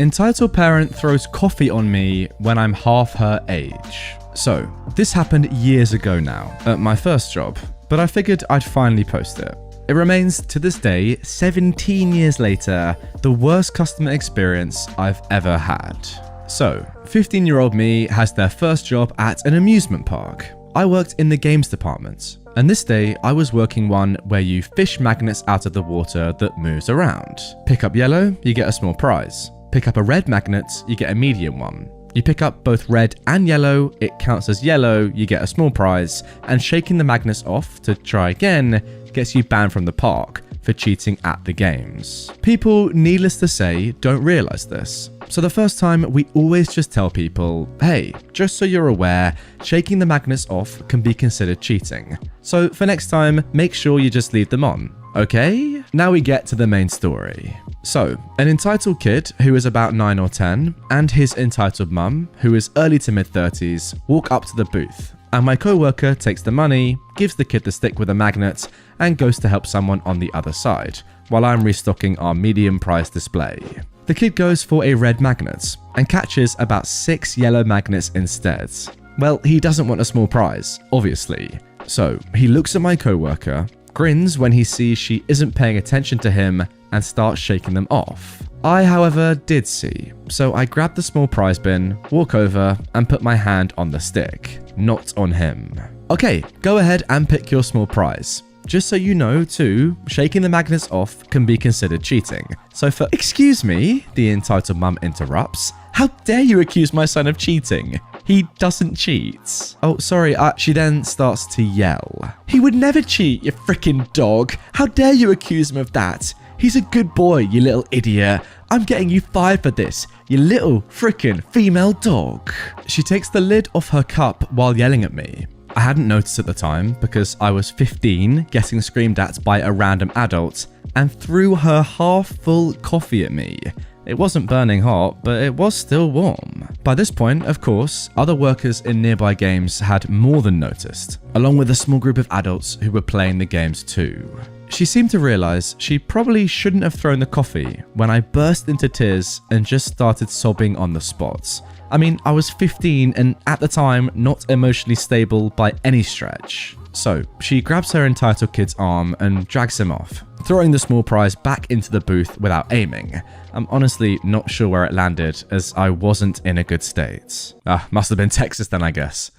Entitled parent throws coffee on me when I'm half her age. So, this happened years ago now, at my first job, but I figured I'd finally post it. It remains, to this day, 17 years later, the worst customer experience I've ever had. So, 15-year-old me has their first job at an amusement park. I worked in the games department, and this day I was working one where you fish magnets out of the water that moves around. Pick up yellow, you get a small prize. Pick up a red magnet, you get a medium one. You pick up both red and yellow, it counts as yellow, you get a small prize, and shaking the magnets off to try again gets you banned from the park for cheating at the games. People, needless to say, don't realize this. So the first time, we always just tell people, hey, just so you're aware, shaking the magnets off can be considered cheating. So for next time, make sure you just leave them on. Okay, now we get to the main story. So, an entitled kid who is about 9 or 10 and his entitled mum, who is early to mid-30s, walk up to the booth, and my co-worker takes the money, gives the kid the stick with a magnet, and goes to help someone on the other side, while I'm restocking our medium price display. The kid goes for a red magnet, and catches about 6 yellow magnets instead. Well, he doesn't want a small prize, obviously. So, he looks at my co-worker, grins when he sees she isn't paying attention to him, and starts shaking them off. I, however, did see, so I grabbed the small prize bin, walk over, and put my hand on the stick, not on him. Okay, go ahead and pick your small prize. Just so you know, too, shaking the magnets off can be considered cheating. So for, excuse me, the entitled mum interrupts, how dare you accuse my son of cheating? He doesn't cheat. Oh, sorry, she then starts to yell. He would never cheat, you frickin' dog. How dare you accuse him of that? He's a good boy, you little idiot. I'm getting you 5 for this, you little frickin' female dog. She takes the lid off her cup while yelling at me. I hadn't noticed at the time because I was 15 getting screamed at by a random adult and threw her half-full coffee at me. It wasn't burning hot, but it was still warm. By this point, of course, other workers in nearby games had more than noticed, along with a small group of adults who were playing the games too. She seemed to realize she probably shouldn't have thrown the coffee when I burst into tears and just started sobbing on the spot. I mean, I was 15 and at the time not emotionally stable by any stretch. So she grabs her entitled kid's arm and drags him off, throwing the small prize back into the booth without aiming. I'm honestly not sure where it landed as I wasn't in a good state. Must have been Texas then, I guess.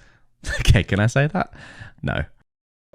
Okay, can I say that? No.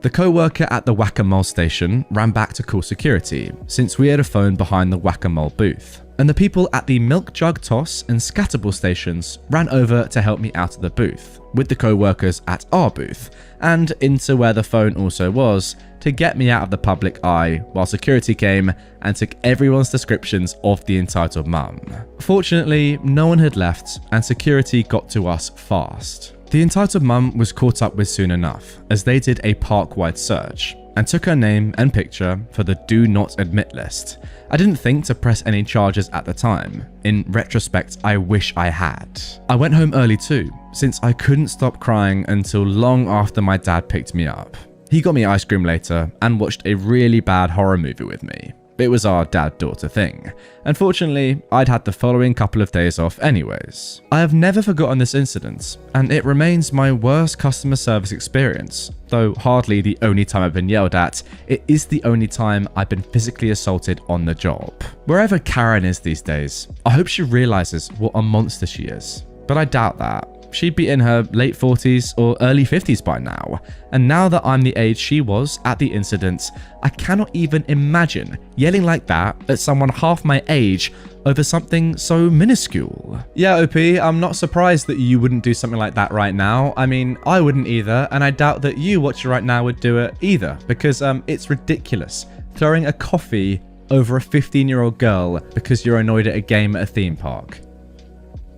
The co-worker at the whack-a-mole station ran back to call security since we had a phone behind the whack-a-mole booth. And the people at the milk jug toss and scatterball stations ran over to help me out of the booth, with the co-workers at our booth, and into where the phone also was, to get me out of the public eye while security came and took everyone's descriptions of the entitled mum. Fortunately, no one had left and security got to us fast. The entitled mum was caught up with soon enough, as they did a park-wide search, and took her name and picture for the do not admit list. I didn't think to press any charges at the time. In retrospect, I wish I had. I went home early too, since I couldn't stop crying until long after my dad picked me up. He got me ice cream later and watched a really bad horror movie with me. It was our dad-daughter thing. Unfortunately, I'd had the following couple of days off anyways. I have never forgotten this incident, and it remains my worst customer service experience. Though hardly the only time I've been yelled at, it is the only time I've been physically assaulted on the job. Wherever Karen is these days, I hope she realizes what a monster she is. But I doubt that. She'd be in her late 40s or early 50s by now, and now that I'm the age she was at the incident, I cannot even imagine yelling like that at someone half my age over something so minuscule. Yeah, OP, I'm not surprised that you wouldn't do something like that right now. I mean, I wouldn't either, and I doubt that you watching right now would do it either, because it's ridiculous. Throwing a coffee over a 15-year-old girl because you're annoyed at a game at a theme park.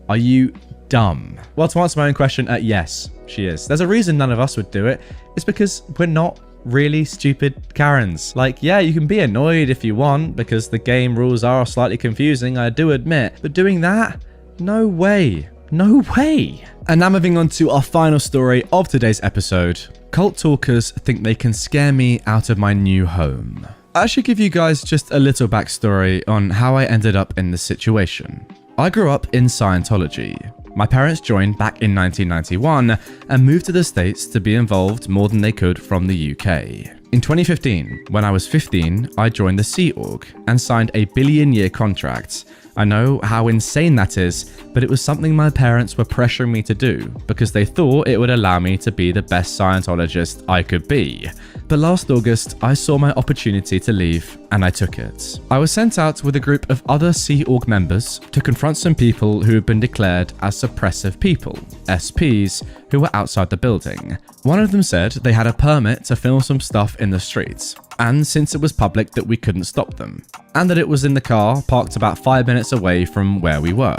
Are you dumb? Well, to answer my own question, yes, she is. There's a reason none of us would do it. It's because we're not really stupid Karens. Like, yeah, you can be annoyed if you want because the game rules are slightly confusing, I do admit. But doing that? No way. No way. And now moving on to our final story of today's episode. Cult talkers think they can scare me out of my new home. I should give you guys just a little backstory on how I ended up in this situation. I grew up in Scientology. My parents joined back in 1991 and moved to the States to be involved more than they could from the UK. In 2015, when I was 15, I joined the Sea Org and signed a billion-year contract. I know how insane that is, but it was something my parents were pressuring me to do because they thought it would allow me to be the best Scientologist I could be. But last August, I saw my opportunity to leave and I took it. I was sent out with a group of other Sea Org members to confront some people who had been declared as suppressive people, SPs, who were outside the building. One of them said they had a permit to film some stuff in the streets, and since it was public that we couldn't stop them, and that it was in the car parked about 5 minutes away from where we were.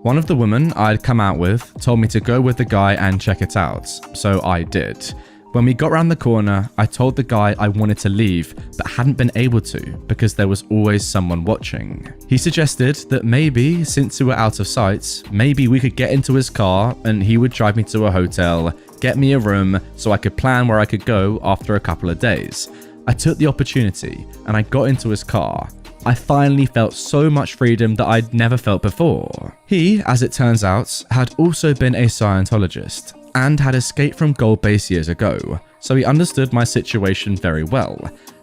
One of the women I'd come out with told me to go with the guy and check it out, so I did. When we got round the corner, I told the guy I wanted to leave, but hadn't been able to because there was always someone watching. He suggested that maybe, since we were out of sight, maybe we could get into his car and he would drive me to a hotel, get me a room so I could plan where I could go after a couple of days. I took the opportunity and I got into his car. I finally felt so much freedom that I'd never felt before. He, as it turns out, had also been a Scientologist and had escaped from Gold Base years ago, so he understood my situation very well.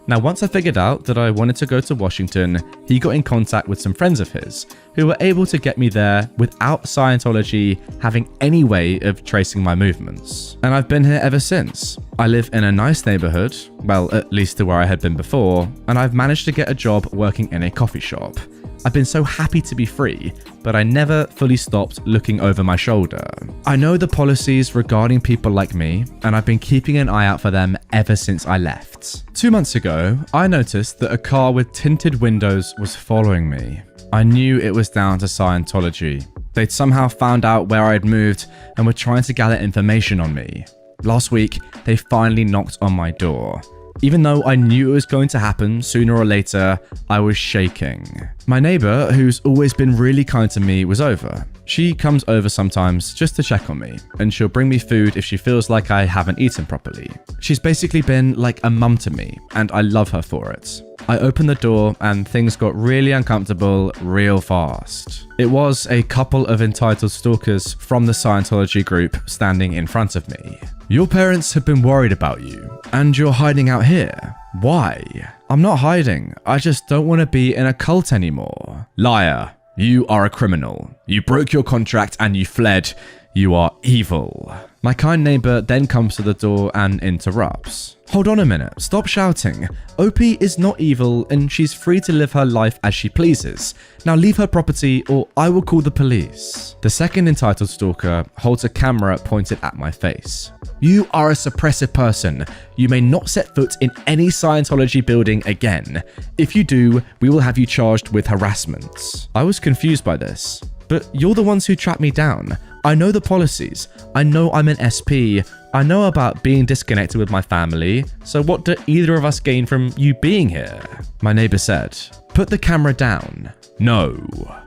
Now, once I figured out that I wanted to go to Washington, he got in contact with some friends of his who were able to get me there without Scientology having any way of tracing my movements. And I've been here ever since. I live in a nice neighborhood, well, at least to where I had been before, and I've managed to get a job working in a coffee shop. I've been so happy to be free, but I never fully stopped looking over my shoulder. I know the policies regarding people like me, and I've been keeping an eye out for them ever since I left. 2 months ago, I noticed that a car with tinted windows was following me. I knew it was down to Scientology. They'd somehow found out where I'd moved and were trying to gather information on me. Last week, they finally knocked on my door. Even though I knew it was going to happen sooner or later, I was shaking. My neighbor, who's always been really kind to me, was over. She comes over sometimes just to check on me, and she'll bring me food if she feels like I haven't eaten properly. She's basically been like a mum to me, and I love her for it. I opened the door and things got really uncomfortable real fast. It was a couple of entitled stalkers from the Scientology group standing in front of me. Your parents have been worried about you, and you're hiding out here. Why? I'm not hiding. I just don't want to be in a cult anymore. Liar. You are a criminal. You broke your contract and you fled. You are evil. My kind neighbor then comes to the door and interrupts. Hold on a minute, stop shouting. OP is not evil and she's free to live her life as she pleases. Now leave her property or I will call the police. The second entitled stalker holds a camera pointed at my face. You are a suppressive person. You may not set foot in any Scientology building again. If you do, we will have you charged with harassment. I was confused by this, but you're the ones who tracked me down. I know the policies. I know I'm an SP. I know about being disconnected with my family. So what do either of us gain from you being here? My neighbor said, put the camera down. No.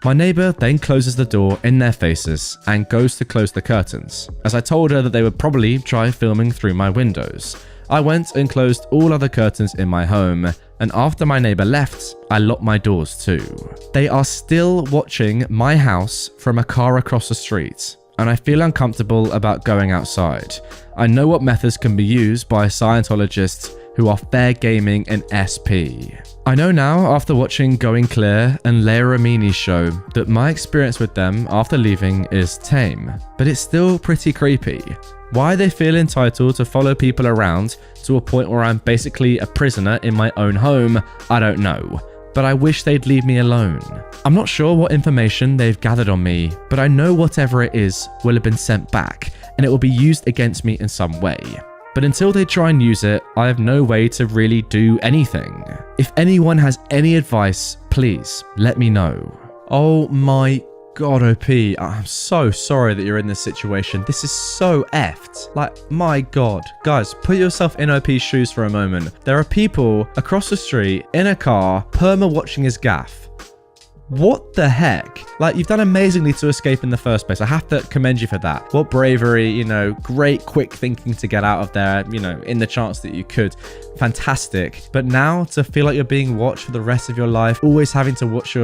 My neighbor then closes the door in their faces and goes to close the curtains, as I told her that they would probably try filming through my windows. I went and closed all other curtains in my home, and after my neighbor left, I locked my doors too. They are still watching my house from a car across the street, and I feel uncomfortable about going outside. I know what methods can be used by Scientologists who are fair gaming an SP. I know now, after watching Going Clear and Leia Ramini's show, that my experience with them after leaving is tame, but it's still pretty creepy. Why they feel entitled to follow people around to a point where I'm basically a prisoner in my own home, I don't know. But I wish they'd leave me alone. I'm not sure what information they've gathered on me, but I know whatever it is will have been sent back, and it will be used against me in some way. But until they try and use it, I have no way to really do anything. If anyone has any advice, please let me know. Oh my God, OP, I'm so sorry that you're in this situation. This is so effed. Like, my God. Guys, put yourself in OP's shoes for a moment. There are people across the street in a car, perma watching his gaff. What the heck? Like, you've done amazingly to escape in the first place. I have to commend you for that. What bravery, you know, great quick thinking to get out of there, you know, in the chance that you could. Fantastic. But now to feel like you're being watched for the rest of your life, always having to watch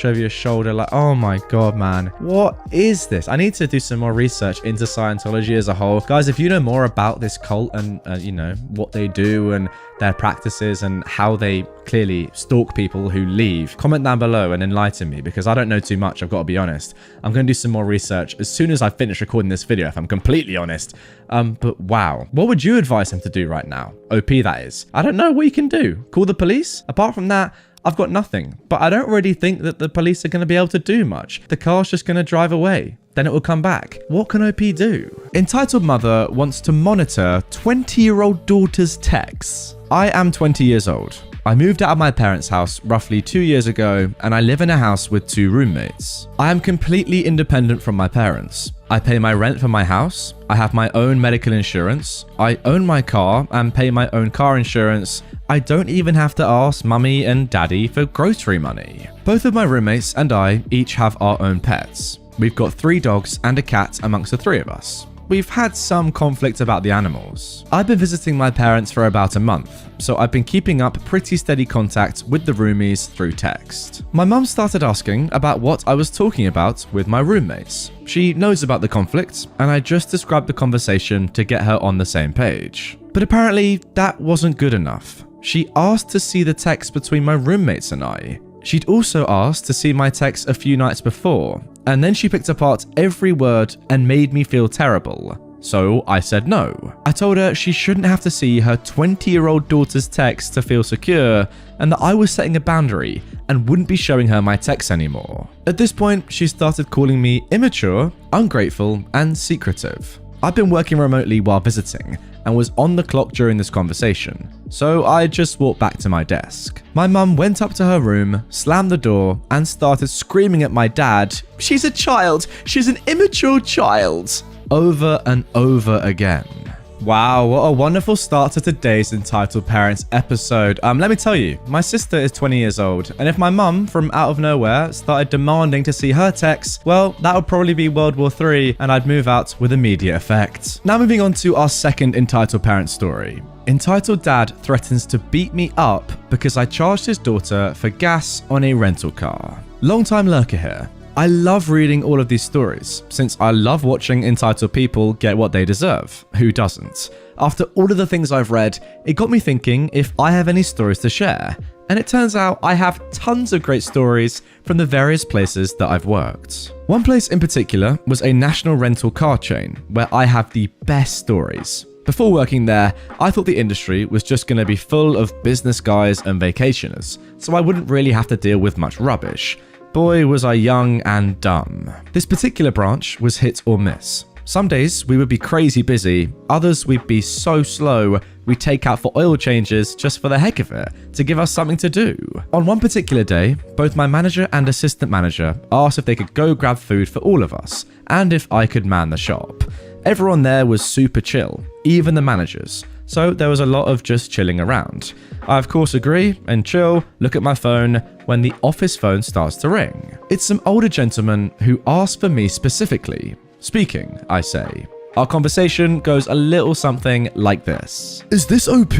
over your shoulder, like, oh my God, man. What is this? I need to do some more research into Scientology as a whole. Guys, if you know more about this cult and, you know, what they do and their practices and how they clearly stalk people who leave, comment down below and enlighten me, because I don't know too much, I've got to be honest. I'm going to do some more research as soon as I finish recording this video, if I'm completely honest. But wow, what would you advise him to do right now? OP, that is. I don't know what you can do. Call the police? Apart from that, I've got nothing. But I don't really think that the police are going to be able to do much. The car's just going to drive away. Then it will come back. What can OP do? Entitled mother wants to monitor 20-year-old daughter's texts. I am 20 years old. I moved out of my parents' house roughly 2 years ago, and I live in a house with 2 roommates. I am completely independent from my parents. I pay my rent for my house, I have my own medical insurance, I own my car and pay my own car insurance. I don't even have to ask mummy and daddy for grocery money. Both of my roommates and I each have our own pets. We've got 3 dogs and a cat amongst the 3 of us. We've had some conflict about the animals. I've been visiting my parents for about a month, so I've been keeping up pretty steady contact with the roomies through text. My mum started asking about what I was talking about with my roommates. She knows about the conflict, and I just described the conversation to get her on the same page. But apparently, that wasn't good enough. She asked to see the text between my roommates and I. She'd also asked to see my text a few nights before, and then she picked apart every word and made me feel terrible. So I said no. I told her she shouldn't have to see her 20-year-old daughter's text to feel secure, and that I was setting a boundary and wouldn't be showing her my texts anymore. At this point, she started calling me immature, ungrateful, and secretive. I've been working remotely while visiting and was on the clock during this conversation, so I just walked back to my desk. My mum went up to her room, slammed the door, and started screaming at my dad, "She's a child! She's an immature child!" over and over again. Wow, what a wonderful start to today's Entitled Parents episode. Let me tell you, my sister is 20 years old, and if my mum from out of nowhere started demanding to see her texts, well, that would probably be World War III, and I'd move out with immediate effect. Now moving on to our second Entitled Parent story. Entitled Dad threatens to beat me up because I charged his daughter for gas on a rental car. Long time lurker here. I love reading all of these stories, since I love watching entitled people get what they deserve. Who doesn't? After all of the things I've read, it got me thinking if I have any stories to share. And it turns out I have tons of great stories from the various places that I've worked. One place in particular was a national rental car chain, where I have the best stories. Before working there, I thought the industry was just going to be full of business guys and vacationers, so I wouldn't really have to deal with much rubbish. Boy, was I young and dumb. This particular branch was hit or miss. Some days we would be crazy busy, others we'd be so slow we'd take out for oil changes just for the heck of it, to give us something to do. On one particular day, both my manager and assistant manager asked if they could go grab food for all of us, and if I could man the shop. Everyone there was super chill, even the managers, so there was a lot of just chilling around. I of course agree and chill, look at my phone, when the office phone starts to ring. It's some older gentleman who asked for me specifically. Speaking, I say. Our conversation goes a little something like this. "Is this OP?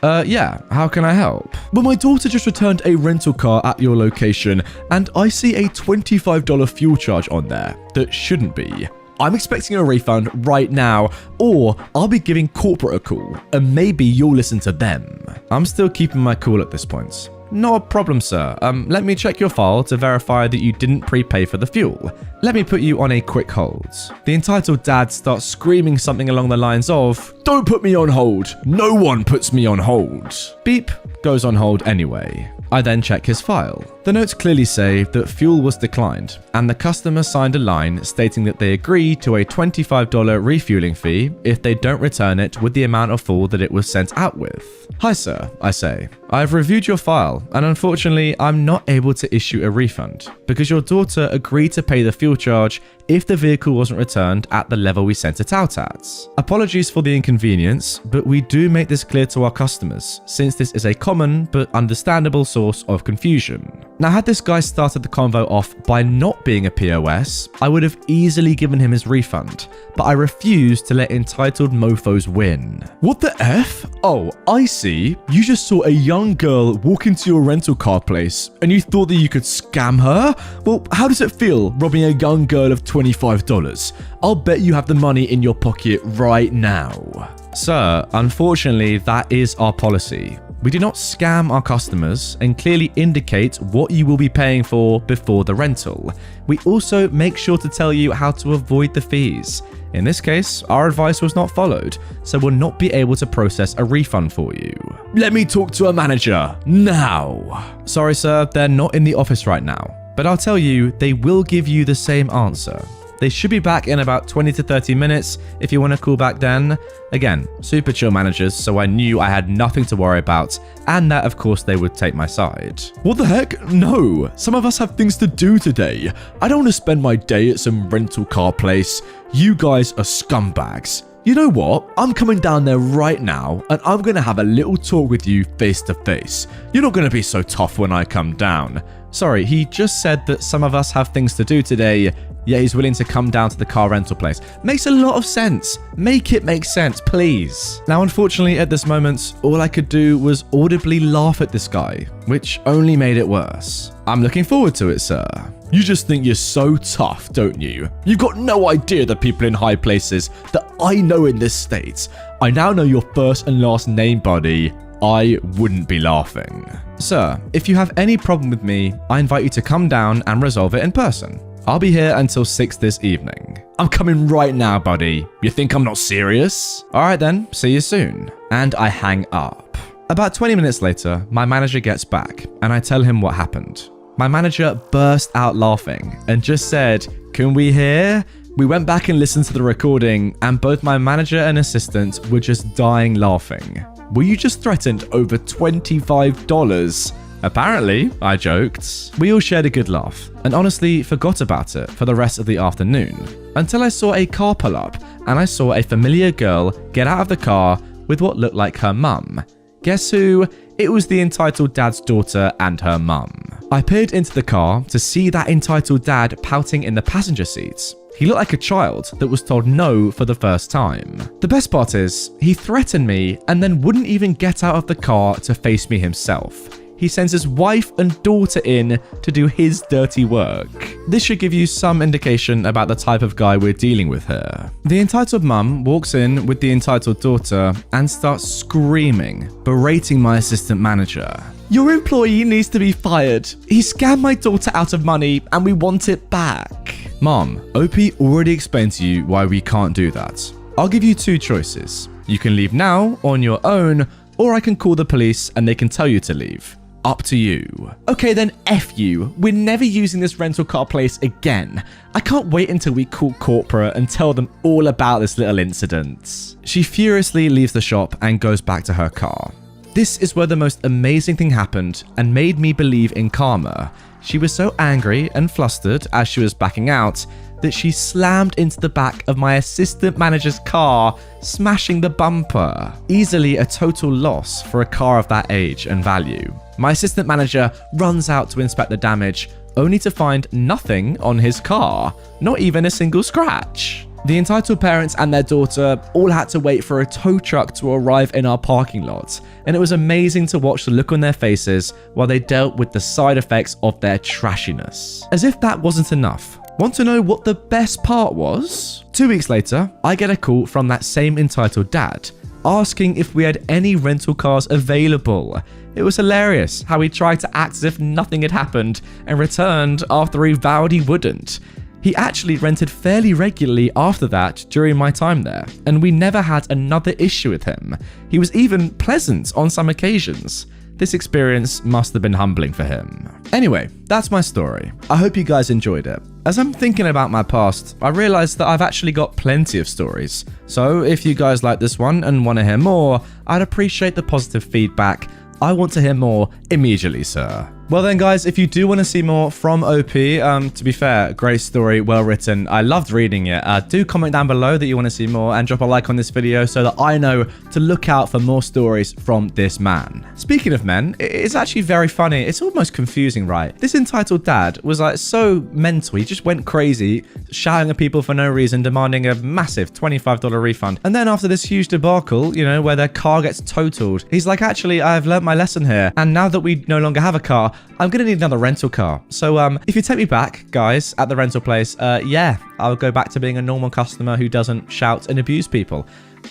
Yeah, how can I help?" "Well, my daughter just returned a rental car at your location, and I see a $25 fuel charge on there that shouldn't be. I'm expecting a refund right now, or I'll be giving corporate a call, and maybe you'll listen to them." I'm still keeping my cool at this point. "Not a problem, sir. Let me check your file to verify that you didn't prepay for the fuel. Let me put you on a quick hold." The entitled dad starts screaming something along the lines of, "Don't put me on hold. No one puts me on hold." Beep goes on hold anyway. I then check his file. The notes clearly say that fuel was declined, and the customer signed a line stating that they agree to a $25 refueling fee if they don't return it with the amount of fuel that it was sent out with. "Hi sir," I say. "I've reviewed your file, and unfortunately I'm not able to issue a refund, because your daughter agreed to pay the fuel charge if the vehicle wasn't returned at the level we sent it out at. Apologies for the inconvenience, but we do make this clear to our customers, since this is a common but understandable source of confusion." Now, had this guy started the convo off by not being a POS, I would have easily given him his refund, but I refused to let entitled mofos win. What the F? Oh, I see. You just saw a young girl walk into your rental car place and you thought that you could scam her? Well, how does it feel robbing a young girl of $25? I'll bet you have the money in your pocket right now. Sir, unfortunately, that is our policy. We do not scam our customers and clearly indicate what you will be paying for before the rental. We also make sure to tell you how to avoid the fees. In this case, our advice was not followed, so we'll not be able to process a refund for you. Let me talk to a manager now. Sorry, sir, they're not in the office right now, but I'll tell you, they will give you the same answer. They should be back in about 20 to 30 minutes if you want to call back then. Again, super chill managers, so I knew I had nothing to worry about, and that of course they would take my side. What the heck? No, some of us have things to do today. I don't want to spend my day at some rental car place. You guys are scumbags. You know what? I'm coming down there right now and I'm going to have a little talk with you face to face. You're not going to be so tough when I come down. Sorry, he just said that some of us have things to do today. Yeah, he's willing to come down to the car rental place. Makes a lot of sense. Make it make sense, please. Now, unfortunately, at this moment, all I could do was audibly laugh at this guy, which only made it worse. I'm looking forward to it, sir. You just think you're so tough, don't you? You've got no idea the people in high places that I know in this state. I now know your first and last name, buddy. I wouldn't be laughing. Sir, if you have any problem with me, I invite you to come down and resolve it in person. I'll be here until 6 this evening. I'm coming right now, buddy. You think I'm not serious? All right then, see you soon. And I hang up. About 20 minutes later, my manager gets back and I tell him what happened. My manager burst out laughing and just said, "Can we hear?" We went back and listened to the recording and both my manager and assistant were just dying laughing. Were you just threatened over $25? Apparently, I joked. We all shared a good laugh and honestly forgot about it for the rest of the afternoon until I saw a car pull up and I saw a familiar girl get out of the car with what looked like her mum. Guess who? It was the entitled dad's daughter and her mum. I peered into the car to see that entitled dad pouting in the passenger seat. He looked like a child that was told no for the first time. The best part is, he threatened me and then wouldn't even get out of the car to face me himself. He sends his wife and daughter in to do his dirty work. This should give you some indication about the type of guy we're dealing with here. The entitled mum walks in with the entitled daughter and starts screaming, berating my assistant manager. "Your employee needs to be fired. He scammed my daughter out of money and we want it back." Mom, OP already explained to you why we can't do that. I'll give you two choices. You can leave now on your own, or I can call the police and they can tell you to leave. Up to you. Okay then, F you. We're never using this rental car place again. I can't wait until we call corporate and tell them all about this little incident. She furiously leaves the shop and goes back to her car. This is where the most amazing thing happened and made me believe in karma. She was so angry and flustered as she was backing out that she slammed into the back of my assistant manager's car, smashing the bumper. Easily a total loss for a car of that age and value. My assistant manager runs out to inspect the damage, only to find nothing on his car, not even a single scratch. The entitled parents and their daughter all had to wait for a tow truck to arrive in our parking lot, and it was amazing to watch the look on their faces while they dealt with the side effects of their trashiness. As if that wasn't enough. Want to know what the best part was? 2 weeks later, I get a call from that same entitled dad, asking if we had any rental cars available. It was hilarious how he tried to act as if nothing had happened and returned after he vowed he wouldn't. He actually rented fairly regularly after that during my time there, and we never had another issue with him. He was even pleasant on some occasions. This experience must have been humbling for him. Anyway, that's my story. I hope you guys enjoyed it. As I'm thinking about my past, I realized that I've actually got plenty of stories. So if you guys like this one and want to hear more, I'd appreciate the positive feedback. I want to hear more immediately, sir. Well then guys, if you do want to see more from OP, to be fair, great story, well written. I loved reading it. Do comment down below that you want to see more and drop a like on this video so that I know to look out for more stories from this man. Speaking of men, it's actually very funny. It's almost confusing, right? This entitled dad was like so mental. He just went crazy, shouting at people for no reason, demanding a massive $25 refund. And then after this huge debacle, you know, where their car gets totaled, he's like, actually, I've learned my lesson here. And now that we no longer have a car, I'm gonna need another rental car. So if you take me back, guys, at the rental place, yeah, I'll go back to being a normal customer who doesn't shout and abuse people.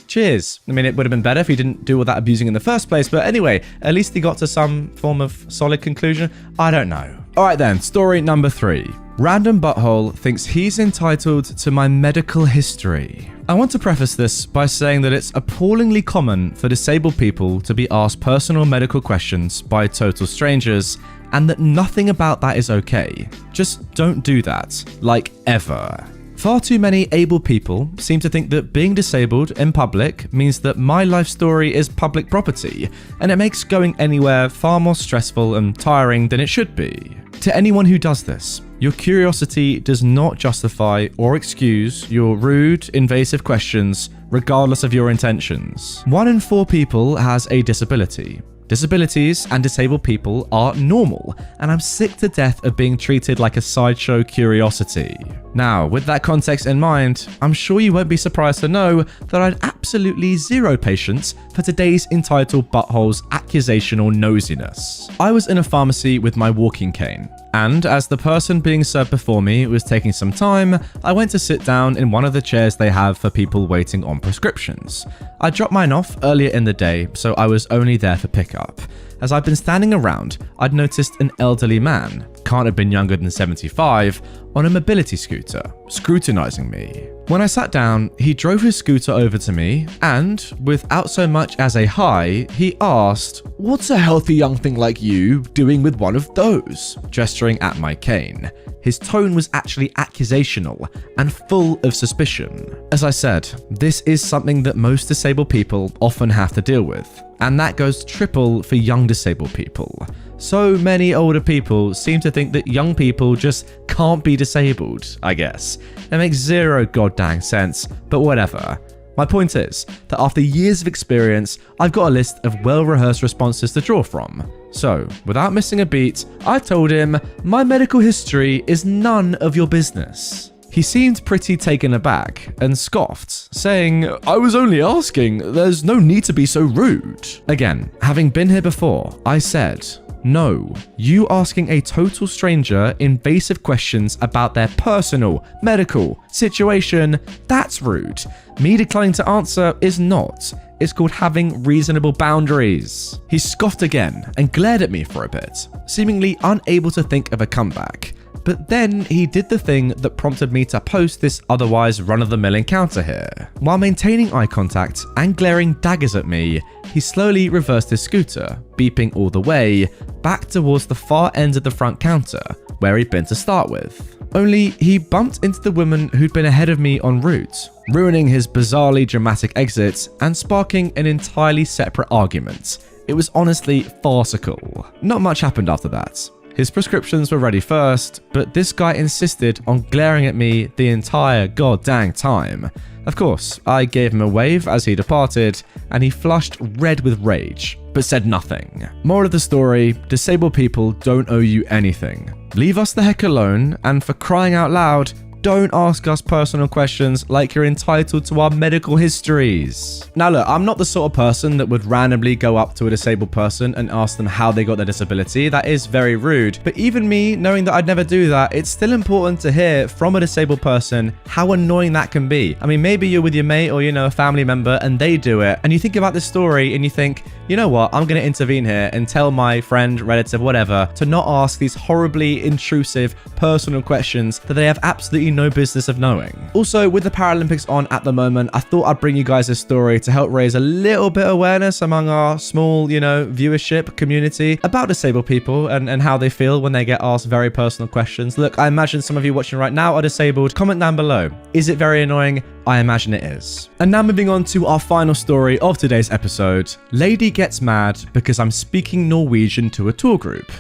Cheers. I mean, it would have been better if he didn't do all that abusing in the first place, but anyway, at least he got to some form of solid conclusion. I don't know. All right then, story number 3. Random butthole thinks he's entitled to my medical history. I want to preface this by saying that it's appallingly common for disabled people to be asked personal medical questions by total strangers, and that nothing about that is okay. Just don't do that, like ever. Far too many able people seem to think that being disabled in public means that my life story is public property, and it makes going anywhere far more stressful and tiring than it should be. To anyone who does this, your curiosity does not justify or excuse your rude, invasive questions, regardless of your intentions. 1 in 4 people has a disability. Disabilities and disabled people are normal, and I'm sick to death of being treated like a sideshow curiosity. Now, with that context in mind, I'm sure you won't be surprised to know that I had absolutely zero patience for today's entitled butthole's accusational nosiness. I was in a pharmacy with my walking cane, and as the person being served before me was taking some time, I went to sit down in one of the chairs they have for people waiting on prescriptions. I dropped mine off earlier in the day, so I was only there for pickup. As I'd been standing around, I'd noticed an elderly man, can't have been younger than 75, on a mobility scooter, scrutinizing me. When I sat down, he drove his scooter over to me and, without so much as a hi, he asked, "What's a healthy young thing like you doing with one of those?" gesturing at my cane. His tone was actually accusational and full of suspicion. As I said, this is something that most disabled people often have to deal with, and that goes triple for young disabled people. So many older people seem to think that young people just can't be disabled, I guess. It makes zero goddamn sense, but whatever. My point is that after years of experience, I've got a list of well-rehearsed responses to draw from. So, without missing a beat, I told him, my medical history is none of your business. He seemed pretty taken aback and scoffed, saying, "I was only asking, there's no need to be so rude." Again, having been here before, I said, no, you asking a total stranger invasive questions about their personal, medical situation, that's rude. Me declining to answer is not. It's called having reasonable boundaries. He scoffed again and glared at me for a bit, seemingly unable to think of a comeback. But then he did the thing that prompted me to post this otherwise run-of-the-mill encounter here. While maintaining eye contact and glaring daggers at me, he slowly reversed his scooter, beeping all the way, back towards the far end of the front counter, where he'd been to start with. Only he bumped into the woman who'd been ahead of me en route, ruining his bizarrely dramatic exit and sparking an entirely separate argument. It was honestly farcical. Not much happened after that. His prescriptions were ready first, but this guy insisted on glaring at me the entire goddamn time. Of course, I gave him a wave as he departed, and he flushed red with rage, but said nothing. Moral of the story, disabled people don't owe you anything. Leave us the heck alone, and for crying out loud, don't ask us personal questions like you're entitled to our medical histories. Now look, I'm not the sort of person that would randomly go up to a disabled person and ask them how they got their disability. That is very rude. But even me, knowing that I'd never do that, it's still important to hear from a disabled person how annoying that can be. I mean, maybe you're with your mate or, a family member and they do it, and you think about this story and you think, you know what, I'm going to intervene here and tell my friend, relative, whatever, to not ask these horribly intrusive personal questions that they have absolutely no business of knowing. Also, with the Paralympics on at the moment, I thought I'd bring you guys this story to help raise a little bit of awareness among our small, viewership community about disabled people and how they feel when they get asked very personal questions. Look, I imagine some of you watching right now are disabled. Comment down below. Is it very annoying? I imagine it is. And now moving on to our final story of today's episode. Lady gets mad because I'm speaking Norwegian to a tour group.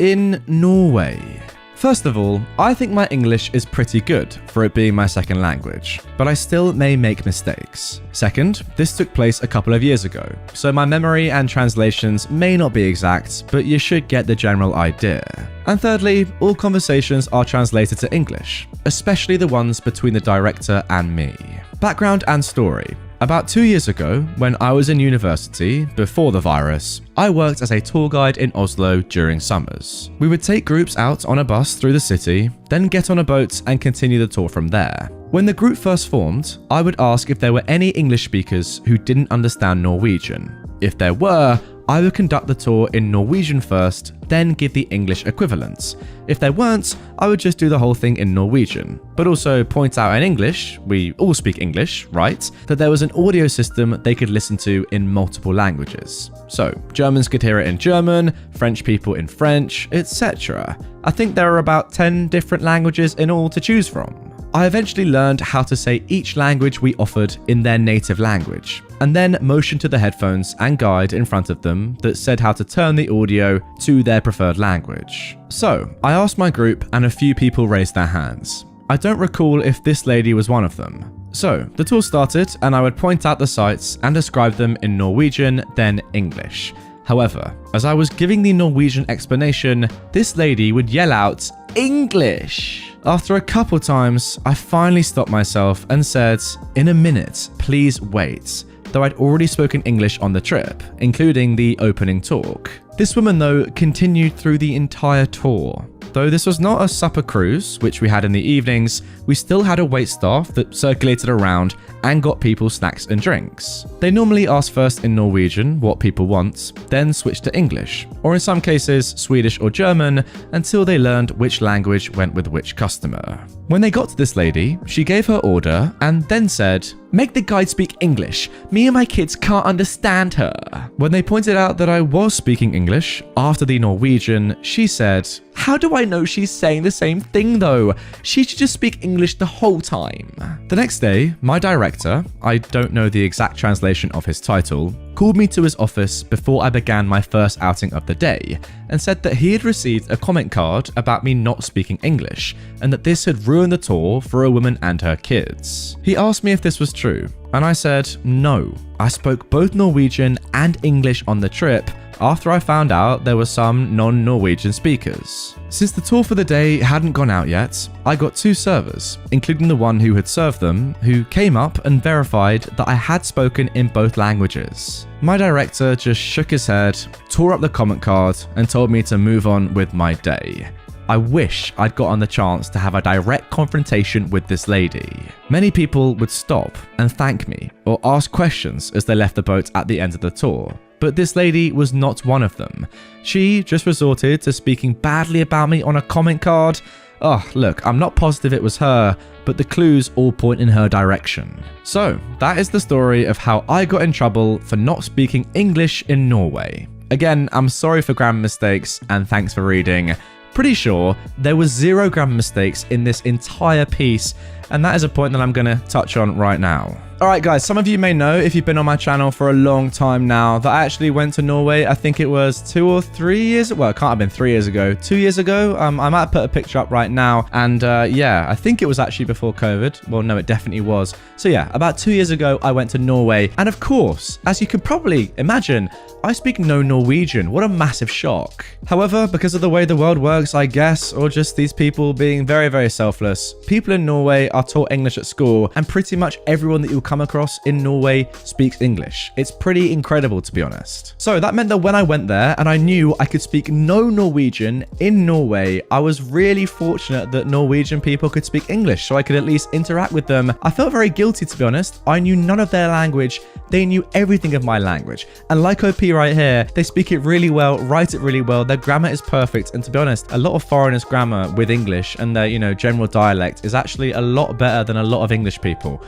in Norway. First of all, I think my English is pretty good for it being my second language, but I still may make mistakes. Second, this took place a couple of years ago, so my memory and translations may not be exact, but you should get the general idea. And thirdly, all conversations are translated to English, especially the ones between the director and me. Background and story. About 2 years ago, when I was in university, before the virus, I worked as a tour guide in Oslo during summers. We would take groups out on a bus through the city, then get on a boat and continue the tour from there. When the group first formed, I would ask if there were any English speakers who didn't understand Norwegian. If there were, I would conduct the tour in Norwegian first, then give the English equivalent. If there weren't, I would just do the whole thing in Norwegian, but also point out in English, we all speak English, right, that there was an audio system they could listen to in multiple languages. So, Germans could hear it in German, French people in French, etc. I think there are about 10 different languages in all to choose from. I eventually learned how to say each language we offered in their native language, and then motioned to the headphones and guide in front of them that said how to turn the audio to their preferred language. So, I asked my group and a few people raised their hands. I don't recall if this lady was one of them. So, the tour started and I would point out the sites and describe them in Norwegian, then English. However, as I was giving the Norwegian explanation, this lady would yell out, "English!" After a couple times, I finally stopped myself and said, "In a minute, please wait," though I'd already spoken English on the trip, including the opening talk. This woman, though, continued through the entire tour. Though this was not a supper cruise, which we had in the evenings, we still had a waitstaff that circulated around and got people snacks and drinks. They normally ask first in Norwegian what people want, then switch to English, or in some cases Swedish or German, until they learned which language went with which customer. When they got to this lady, she gave her order and then said, "Make the guide speak English. Me and my kids can't understand her." When they pointed out that I was speaking English after the Norwegian, she said, "How do I know she's saying the same thing though? She should just speak English the whole time." The next day, my director, I don't know the exact translation of his title, called me to his office before I began my first outing of the day and said that he had received a comment card about me not speaking English and that this had ruined the tour for a woman and her kids. He asked me if this was true, and I said no. I spoke both Norwegian and English on the trip after I found out there were some non-Norwegian speakers. Since the tour for the day hadn't gone out yet, I got 2 servers, including the one who had served them, who came up and verified that I had spoken in both languages. My director just shook his head, tore up the comment card, and told me to move on with my day. I wish I'd gotten the chance to have a direct confrontation with this lady. Many people would stop and thank me or ask questions as they left the boat at the end of the tour, but this lady was not one of them. She just resorted to speaking badly about me on a comment card. Oh, look, I'm not positive it was her, but the clues all point in her direction. So, that is the story of how I got in trouble for not speaking English in Norway. Again, I'm sorry for grammar mistakes and thanks for reading. Pretty sure there was 0 grammar mistakes in this entire piece, and that is a point that I'm going to touch on right now. Alright guys, some of you may know if you've been on my channel for a long time now that I actually went to Norway. I think it was 2 or 3 years, well it can't have been 3 years ago, 2 years ago. I might put a picture up right now, and yeah, I think it was actually before COVID. Well no, it definitely was. So yeah, about 2 years ago I went to Norway, and of course, as you can probably imagine, I speak no Norwegian. What a massive shock. However, because of the way the world works, I guess, or just these people being very, very selfless, people in Norway are taught English at school, and pretty much everyone that you'll come across in Norway speaks English. It's pretty incredible, to be honest. So that meant that when I went there and I knew I could speak no Norwegian in Norway, I was really fortunate that Norwegian people could speak English so I could at least interact with them. I felt very guilty, to be honest. I knew none of their language. They knew everything of my language. And like OP right here, they speak it really well, write it really well. Their grammar is perfect. And to be honest, a lot of foreigners' grammar with English and their, general dialect is actually a lot better than a lot of English people.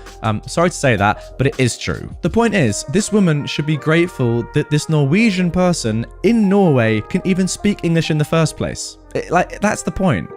Sorry to say that, but it is true. The point is, this woman should be grateful that this Norwegian person in Norway can even speak English in the first place. That's the point.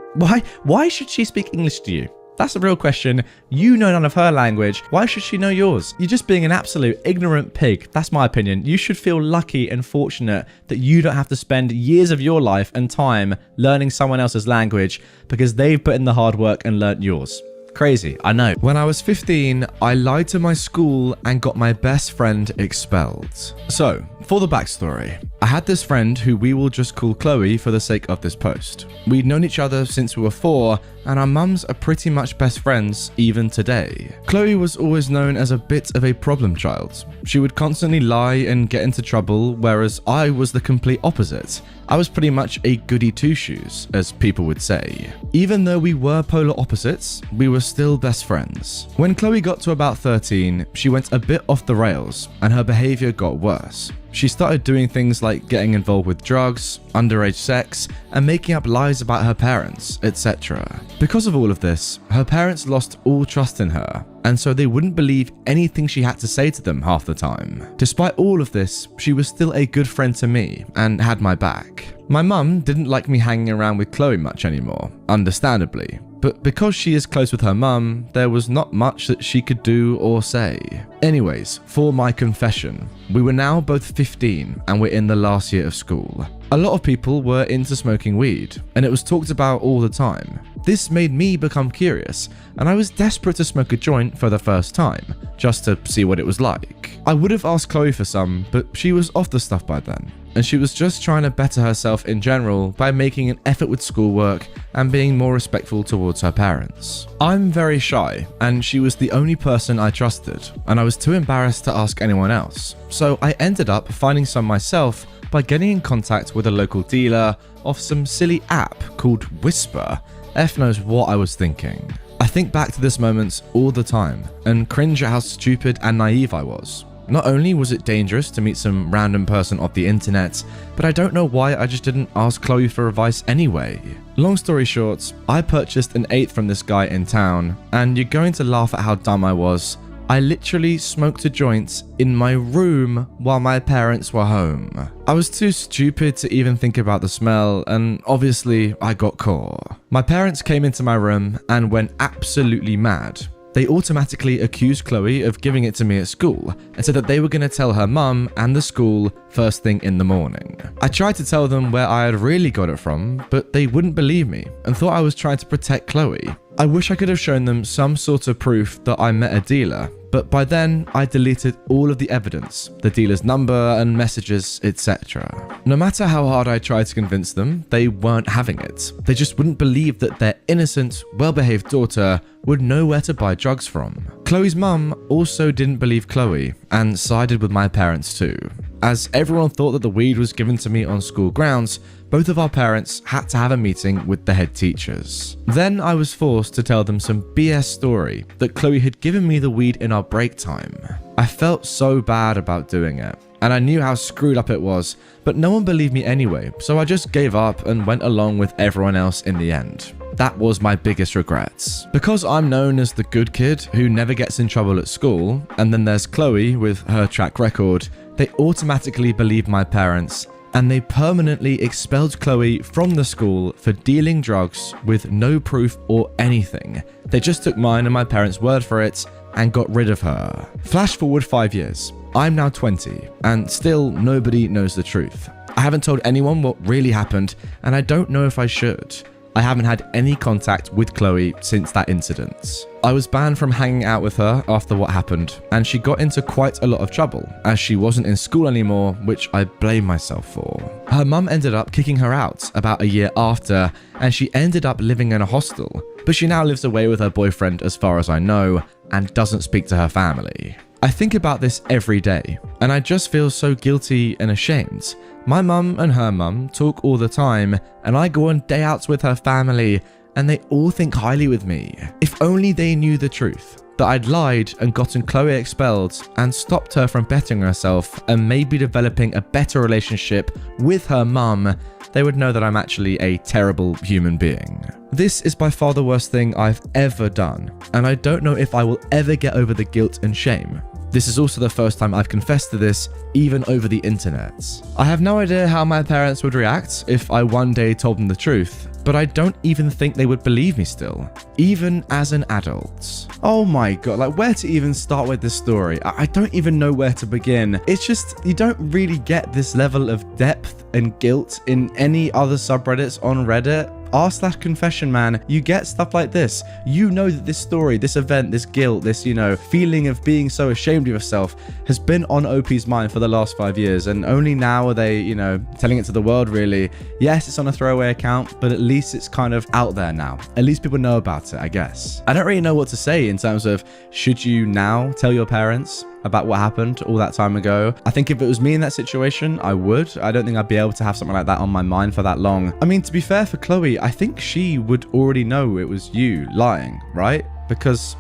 Why should she speak English to you? That's a real question. You know none of her language. Why should she know yours? You're just being an absolute ignorant pig. That's my opinion. You should feel lucky and fortunate that you don't have to spend years of your life and time learning someone else's language because they've put in the hard work and learnt yours. Crazy, I know. When I was 15, I lied to my school and got my best friend expelled. So, for the backstory, I had this friend who we will just call Chloe for the sake of this post. We'd known each other since we were 4, and our mums are pretty much best friends even today. Chloe was always known as a bit of a problem child. She would constantly lie and get into trouble, whereas I was the complete opposite. I was pretty much a goody two-shoes, as people would say. Even though we were polar opposites, we were still best friends. When Chloe got to about 13, she went a bit off the rails, and her behavior got worse. She started doing things like getting involved with drugs, underage sex, and making up lies about her parents, etc. Because of all of this, her parents lost all trust in her, and so they wouldn't believe anything she had to say to them half the time. Despite all of this, she was still a good friend to me and had my back. My mum didn't like me hanging around with Chloe much anymore, understandably. But because she is close with her mum, there was not much that she could do or say. Anyways, for my confession, we were now both 15 and we're in the last year of school. A lot of people were into smoking weed, and it was talked about all the time. This made me become curious, and I was desperate to smoke a joint for the first time, just to see what it was like. I would have asked Chloe for some, but she was off the stuff by then, and she was just trying to better herself in general by making an effort with schoolwork and being more respectful towards her parents. I'm very shy, and she was the only person I trusted, and I was too embarrassed to ask anyone else. So I ended up finding some myself by getting in contact with a local dealer of some silly app called Whisper. F knows what I was thinking. I think back to this moment all the time and cringe at how stupid and naive I was. Not only was it dangerous to meet some random person off the internet, but I don't know why I just didn't ask Chloe for advice anyway. Long story short, I purchased an 8th from this guy in town, and you're going to laugh at how dumb I was. I literally smoked a joint in my room while my parents were home. I was too stupid to even think about the smell, and obviously I got caught. My parents came into my room and went absolutely mad. They automatically accused Chloe of giving it to me at school and said that they were going to tell her mum and the school first thing in the morning. I tried to tell them where I had really got it from, but they wouldn't believe me and thought I was trying to protect Chloe. I wish I could have shown them some sort of proof that I met a dealer, but by then I deleted all of the evidence, the dealer's number and messages, etc. No matter how hard I tried to convince them, they weren't having it. They just wouldn't believe that their innocent, well-behaved daughter would know where to buy drugs from. Chloe's mum also didn't believe Chloe and sided with my parents too. As everyone thought that the weed was given to me on school grounds, both of our parents had to have a meeting with the head teachers. Then I was forced to tell them some BS story that Chloe had given me the weed in our break time. I felt so bad about doing it, and I knew how screwed up it was, but no one believed me anyway, so I just gave up and went along with everyone else in the end. That was my biggest regrets. Because I'm known as the good kid who never gets in trouble at school, and then there's Chloe with her track record, they automatically believed my parents, and they permanently expelled Chloe from the school for dealing drugs with no proof or anything. They just took mine and my parents' word for it and got rid of her. Flash forward 5 years. I'm now 20, and still nobody knows the truth. I haven't told anyone what really happened, and I don't know if I should. I haven't had any contact with Chloe since that incident. I was banned from hanging out with her after what happened, and she got into quite a lot of trouble, as she wasn't in school anymore, which I blame myself for. Her mum ended up kicking her out about a year after, and she ended up living in a hostel, but she now lives away with her boyfriend as far as I know, and doesn't speak to her family. I think about this every day, and I just feel so guilty and ashamed. My mum and her mum talk all the time, and I go on day outs with her family, and they all think highly with me. If only they knew the truth, that I'd lied and gotten Chloe expelled and stopped her from bettering herself and maybe developing a better relationship with her mum, they would know that I'm actually a terrible human being. This is by far the worst thing I've ever done, and I don't know if I will ever get over the guilt and shame. This is also the first time I've confessed to this, even over the internet. I have no idea how my parents would react if I one day told them the truth, but I don't even think they would believe me still, even as an adult. Oh my god, like where to even start with this story? I don't even know where to begin. It's just, you don't really get this level of depth and guilt in any other subreddits on Reddit. r/confession man, you get stuff like this. You know that this story, this event, this guilt, this, feeling of being so ashamed of yourself has been on OP's mind for the last 5 years, and only now are they, telling it to the world, really. Yes, it's on a throwaway account, but at least it's kind of out there now. At least people know about it, I guess. I don't really know what to say in terms of, should you now tell your parents about what happened all that time ago? I think if it was me in that situation, I would. I don't think I'd be able to have something like that on my mind for that long. I mean, to be fair for Chloe, I think she would already know it was you lying, right? Because,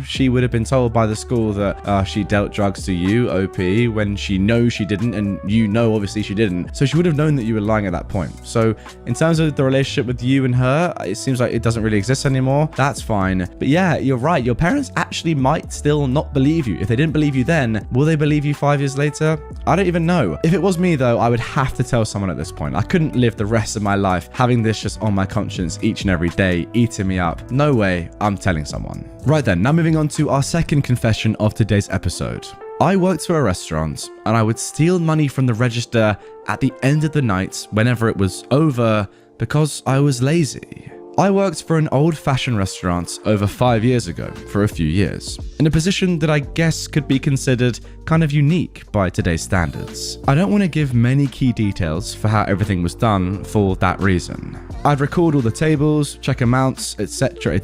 she would have been told by the school that she dealt drugs to you, OP, when she knows she didn't, and obviously she didn't. So she would have known that you were lying at that point. So in terms of the relationship with you and her, it seems like it doesn't really exist anymore. That's fine. But yeah, you're right. Your parents actually might still not believe you. If they didn't believe you then, will they believe you 5 years later? I don't even know. If it was me though, I would have to tell someone at this point. I couldn't live the rest of my life having this just on my conscience each and every day, eating me up. No way, I'm telling someone. Right then, now moving on to our second confession of today's episode. I worked for a restaurant and I would steal money from the register at the end of the night whenever it was over because I was lazy. I worked for an old-fashioned restaurant over 5 years ago for a few years, in a position that I guess could be considered kind of unique by today's standards. I don't want to give many key details for how everything was done for that reason. I'd record all the tables, check amounts, etc.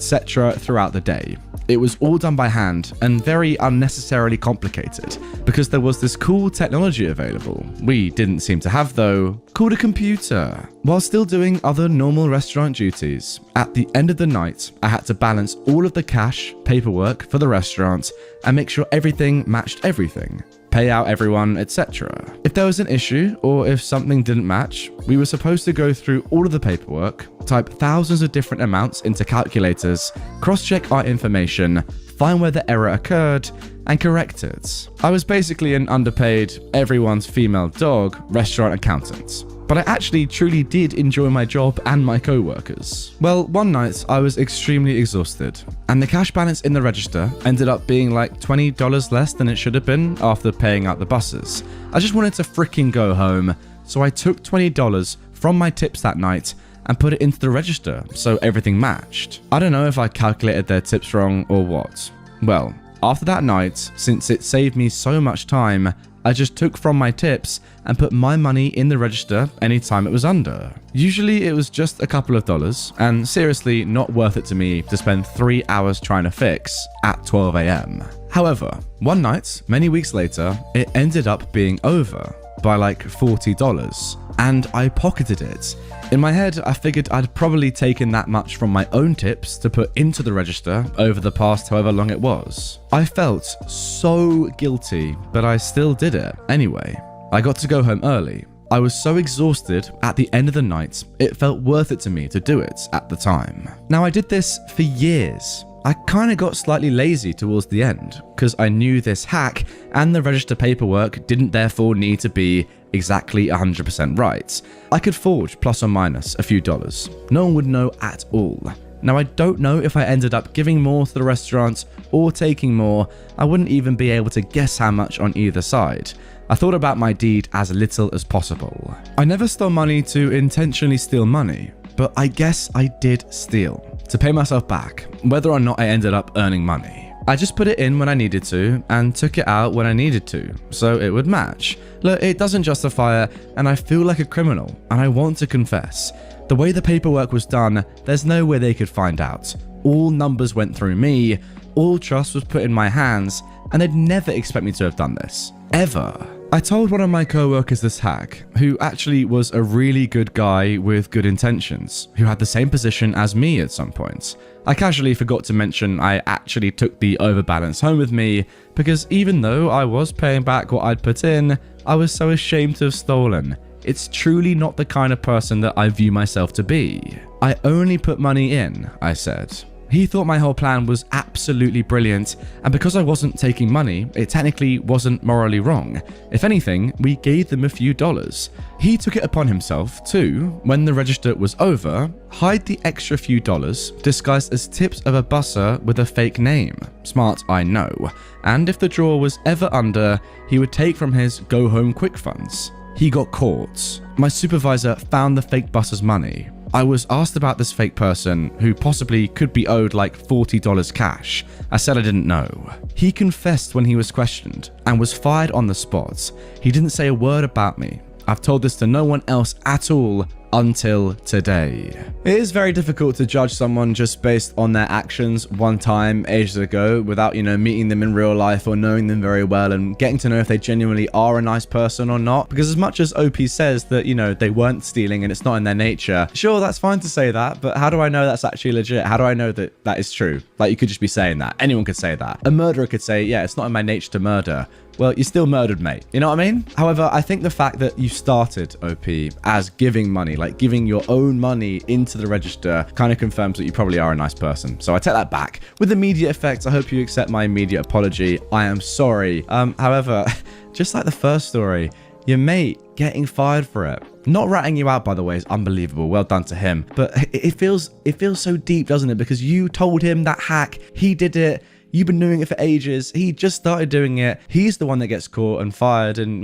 throughout the day. It was all done by hand and very unnecessarily complicated because there was this cool technology available we didn't seem to have though, called a computer. While still doing other normal restaurant duties, at the end of the night, I had to balance all of the cash, paperwork for the restaurant and make sure everything matched everything, pay out everyone, etc. If there was an issue or if something didn't match, we were supposed to go through all of the paperwork, type thousands of different amounts into calculators, cross-check our information, find where the error occurred, and correct it. I was basically an underpaid, everyone's female dog restaurant accountant. But I actually truly did enjoy my job and my co-workers. Well, one night I was extremely exhausted, and the cash balance in the register ended up being like $20 less than it should have been after paying out the buses. I just wanted to freaking go home, so I took $20 from my tips that night and put it into the register so everything matched. I don't know if I calculated their tips wrong or what. Well, after that night, since it saved me so much time, I just took from my tips and put my money in the register anytime it was under. Usually it was just a couple of dollars, and seriously not worth it to me to spend 3 hours trying to fix at 12 AM. However, one night, many weeks later, it ended up being over by like $40, and I pocketed it. In my head, I figured I'd probably taken that much from my own tips to put into the register over the past however long it was. I felt so guilty, but I still did it anyway. I got to go home early. I was so exhausted at the end of the night, it felt worth it to me to do it at the time. Now, I did this for years. I kind of got slightly lazy towards the end because I knew this hack and the register paperwork didn't therefore need to be exactly 100% right. I could forge plus or minus a few dollars. No one would know at all. Now, I don't know if I ended up giving more to the restaurant or taking more. I wouldn't even be able to guess how much on either side. I thought about my deed as little as possible. I never stole money to intentionally steal money, but I guess I did steal to pay myself back, whether or not I ended up earning money. I just put it in when I needed to and took it out when I needed to, so it would match. Look, it doesn't justify it, and I feel like a criminal, and I want to confess. The way the paperwork was done, there's no way they could find out. All numbers went through me, all trust was put in my hands, and they'd never expect me to have done this. Ever. I told one of my co-workers this hack, who actually was a really good guy with good intentions, who had the same position as me at some point. I casually forgot to mention I actually took the overbalance home with me, because even though I was paying back what I'd put in, I was so ashamed to have stolen. It's truly not the kind of person that I view myself to be. I only put money in, I said. He thought my whole plan was absolutely brilliant, and because I wasn't taking money, it technically wasn't morally wrong. If anything, we gave them a few dollars. He took it upon himself to, when the register was over, hide the extra few dollars disguised as tips of a busser with a fake name. Smart, I know. And if the drawer was ever under, he would take from his go home quick funds. He got caught. My supervisor found the fake busser's money. I was asked about this fake person who possibly could be owed like $40 cash. I said I didn't know. He confessed when he was questioned and was fired on the spot. He didn't say a word about me. I've told this to no one else at all until today. It is very difficult to judge someone just based on their actions one time ages ago without, meeting them in real life or knowing them very well and getting to know if they genuinely are a nice person or not. Because as much as OP says that, they weren't stealing and it's not in their nature, sure, that's fine to say that, but how do I know that's actually legit? How do I know that that is true? Like, you could just be saying that. Anyone could say that. A murderer could say, yeah, it's not in my nature to murder. Well, you still murdered, mate. You know what I mean? However, I think the fact that you started OP as giving money, like giving your own money into the register, kind of confirms that you probably are a nice person. So I take that back. With immediate effects, I hope you accept my immediate apology. I am sorry. However, just like the first story, your mate getting fired for it. Not ratting you out, by the way, is unbelievable. Well done to him. But it feels so deep, doesn't it? Because you told him that hack. He did it. You've been doing it for ages. He just started doing it. He's the one that gets caught and fired, and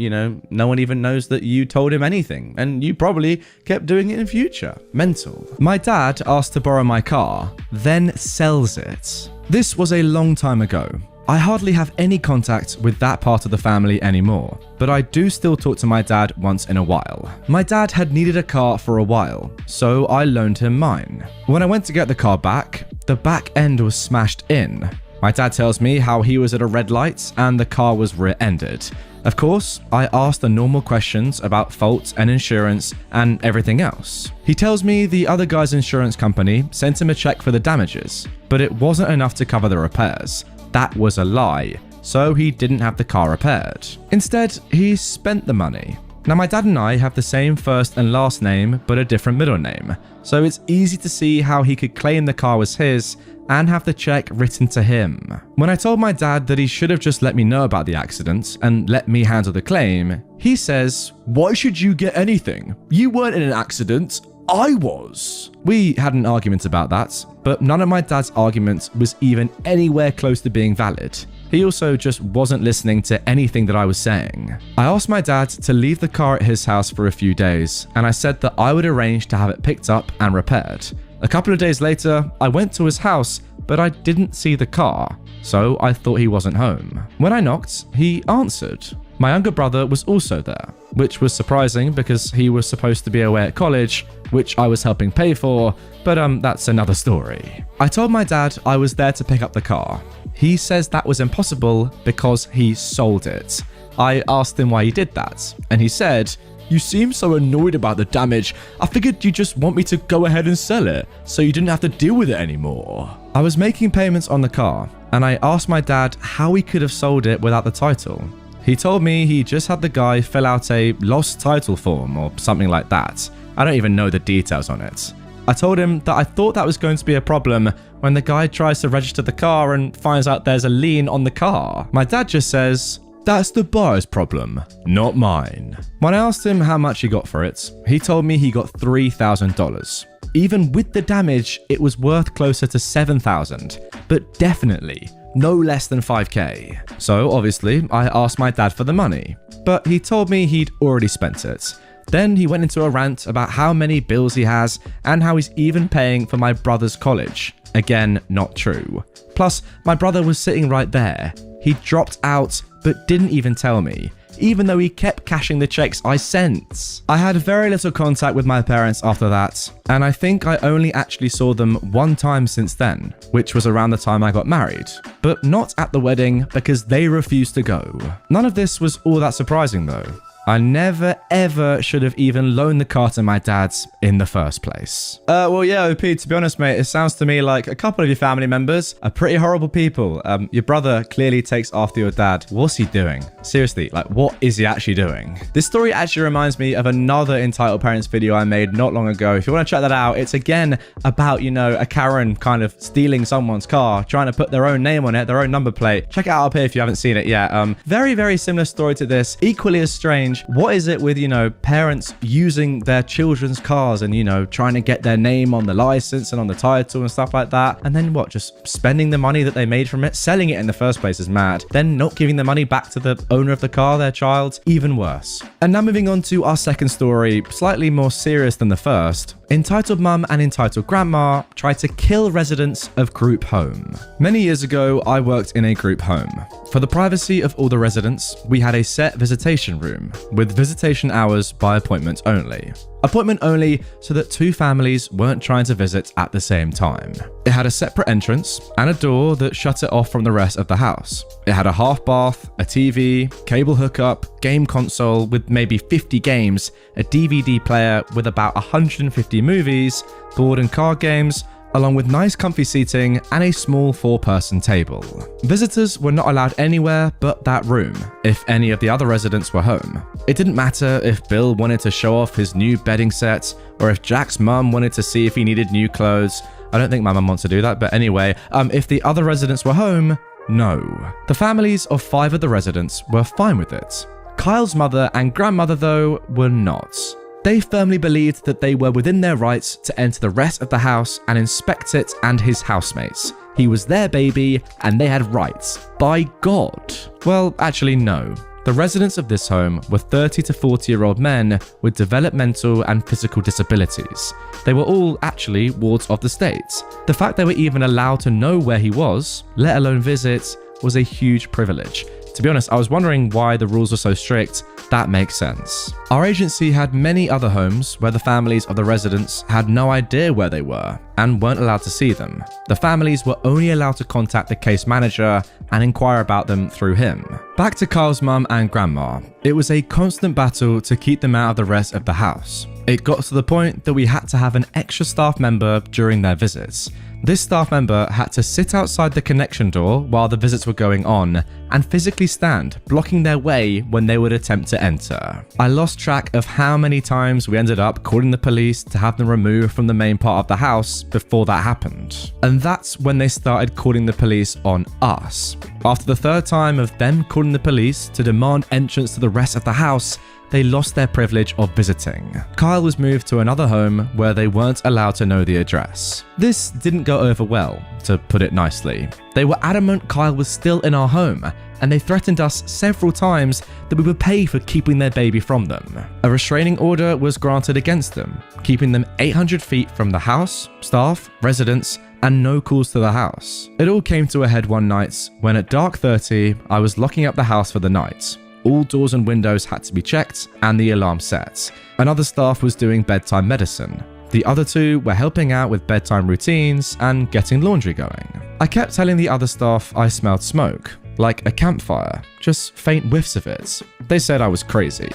no one even knows that you told him anything, and you probably kept doing it in future. Mental. My dad asked to borrow my car, then sells it. This was a long time ago. I hardly have any contact with that part of the family anymore, but I do still talk to my dad once in a while. My dad had needed a car for a while, so I loaned him mine. When I went to get the car back, the back end was smashed in. My dad tells me how he was at a red light and the car was rear-ended. Of course, I asked the normal questions about faults and insurance and everything else. He tells me the other guy's insurance company sent him a check for the damages, but it wasn't enough to cover the repairs. That was a lie, so he didn't have the car repaired. Instead, he spent the money. Now, my dad and I have the same first and last name, but a different middle name, so it's easy to see how he could claim the car was his and have the check written to him. When I told my dad that he should have just let me know about the accident and let me handle the claim, he says, "Why should you get anything? You weren't in an accident. I was." We had an argument about that, but none of my dad's arguments was even anywhere close to being valid. He also just wasn't listening to anything that I was saying. I asked my dad to leave the car at his house for a few days, and I said that I would arrange to have it picked up and repaired. A couple of days later, I went to his house, but I didn't see the car, so I thought he wasn't home. When I knocked, he answered. My younger brother was also there, which was surprising because he was supposed to be away at college, which I was helping pay for, but that's another story. I told my dad I was there to pick up the car. He says that was impossible because he sold it. I asked him why he did that, and he said, "You seem so annoyed about the damage. I figured you just want me to go ahead and sell it, so you didn't have to deal with it anymore." I was making payments on the car, and I asked my dad how he could have sold it without the title. He told me he just had the guy fill out a lost title form or something like that. I don't even know the details on it. I told him that I thought that was going to be a problem when the guy tries to register the car and finds out there's a lien on the car. My dad just says, "That's the buyer's problem, not mine." When I asked him how much he got for it, he told me he got $3,000. Even with the damage, it was worth closer to $7,000, but definitely no less than $5,000. So obviously, I asked my dad for the money, but he told me he'd already spent it. Then he went into a rant about how many bills he has and how he's even paying for my brother's college. Again, not true. Plus, my brother was sitting right there. He dropped out, but didn't even tell me, even though he kept cashing the checks I sent. I had very little contact with my parents after that, and I think I only actually saw them one time since then, which was around the time I got married, but not at the wedding because they refused to go. None of this was all that surprising though. I never ever should have even loaned the car to my dad's in the first place. Well, yeah, OP, to be honest, mate, it sounds to me like a couple of your family members are pretty horrible people. Your brother clearly takes after your dad. What's he doing? Seriously, like, what is he actually doing? This story actually reminds me of another Entitled Parents video I made not long ago. If you want to check that out, it's again about, you know, a Karen kind of stealing someone's car, trying to put their own name on it, their own number plate. Check it out up here if you haven't seen it yet. Very, very similar story to this, equally as strange. What is it with, you know, parents using their children's cars and, you know, trying to get their name on the license and on the title and stuff like that, and then what, just spending the money that they made from it, selling it in the first place is mad, then not giving the money back to the owner of the car, their child, even worse. And now moving on to our second story, slightly more serious than the first. Entitled mum and entitled grandma try to kill residents of group home. Many years ago, I worked in a group home. For the privacy of all the residents, we had a set visitation room with visitation hours by appointment only. Appointment only so that two families weren't trying to visit at the same time. It had a separate entrance and a door that shut it off from the rest of the house. It had a half bath, a TV, cable hookup, game console with maybe 50 games, a DVD player with about 150 movies, board and card games, along with nice comfy seating and a small 4-person table. Visitors were not allowed anywhere but that room if any of the other residents were home. It didn't matter if Bill wanted to show off his new bedding set or if Jack's mum wanted to see if he needed new clothes. I don't think my mum wants to do that, but anyway, if the other residents were home, no. The families of 5 of the residents were fine with it. Kyle's mother and grandmother, though, were not. They firmly believed that they were within their rights to enter the rest of the house and inspect it and his housemates. He was their baby and they had rights. By God. Well, actually, no. The residents of this home were 30 to 40-year-old men with developmental and physical disabilities. They were all actually wards of the state. The fact they were even allowed to know where he was, let alone visit, was a huge privilege. To be honest, I was wondering why the rules were so strict. That makes sense. Our agency had many other homes where the families of the residents had no idea where they were and weren't allowed to see them. The families were only allowed to contact the case manager and inquire about them through him. Back to Kyle's mum and grandma. It was a constant battle to keep them out of the rest of the house. It got to the point that we had to have an extra staff member during their visits. This staff member had to sit outside the connection door while the visits were going on and physically stand, blocking their way when they would attempt to enter. I lost track of how many times we ended up calling the police to have them removed from the main part of the house before that happened. And that's when they started calling the police on us. After the 3rd time of them calling the police to demand entrance to the rest of the house, they lost their privilege of visiting. Kyle was moved to another home where they weren't allowed to know the address. This didn't go over well, to put it nicely. They were adamant Kyle was still in our home, and they threatened us several times that we would pay for keeping their baby from them. A restraining order was granted against them, keeping them 800 feet from the house, staff, residents, and no calls to the house. It all came to a head one night when at dark 30, I was locking up the house for the night. All doors and windows had to be checked and the alarm set. Another staff was doing bedtime medicine. The other 2 were helping out with bedtime routines and getting laundry going. I kept telling the other staff I smelled smoke, like a campfire, just faint whiffs of it. They said I was crazy.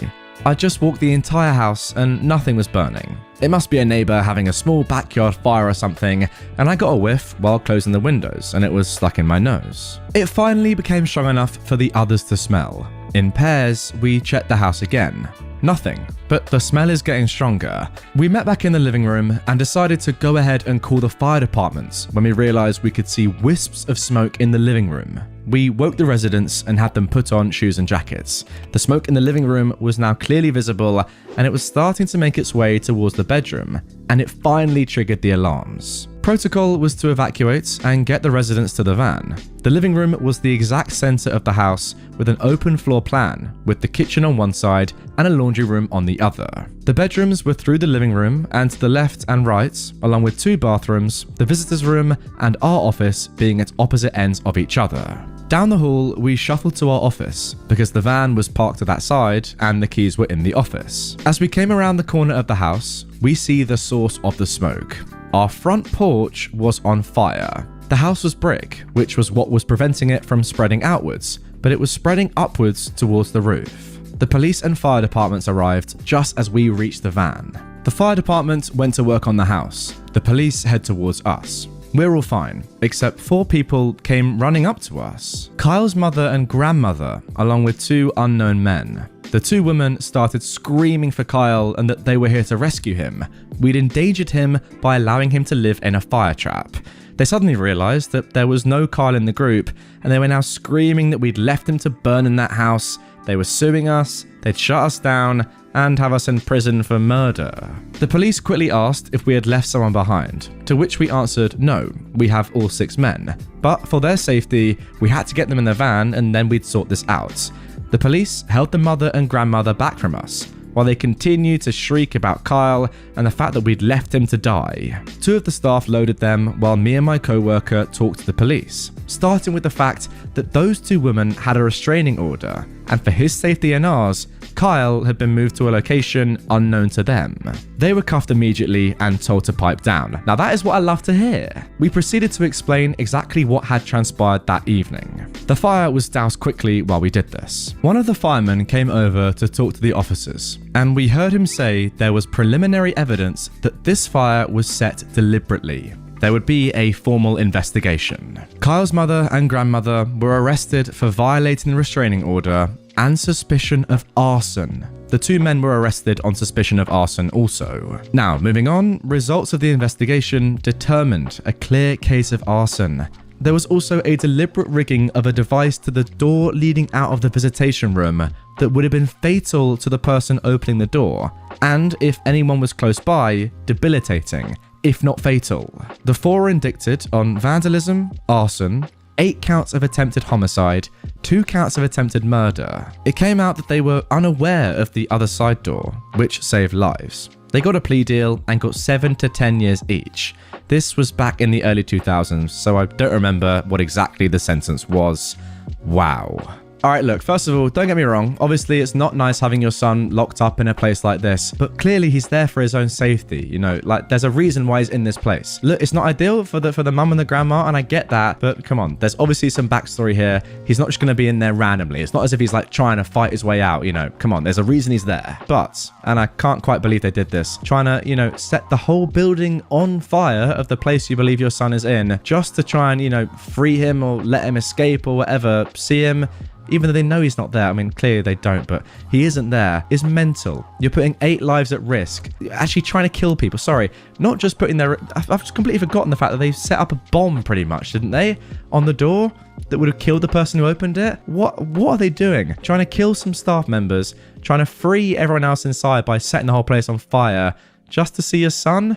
I just walked the entire house and nothing was burning. It must be a neighbor having a small backyard fire or something, and I got a whiff while closing the windows and it was stuck in my nose. It finally became strong enough for the others to smell. In pairs, we checked the house again. Nothing, but the smell is getting stronger. We met back in the living room and decided to go ahead and call the fire department when we realized we could see wisps of smoke in the living room. We woke the residents and had them put on shoes and jackets. The smoke in the living room was now clearly visible and it was starting to make its way towards the bedroom, and it finally triggered the alarms. Protocol was to evacuate and get the residents to the van. The living room was the exact center of the house with an open floor plan, with the kitchen on one side and a laundry room on the other. The bedrooms were through the living room and to the left and right, along with 2 bathrooms, the visitors' room and our office being at opposite ends of each other. Down the hall, we shuffled to our office because the van was parked to that side and the keys were in the office. As we came around the corner of the house, we see the source of the smoke. Our front porch was on fire. The house was brick, which was what was preventing it from spreading outwards, but it was spreading upwards towards the roof. The police and fire departments arrived just as we reached the van. The fire department went to work on the house. The police head towards us. We're all fine, except 4 people came running up to us. Kyle's mother and grandmother, along with 2 unknown men. The 2 women started screaming for Kyle and that they were here to rescue him. We'd endangered him by allowing him to live in a fire trap. They suddenly realized that there was no Kyle in the group, and they were now screaming that we'd left him to burn in that house. They were suing us, they'd shut us down, and have us in prison for murder. The police quickly asked if we had left someone behind, to which we answered no, we have all 6 men. But for their safety, we had to get them in the van and then we'd sort this out. The police held the mother and grandmother back from us, while they continued to shriek about Kyle and the fact that we'd left him to die. 2 of the staff loaded them while me and my co-worker talked to the police, starting with the fact that those 2 women had a restraining order, and for his safety and ours, Kyle had been moved to a location unknown to them. They were cuffed immediately and told to pipe down. Now that is what I love to hear. We proceeded to explain exactly what had transpired that evening. The fire was doused quickly while we did this. One of the firemen came over to talk to the officers, and we heard him say there was preliminary evidence that this fire was set deliberately. There would be a formal investigation. Kyle's mother and grandmother were arrested for violating the restraining order and suspicion of arson. The 2 men were arrested on suspicion of arson also. Now, moving on, results of the investigation determined a clear case of arson. There was also a deliberate rigging of a device to the door leading out of the visitation room that would have been fatal to the person opening the door, and if anyone was close by, debilitating, if not fatal. The 4 were indicted on vandalism, arson, 8 counts of attempted homicide, 2 counts of attempted murder. It came out that they were unaware of the other side door, which saved lives. They got a plea deal and got 7 to 10 years each. This was back in the early 2000s, so I don't remember what exactly the sentence was. Wow. Alright, look, first of all, don't get me wrong, obviously it's not nice having your son locked up in a place like this, but clearly he's there for his own safety, you know, like there's a reason why he's in this place. Look, it's not ideal for the mum and the grandma, and I get that, but come on, there's obviously some backstory here. He's not just going to be in there randomly. It's not as if he's like trying to fight his way out, you know, come on, there's a reason he's there. But, and I can't quite believe they did this, trying to, you know, set the whole building on fire of the place you believe your son is in, just to try and, you know, free him or let him escape or whatever, see him, even though they know he's not there. I mean, clearly they don't, but he isn't there, is mental. You're putting 8 lives at risk. You're actually trying to kill people. Sorry, not just putting their... I've just completely forgotten the fact that they set up a bomb pretty much, didn't they? On the door that would have killed the person who opened it. What are they doing? Trying to kill some staff members, trying to free everyone else inside by setting the whole place on fire just to see your son?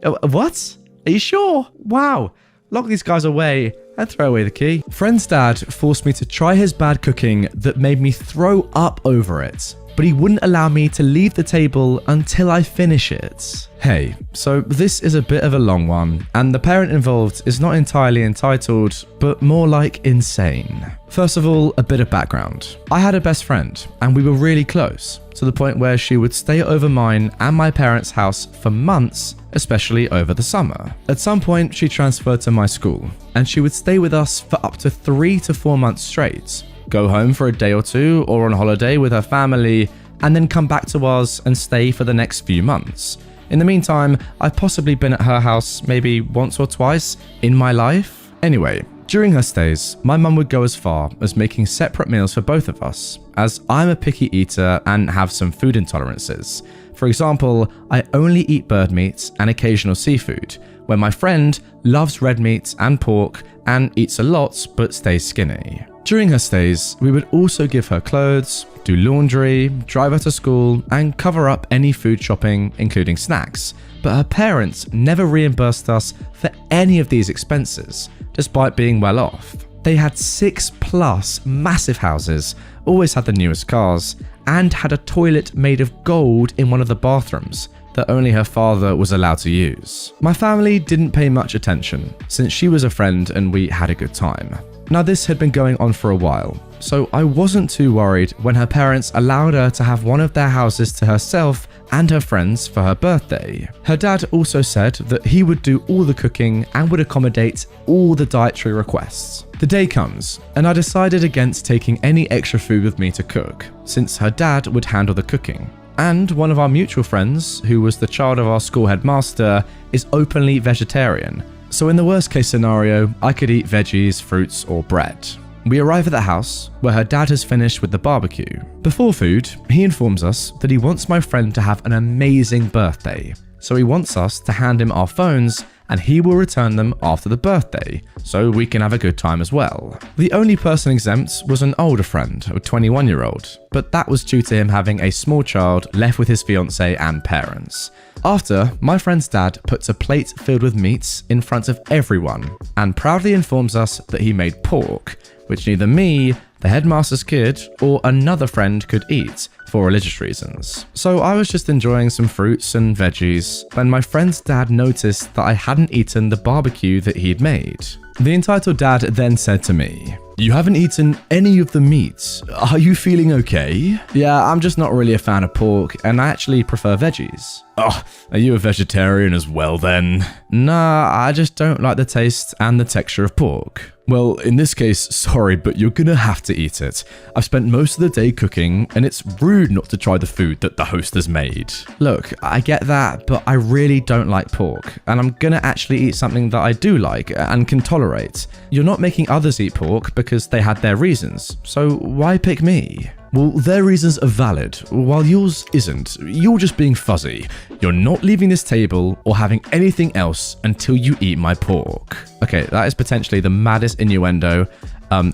What? Are you sure? Wow. Lock these guys away and throw away the key. Friend's dad forced me to try his bad cooking that made me throw up over it, but he wouldn't allow me to leave the table until I finish it. Hey, so this is a bit of a long one, and the parent involved is not entirely entitled, but more like insane. First of all, a bit of background. I had a best friend, and we were really close, to the point where she would stay over mine and my parents' house for months, especially over the summer. At some point, she transferred to my school, and she would stay with us for up to 3 to 4 months straight, go home for a day or 2 or on holiday with her family, and then come back to us and stay for the next few months. In the meantime, I've possibly been at her house maybe once or twice in my life. Anyway, during her stays, my mum would go as far as making separate meals for both of us, as I'm a picky eater and have some food intolerances. For example, I only eat bird meat and occasional seafood, where my friend loves red meat and pork and eats a lot but stays skinny. During her stays, we would also give her clothes, do laundry, drive her to school, and cover up any food shopping, including snacks. But her parents never reimbursed us for any of these expenses, despite being well off. They had 6+ massive houses, always had the newest cars, and had a toilet made of gold in one of the bathrooms that only her father was allowed to use. My family didn't pay much attention, since she was a friend and we had a good time. Now, this had been going on for a while, so I wasn't too worried when her parents allowed her to have one of their houses to herself and her friends for her birthday. Her dad also said that he would do all the cooking and would accommodate all the dietary requests. The day comes, and I decided against taking any extra food with me to cook, since her dad would handle the cooking. And one of our mutual friends, who was the child of our school headmaster, is openly vegetarian. So in the worst case scenario, I could eat veggies, fruits, or bread. We arrive at the house, where her dad has finished with the barbecue. Before food, he informs us that he wants my friend to have an amazing birthday. So he wants us to hand him our phones, and he will return them after the birthday, so we can have a good time as well. The only person exempt was an older friend, a 21-year-old, but that was due to him having a small child left with his fiancée and parents. After, my friend's dad puts a plate filled with meats in front of everyone, and proudly informs us that he made pork, which neither me, the headmaster's kid, or another friend could eat for religious reasons. So I was just enjoying some fruits and veggies when my friend's dad noticed that I hadn't eaten the barbecue that he'd made. The entitled dad then said to me, "You haven't eaten any of the meats. Are you feeling okay?" "Yeah, I'm just not really a fan of pork, and I actually prefer veggies." "Oh, are you a vegetarian as well then?" "Nah, I just don't like the taste and the texture of pork." "Well, in this case, sorry, but you're gonna have to eat it. I've spent most of the day cooking, and it's rude not to try the food that the host has made." "Look, I get that, but I really don't like pork, and I'm gonna actually eat something that I do like and can tolerate. You're not making others eat pork because they had their reasons, so why pick me?" "Well, their reasons are valid, while yours isn't. You're just being fuzzy. You're not leaving this table or having anything else until you eat my pork." Okay, that is potentially the maddest innuendo.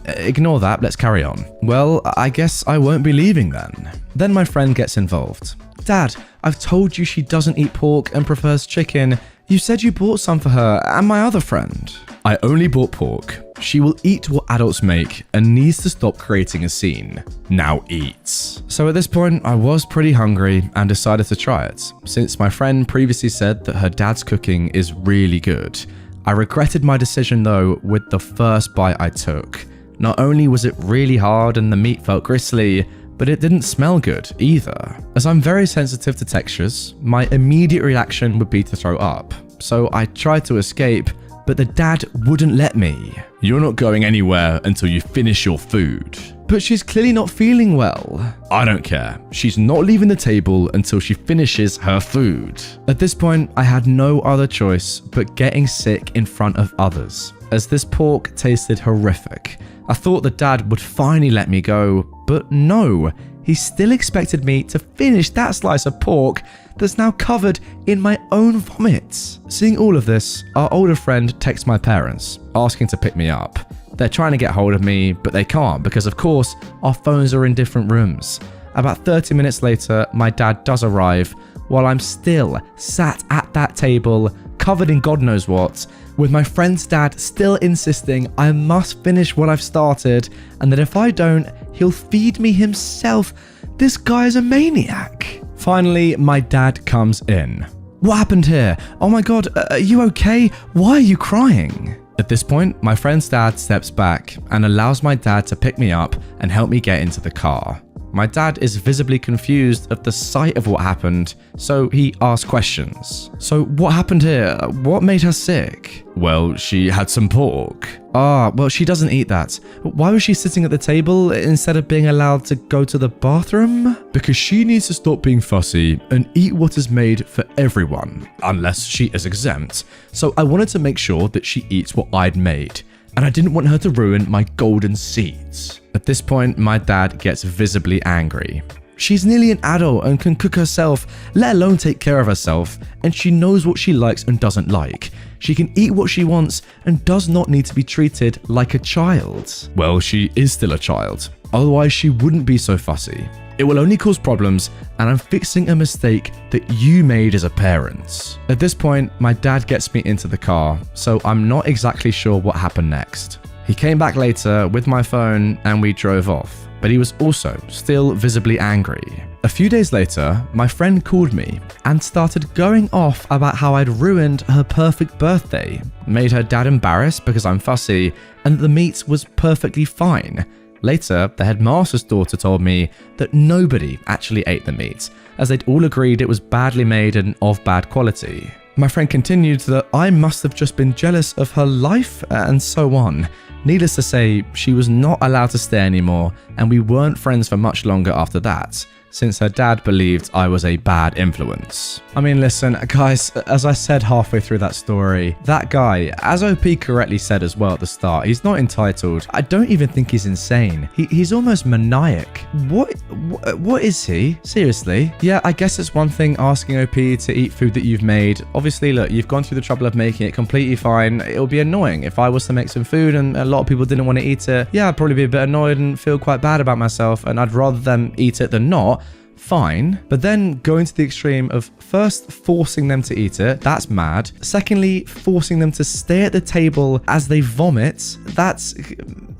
Ignore that, let's carry on. "Well, I guess I won't be leaving then." Then my friend gets involved. "Dad, I've told you she doesn't eat pork and prefers chicken. You said you bought some for her and my other friend." "I only bought pork. She will eat what adults make and needs to stop creating a scene. Now eat." So at this point, I was pretty hungry and decided to try it, since my friend previously said that her dad's cooking is really good. I regretted my decision though with the first bite I took. Not only was it really hard and the meat felt gristly, but it didn't smell good either. As I'm very sensitive to textures, my immediate reaction would be to throw up. So I tried to escape, but the dad wouldn't let me. "You're not going anywhere until you finish your food." "But she's clearly not feeling well." "I don't care. She's not leaving the table until she finishes her food." At this point, I had no other choice but getting sick in front of others, as this pork tasted horrific. I thought the dad would finally let me go, but no, he still expected me to finish that slice of pork that's now covered in my own vomit. Seeing all of this, our older friend texts my parents, asking to pick me up. They're trying to get hold of me, but they can't because of course, our phones are in different rooms. About 30 minutes later, my dad does arrive, while I'm still sat at that table, covered in God knows what, with my friend's dad still insisting I must finish what I've started, and that if I don't, he'll feed me himself. This guy is a maniac. Finally, my dad comes in. "What happened here? Oh my god, are you okay? Why are you crying?" At this point, my friend's dad steps back and allows my dad to pick me up and help me get into the car. My dad is visibly confused at the sight of what happened, so he asks questions. "So what happened here? What made her sick?" "Well, she had some pork." "Ah, well, she doesn't eat that. Why was she sitting at the table instead of being allowed to go to the bathroom?" "Because she needs to stop being fussy and eat what is made for everyone, unless she is exempt. So I wanted to make sure that she eats what I'd made, and I didn't want her to ruin my golden seeds." At this point, my dad gets visibly angry. "She's nearly an adult and can cook herself, let alone take care of herself, and she knows what she likes and doesn't like. She can eat what she wants and does not need to be treated like a child." "Well, she is still a child. Otherwise, she wouldn't be so fussy. It will only cause problems, and I'm fixing a mistake that you made as a parent." At this point, my dad gets me into the car, so I'm not exactly sure what happened next. He came back later with my phone and we drove off, but he was also still visibly angry. A few days later, my friend called me and started going off about how I'd ruined her perfect birthday, made her dad embarrassed because I'm fussy, and the meat was perfectly fine. Later, the headmaster's daughter told me that nobody actually ate the meat, as they'd all agreed it was badly made and of bad quality. My friend continued that I must have just been jealous of her life and so on. Needless to say, she was not allowed to stay anymore, and we weren't friends for much longer after that, since her dad believed I was a bad influence. I mean, listen, guys, as I said halfway through that story, that guy, as OP correctly said as well at the start, he's not entitled. I don't even think he's insane. He's almost maniac. What is he? Seriously? Yeah, I guess it's one thing asking OP to eat food that you've made. Obviously, look, you've gone through the trouble of making it completely fine. It'll be annoying. If I was to make some food and a lot of people didn't want to eat it, yeah, I'd probably be a bit annoyed and feel quite bad about myself, and I'd rather them eat it than not. Fine, but then going to the extreme of first forcing them to eat it, that's mad. Secondly, forcing them to stay at the table as they vomit, that's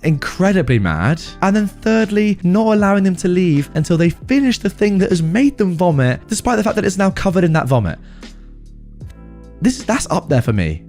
incredibly mad. And then thirdly, not allowing them to leave until they finish the thing that has made them vomit, despite the fact that it's now covered in that vomit. That's up there for me.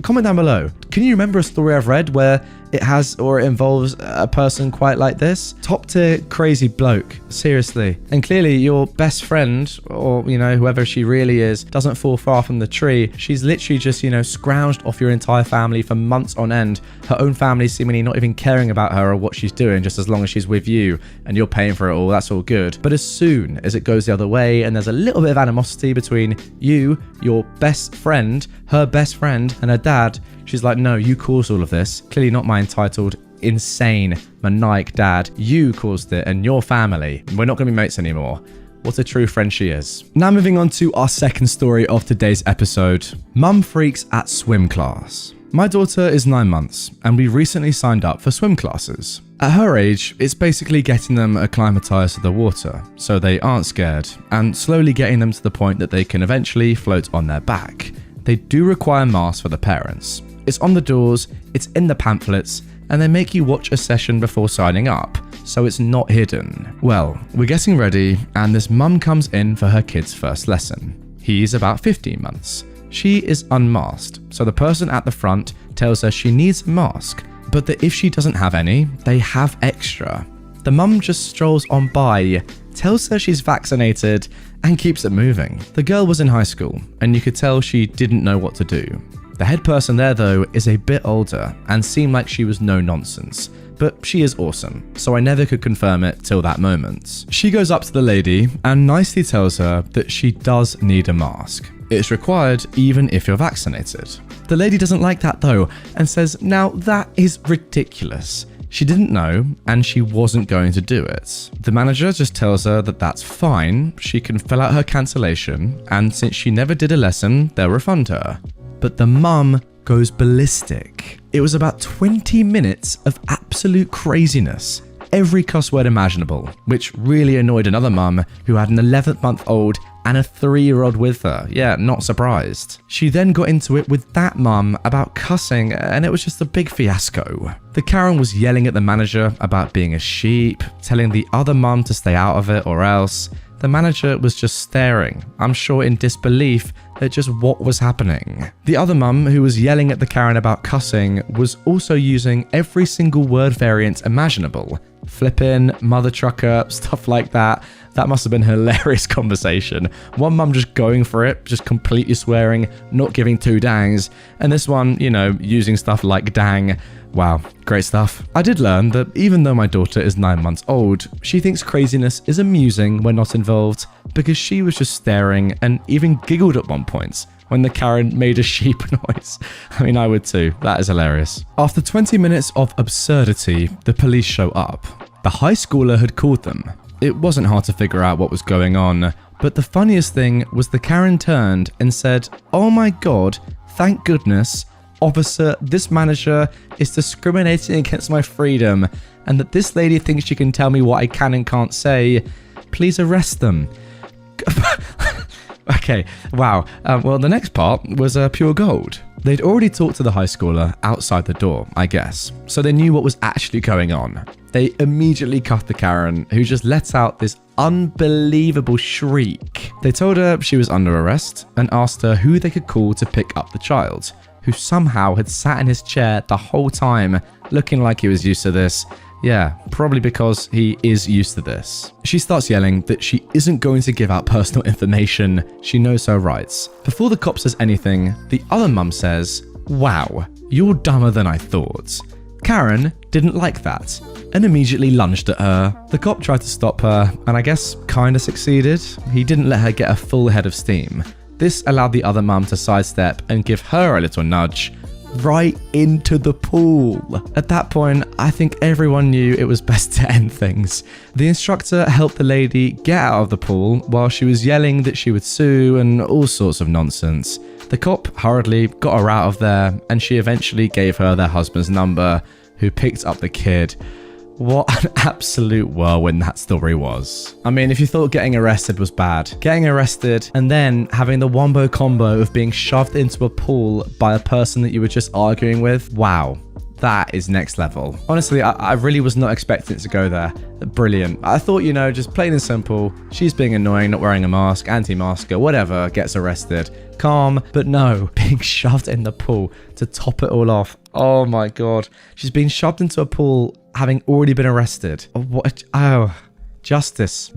Comment down below. Can you remember a story I've read where it has or it involves a person quite like this? Top tier crazy bloke, seriously. And clearly your best friend, or whoever she really is, doesn't fall far from the tree. She's literally just scrounged off your entire family for months on end. Her own family seemingly not even caring about her or what she's doing, just as long as she's with you and you're paying for it all, that's all good. But as soon as it goes the other way and there's a little bit of animosity between you, your best friend, her best friend, and her dad, she's like, no, you caused all of this. Clearly not my entitled, insane, maniac dad. You caused it and your family. We're not going to be mates anymore. What a true friend she is. Now moving on to our second story of today's episode. Mum freaks at swim class. My daughter is 9 months and we recently signed up for swim classes. At her age, it's basically getting them acclimatized to the water so they aren't scared, and slowly getting them to the point that they can eventually float on their back. They do require masks for the parents. It's on the doors, it's in the pamphlets, and they make you watch a session before signing up, so it's not hidden. Well, we're getting ready, and this mum comes in for her kid's first lesson. He's about 15 months. She is unmasked, so the person at the front tells her she needs a mask, but that if she doesn't have any, they have extra. The mum just strolls on by, tells her she's vaccinated, and keeps it moving. The girl was in high school, and you could tell she didn't know what to do. The head person there though is a bit older and seemed like she was no nonsense, but she is awesome, so I never could confirm it till that moment. She goes up to the lady and nicely tells her that she does need a mask. It's required even if you're vaccinated. The lady doesn't like that though and says, now that is ridiculous. She didn't know and she wasn't going to do it. The manager just tells her that that's fine, she can fill out her cancellation, and since she never did a lesson, they'll refund her. But the mum goes ballistic. It was about 20 minutes of absolute craziness. Every cuss word imaginable, which really annoyed another mum who had an 11-month-old and a 3-year-old with her. Yeah, not surprised. She then got into it with that mum about cussing, and it was just a big fiasco. The Karen was yelling at the manager about being a sheep, telling the other mum to stay out of it or else. The manager was just staring, I'm sure in disbelief at just what was happening. The other mum, who was yelling at the Karen about cussing, was also using every single word variant imaginable. Flippin', mother trucker, stuff like that. That must have been a hilarious conversation. One mum just going for it, just completely swearing, not giving two dangs. And this one, using stuff like dang. Wow, great stuff. I did learn that even though my daughter is 9 months old, she thinks craziness is amusing when not involved, because she was just staring and even giggled at one point when the Karen made a sheep noise. I mean, I would too. That is hilarious. After 20 minutes of absurdity, the police show up. The high schooler had called them. It wasn't hard to figure out what was going on, but the funniest thing was the Karen turned and said, "Oh my God, thank goodness, officer, this manager is discriminating against my freedom, and that this lady thinks she can tell me what I can and can't say. Please arrest them." Okay, wow. Well, the next part was pure gold. They'd already talked to the high schooler outside the door, I guess, so they knew what was actually going on. They immediately cuffed the Karen, who just let out this unbelievable shriek. They told her she was under arrest and asked her who they could call to pick up the child, who somehow had sat in his chair the whole time, looking like he was used to this. Yeah, probably because he is used to this. She starts yelling that she isn't going to give out personal information. She knows her rights. Before the cop says anything, the other mum says, "Wow, you're dumber than I thought." Karen didn't like that and immediately lunged at her. The cop tried to stop her and I guess kinda succeeded. He didn't let her get a full head of steam. This allowed the other mum to sidestep and give her a little nudge right into the pool. At that point, I think everyone knew it was best to end things. The instructor helped the lady get out of the pool while she was yelling that she would sue and all sorts of nonsense. The cop hurriedly got her out of there and she eventually gave her their husband's number, who picked up the kid. What an absolute whirlwind that story was. I mean, if you thought getting arrested was bad, getting arrested and then having the wombo combo of being shoved into a pool by a person that you were just arguing with, wow. That is next level. Honestly, I really was not expecting it to go there. Brilliant. I thought, just plain and simple, she's being annoying, not wearing a mask, anti-masker, whatever, gets arrested. Calm, but no, being shoved in the pool to top it all off. Oh my God. She's being shoved into a pool having already been arrested. What? Oh. Justice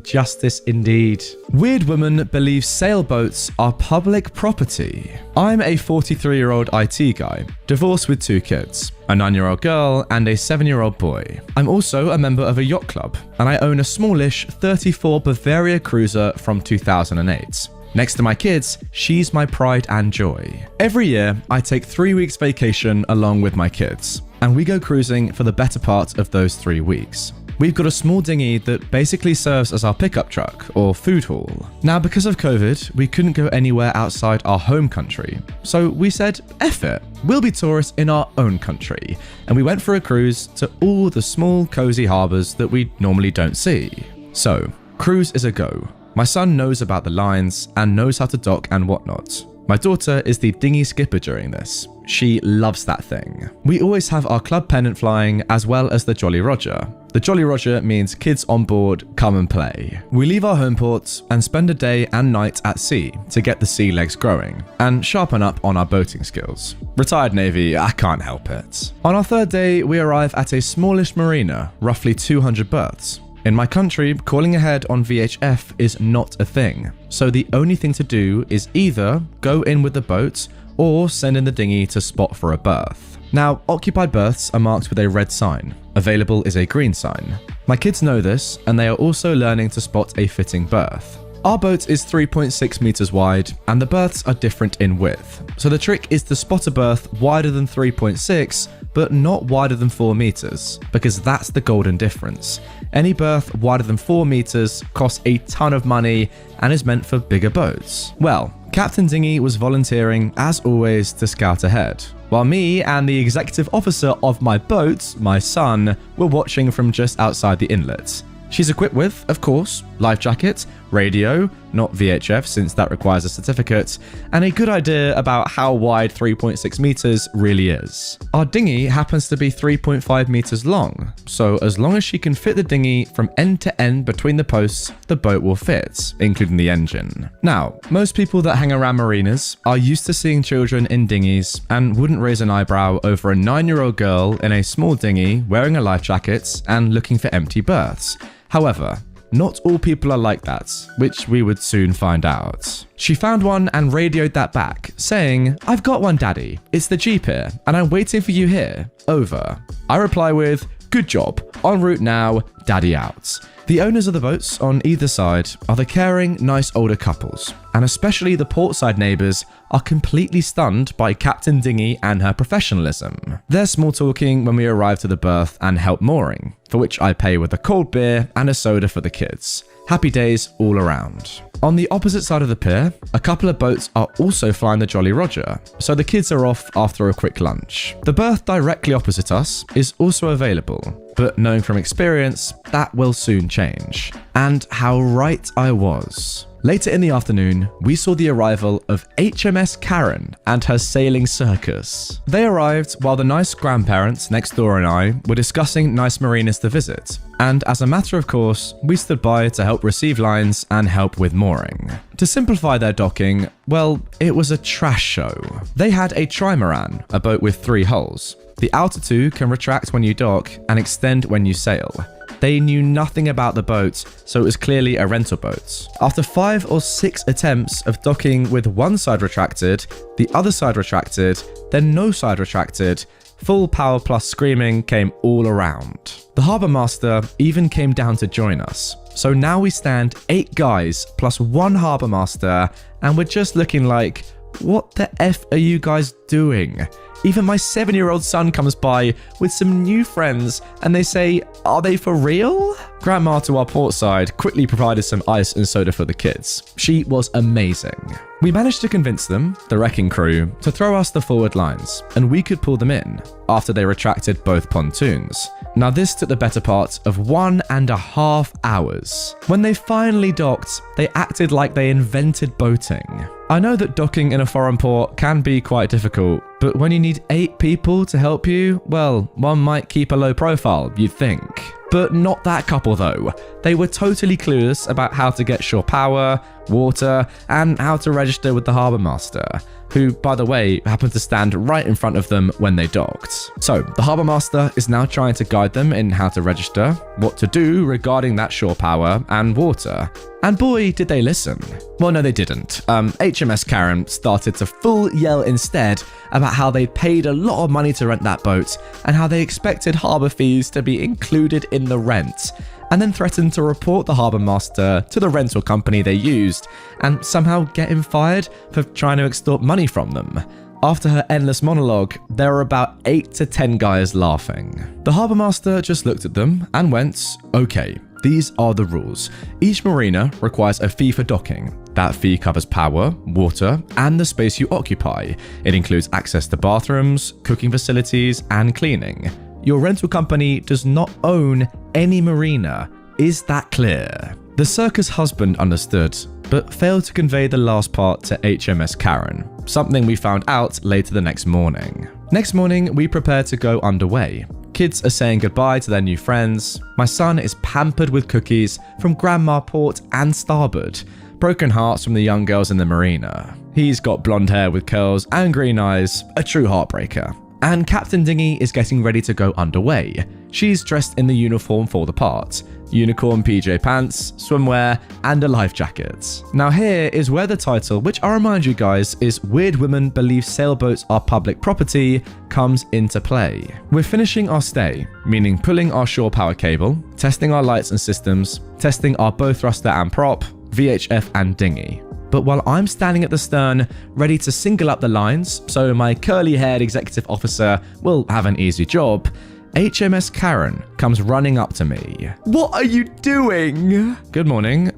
indeed. Weird woman believes sailboats are public property. I'm a 43-year-old IT guy, divorced with 2 kids, a 9-year-old girl and a 7-year-old boy. I'm also a member of a yacht club, and I own a smallish 34 Bavaria cruiser from 2008. Next to my kids, she's my pride and joy. Every year, I take 3 weeks vacation along with my kids, and we go cruising for the better part of those 3 weeks. We've got a small dinghy that basically serves as our pickup truck or food haul. Now, because of COVID, we couldn't go anywhere outside our home country. So we said, F it, we'll be tourists in our own country. And we went for a cruise to all the small, cozy harbours that we normally don't see. So, cruise is a go. My son knows about the lines and knows how to dock and whatnot. My daughter is the dinghy skipper during this. She loves that thing. We always have our club pennant flying as well as the Jolly Roger. The Jolly Roger means kids on board, come and play. We leave our home ports and spend a day and night at sea to get the sea legs growing and sharpen up on our boating skills. Retired Navy, I can't help it. On our 3rd day, we arrive at a smallish marina, roughly 200 berths. In my country, calling ahead on VHF is not a thing, so the only thing to do is either go in with the boat or send in the dinghy to spot for a berth. Now, occupied berths are marked with a red sign. Available is a green sign. My kids know this, and they are also learning to spot a fitting berth. Our boat is 3.6 meters wide, and the berths are different in width. So the trick is to spot a berth wider than 3.6, but not wider than 4 meters, because that's the golden difference. Any berth wider than 4 meters costs a ton of money and is meant for bigger boats. Well, Captain Dinghy was volunteering, as always, to scout ahead, while me and the executive officer of my boat, my son, were watching from just outside the inlet. She's equipped with, of course, life jacket, radio, not VHF since that requires a certificate, and a good idea about how wide 3.6 meters really is. Our dinghy happens to be 3.5 meters long, so as long as she can fit the dinghy from end to end between the posts, the boat will fit, including the engine. Now, most people that hang around marinas are used to seeing children in dinghies and wouldn't raise an eyebrow over a 9-year-old girl in a small dinghy wearing a life jacket and looking for empty berths. However, not all people are like that, which we would soon find out. She found one and radioed that back, saying, "I've got one, Daddy. It's the Jeep here, and I'm waiting for you here. Over." I reply with, "Good job. En route now. Daddy out." The owners of the boats on either side are the caring, nice older couples, and especially the portside neighbours are completely stunned by Captain Dinghy and her professionalism. They're small talking when we arrive to the berth and help mooring, for which I pay with a cold beer and a soda for the kids. Happy days all around. On the opposite side of the pier, a couple of boats are also flying the Jolly Roger, so the kids are off after a quick lunch. The berth directly opposite us is also available, but knowing from experience, that will soon change. And how right I was. Later in the afternoon, we saw the arrival of HMS Karen and her sailing circus. They arrived while the nice grandparents next door and I were discussing nice marinas to visit, and as a matter of course, we stood by to help receive lines and help with mooring. To simplify their docking, well, it was a trash show. They had a trimaran, a boat with 3 hulls. The outer 2 can retract when you dock and extend when you sail. They knew nothing about the boat, so it was clearly a rental boat. After 5 or 6 attempts of docking with one side retracted, the other side retracted, then no side retracted, full power plus screaming came all around. The harbour master even came down to join us. So now we stand 8 guys plus 1 harbour master, and we're just looking like, what the F are you guys doing? Even my 7-year-old son comes by with some new friends and they say, are they for real? Grandma to our port side quickly provided some ice and soda for the kids. She was amazing. We managed to convince them, the wrecking crew, to throw us the forward lines, and we could pull them in after they retracted both pontoons. Now this took the better part of 1.5 hours. When they finally docked, they acted like they invented boating. I know that docking in a foreign port can be quite difficult, but when you need 8 people to help you, well, one might keep a low profile, you'd think. But not that couple though. They were totally clueless about how to get shore power, water, and how to register with the harbour master, who, by the way, happened to stand right in front of them when they docked. So, the harbour master is now trying to guide them in how to register, what to do regarding that shore power and water. And boy, did they listen. Well, no, they didn't. HMS Karen started to full yell instead about how they paid a lot of money to rent that boat and how they expected harbour fees to be included in the rent, and then threatened to report the harbour master to the rental company they used and somehow get him fired for trying to extort money from them. After her endless monologue, there were about 8 to 10 guys laughing. The harbour master just looked at them and went, okay, these are the rules. Each marina requires a fee for docking. That fee covers power, water, and the space you occupy. It includes access to bathrooms, cooking facilities, and cleaning. Your rental company does not own any marina. Is that clear? The circus husband understood, but failed to convey the last part to HMS Karen, something we found out later the next morning. Next morning, we prepared to go underway. Kids are saying goodbye to their new friends. My son is pampered with cookies from Grandma Port and Starboard. Broken hearts from the young girls in the marina. He's got blonde hair with curls and green eyes, a true heartbreaker. And Captain Dinghy is getting ready to go underway. She's dressed in the uniform for the part. Unicorn PJ pants, swimwear, and a life jacket. Now here is where the title, which I'll remind you guys is Weird Women Believe Sailboats Are Public Property, comes into play. We're finishing our stay, meaning pulling our shore power cable, testing our lights and systems, testing our bow thruster and prop, VHF and dinghy. But while I'm standing at the stern, ready to single up the lines, so my curly-haired executive officer will have an easy job, HMS Karen comes running up to me. What are you doing? Good morning.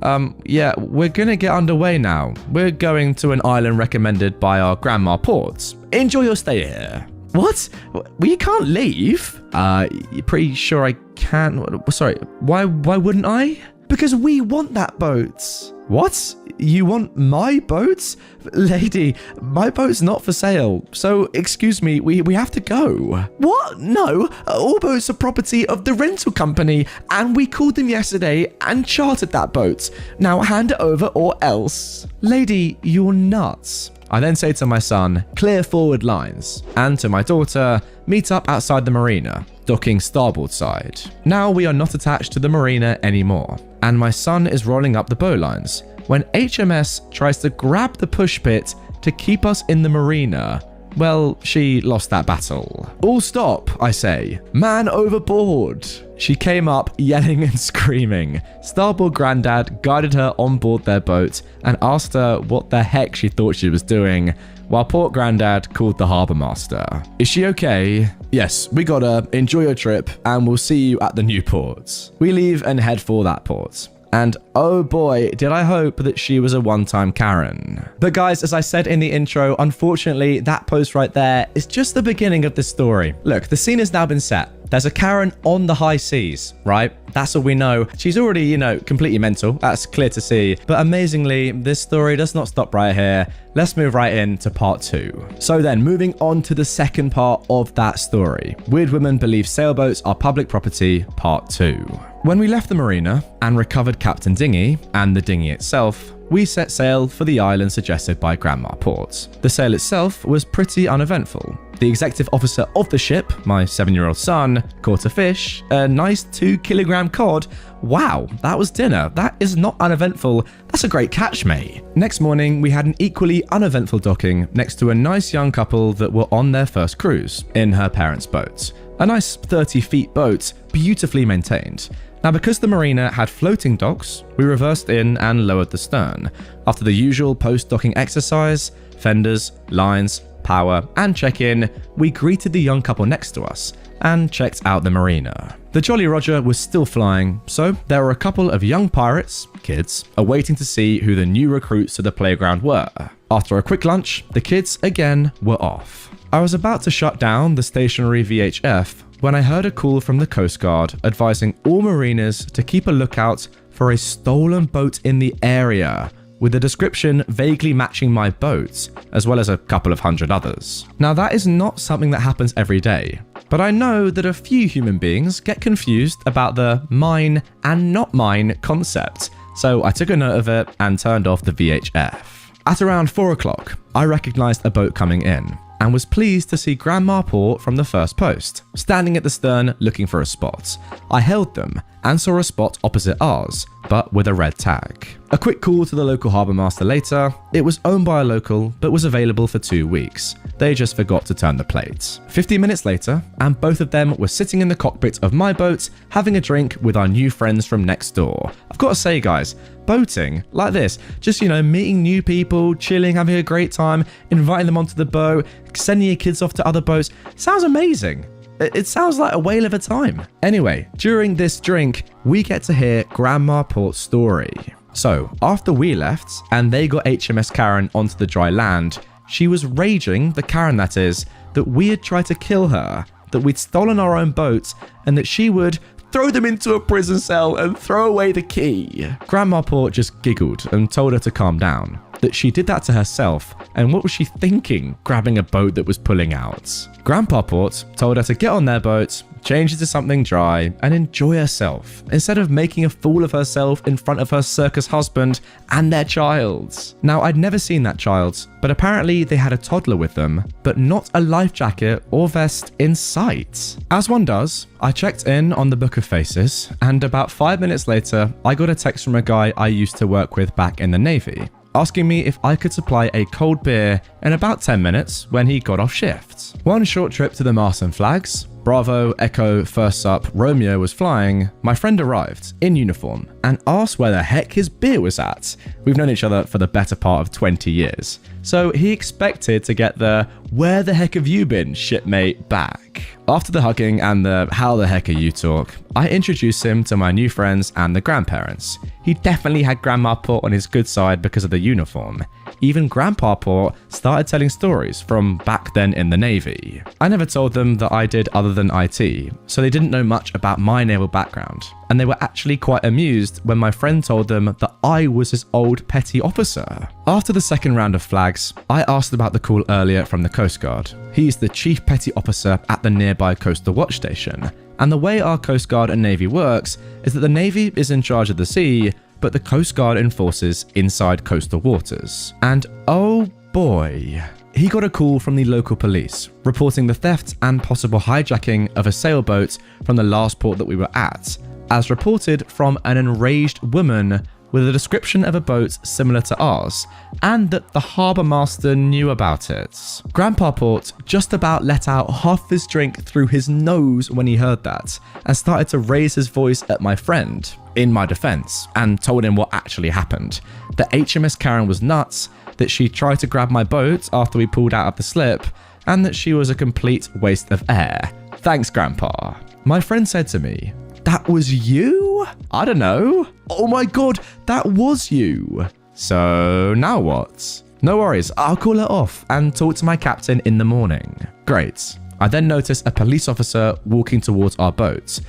Yeah, we're gonna get underway now. We're going to an island recommended by our grandma ports. Enjoy your stay here. What? Well, you can't leave? You're pretty sure I can't? Sorry, why wouldn't I? Because we want that boat. What? You want my boat? Lady, my boat's not for sale. So, excuse me, we have to go. What? No, all boats are property of the rental company, and we called them yesterday and chartered that boat. Now hand it over or else. Lady, you're nuts. I then say to my son, clear forward lines, and to my daughter, meet up outside the marina, docking starboard side. Now we are not attached to the marina anymore, and my son is rolling up the bowlines when HMS tries to grab the push bit to keep us in the marina. Well, she lost that battle. All stop, I say. Man overboard. She came up yelling and screaming. Starboard Grandad guided her on board their boat and asked her what the heck she thought she was doing, while Port Grandad called the harbour master. Is she okay? Yes, we got her. Enjoy your trip, and we'll see you at the new port. We leave and head for that port. And oh boy, did I hope that she was a one-time Karen. But guys, as I said in the intro, unfortunately, that post right there is just the beginning of this story. Look, the scene has now been set. there's a Karen on the high seas, right? That's all we know. She's already, completely mental. That's clear to see. But amazingly, this story does not stop right here. Let's move right into part 2. So then, moving on to the second part of that story. Weird women believe sailboats are public property, part 2. When we left the marina and recovered Captain Dinghy and the dinghy itself, we set sail for the island suggested by Grandma Port. The sail itself was pretty uneventful. The executive officer of the ship, my 7-year-old son, caught a fish, a nice 2-kilogram cod. Wow, that was dinner. That is not uneventful. That's a great catch, mate. Next morning, we had an equally uneventful docking next to a nice young couple that were on their first cruise in her parents' boat. A nice 30-feet boat, beautifully maintained. Now, because the marina had floating docks, we reversed in and lowered the stern. After the usual post-docking exercise, fenders, lines, power, and check-in, we greeted the young couple next to us and checked out the marina. The Jolly Roger was still flying, so there were a couple of young pirates, kids, awaiting to see who the new recruits to the playground were. After a quick lunch, the kids again were off. I was about to shut down the stationary VHF when I heard a call from the Coast Guard advising all mariners to keep a lookout for a stolen boat in the area, with a description vaguely matching my boat, as well as a couple of hundred others. Now, that is not something that happens every day, but I know that a few human beings get confused about the mine and not mine concept, so I took a note of it and turned off the VHF. At around 4 o'clock, I recognized a boat coming in, and was pleased to see Grandma Port from the first post, standing at the stern looking for a spot. I hailed them and saw a spot opposite ours, but with a red tag. A quick call to the local harbour master later. It was owned by a local, but was available for 2 weeks. They just forgot to turn the plate. 15 minutes later, and both of them were sitting in the cockpit of my boat, having a drink with our new friends from next door. I've got to say, guys, boating like this, just, meeting new people, chilling, having a great time, inviting them onto the boat, sending your kids off to other boats, sounds amazing. It sounds like a whale of a time. Anyway, during this drink, we get to hear Grandma Port's story. So, after we left, and they got HMS Karen onto the dry land, she was raging, the Karen that is, that we had tried to kill her, that we'd stolen our own boat, and that she would throw them into a prison cell and throw away the key. Grandma Port just giggled and told her to calm down, that she did that to herself, and what was she thinking grabbing a boat that was pulling out? Grandpa Port told her to get on their boat, change into something dry, and enjoy herself, instead of making a fool of herself in front of her circus husband and their child. Now, I'd never seen that child, but apparently they had a toddler with them, but not a life jacket or vest in sight. As one does, I checked in on the Book of Faces, and about 5 minutes later, I got a text from a guy I used to work with back in the Navy, asking me if I could supply a cold beer in about 10 minutes when he got off shift. One short trip to the mast and flags, Bravo, Echo, First Up, Romeo was flying, my friend arrived, in uniform, and asked where the heck his beer was at. We've known each other for the better part of 20 years. So he expected to get the "where the heck have you been, shipmate" back. After the hugging and the "how the heck are you" talk, I introduced him to my new friends and the grandparents. He definitely had Grandma Port on his good side because of the uniform. Even Grandpa Port started telling stories from back then in the Navy. I never told them that I did other than IT, so they didn't know much about my naval background, and they were actually quite amused when my friend told them that I was his old petty officer. After the second round of flags, I asked about the call earlier from the Coast Guard. He's the chief petty officer at the nearby coastal watch station, and the way our Coast Guard and Navy works is that the Navy is in charge of the sea, but the Coast Guard enforces inside coastal waters. And oh boy, he got a call from the local police reporting the theft and possible hijacking of a sailboat from the last port that we were at, as reported from an enraged woman with a description of a boat similar to ours, and that the harbour master knew about it. Grandpa Port just about let out half his drink through his nose when he heard that, and started to raise his voice at my friend, in my defence, and told him what actually happened. That HMS Karen was nuts, that she tried to grab my boat after we pulled out of the slip, and that she was a complete waste of air. Thanks, Grandpa. My friend said to me, "That was you? I don't know. Oh my god, that was you. So now what?" No worries, I'll call her off and talk to my captain in the morning. Great. I then notice a police officer walking towards our boat.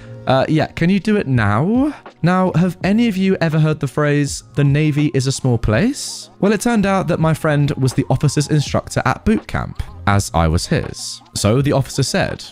Yeah, can you do it now? Now, have any of you ever heard the phrase, the Navy is a small place? Well, it turned out that my friend was the officer's instructor at boot camp, as I was his. So the officer said,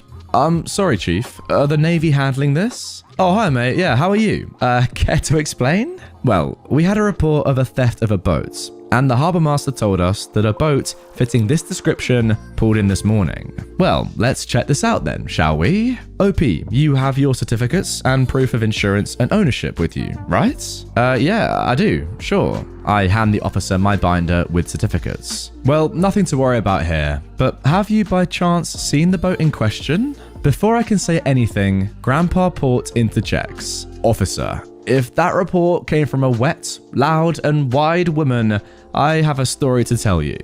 sorry, Chief, are the Navy handling this? Oh, hi, mate. Yeah, how are you? Care to explain? Well, we had a report of a theft of a boat, and the harbour master told us that a boat fitting this description pulled in this morning. Well, let's check this out then, shall we? OP, you have your certificates and proof of insurance and ownership with you, right? Yeah, I do, sure. I hand the officer my binder with certificates. Well, nothing to worry about here, but have you by chance seen the boat in question? Before I can say anything, Grandpa Port interjects. Officer, if that report came from a wet, loud, and wide woman, I have a story to tell you.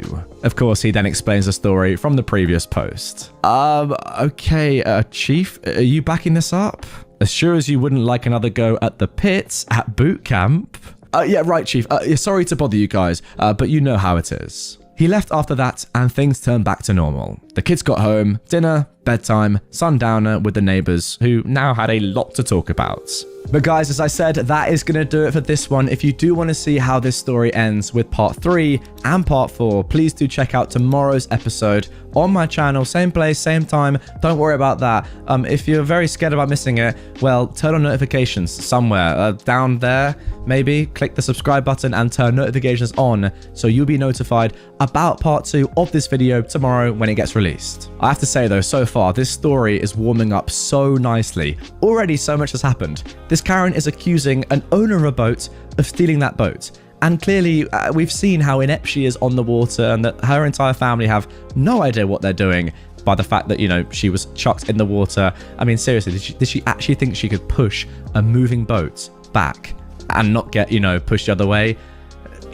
Of course, he then explains the story from the previous post. Okay, Chief, are you backing this up? As sure as you wouldn't like another go at the pits at boot camp? Yeah, right, Chief. Sorry to bother you guys, but you know how it is. He left after that, and things turned back to normal. The kids got home, dinner, bedtime, sundowner with the neighbours, who now had a lot to talk about. But guys, as I said, that is going to do it for this one. If you do want to see how this story ends with part 3 and part 4, please do check out tomorrow's episode on my channel. Same place, same time. Don't worry about that. If you're very scared about missing it, well, turn on notifications somewhere. Down there, maybe. Click the subscribe button and turn notifications on so you'll be notified about part 2 of this video tomorrow when it gets released. I have to say though, so far, this story is warming up so nicely. Already so much has happened. This Karen is accusing an owner of a boat of stealing that boat. And clearly, we've seen how inept she is on the water and that her entire family have no idea what they're doing by the fact that, you know, she was chucked in the water. I mean, seriously, did she actually think she could push a moving boat back and not get, you know, pushed the other way?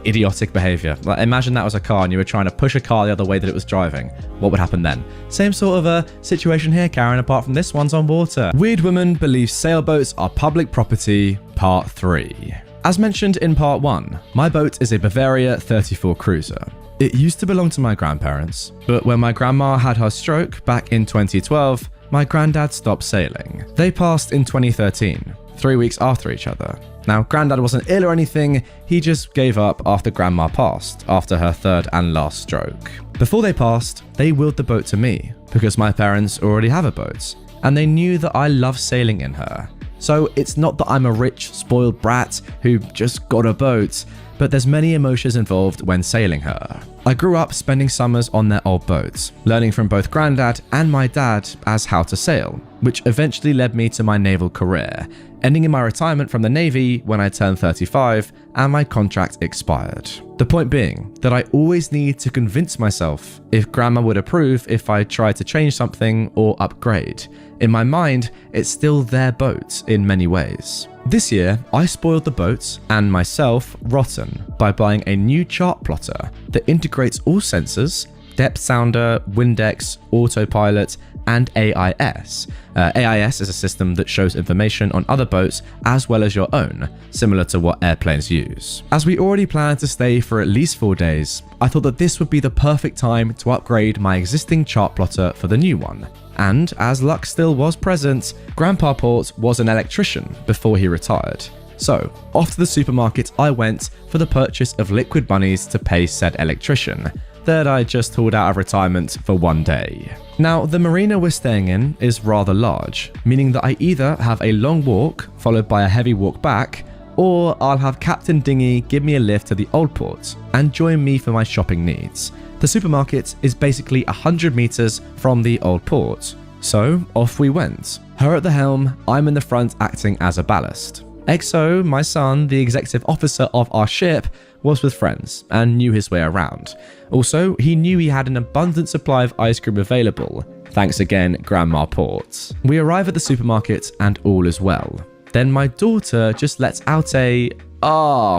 Idiotic behavior. Like, imagine that was a car and you were trying to push a car the other way that it was driving. What would happen then? Same sort of a situation here, Karen, apart from this one's on water. Weird woman believes sailboats are public property, part 3. As mentioned in part 1, my boat is a Bavaria 34 cruiser. It used to belong to my grandparents, but when my grandma had her stroke back in 2012, my granddad stopped sailing. They passed in 2013, 3 weeks after each other. Now, Granddad wasn't ill or anything, he just gave up after Grandma passed, after her third and last stroke. Before they passed, they willed the boat to me, because my parents already have a boat, and they knew that I love sailing in her. So it's not that I'm a rich, spoiled brat who just got a boat, but there's many emotions involved when sailing her. I grew up spending summers on their old boats, learning from both Granddad and my dad as how to sail, which eventually led me to my naval career, ending in my retirement from the Navy when I turned 35 and my contract expired. The point being that I always need to convince myself if Grandma would approve if I tried to change something or upgrade. In my mind, it's still their boat in many ways. This year, I spoiled the boat and myself rotten by buying a new chart plotter that integrates all sensors, depth sounder, Windex, autopilot, and AIS. AIS is a system that shows information on other boats as well as your own, similar to what airplanes use. As we already planned to stay for at least 4 days, I thought that this would be the perfect time to upgrade my existing chart plotter for the new one. And as luck still was present, Grandpa Port was an electrician before he retired. So, off to the supermarket I went for the purchase of liquid bunnies to pay said electrician that I just hauled out of retirement for 1 day. Now, the marina we're staying in is rather large, meaning that I either have a long walk followed by a heavy walk back, or I'll have Captain Dinghy give me a lift to the old port and join me for my shopping needs. The supermarket is basically 100 meters from the old port. So off we went. Her at the helm, I'm in the front acting as a ballast. EXO, my son, the executive officer of our ship, was with friends and knew his way around. Also, he knew he had an abundant supply of ice cream available. Thanks again, Grandma Port. We arrive at the supermarket and all is well. Then my daughter just lets out a,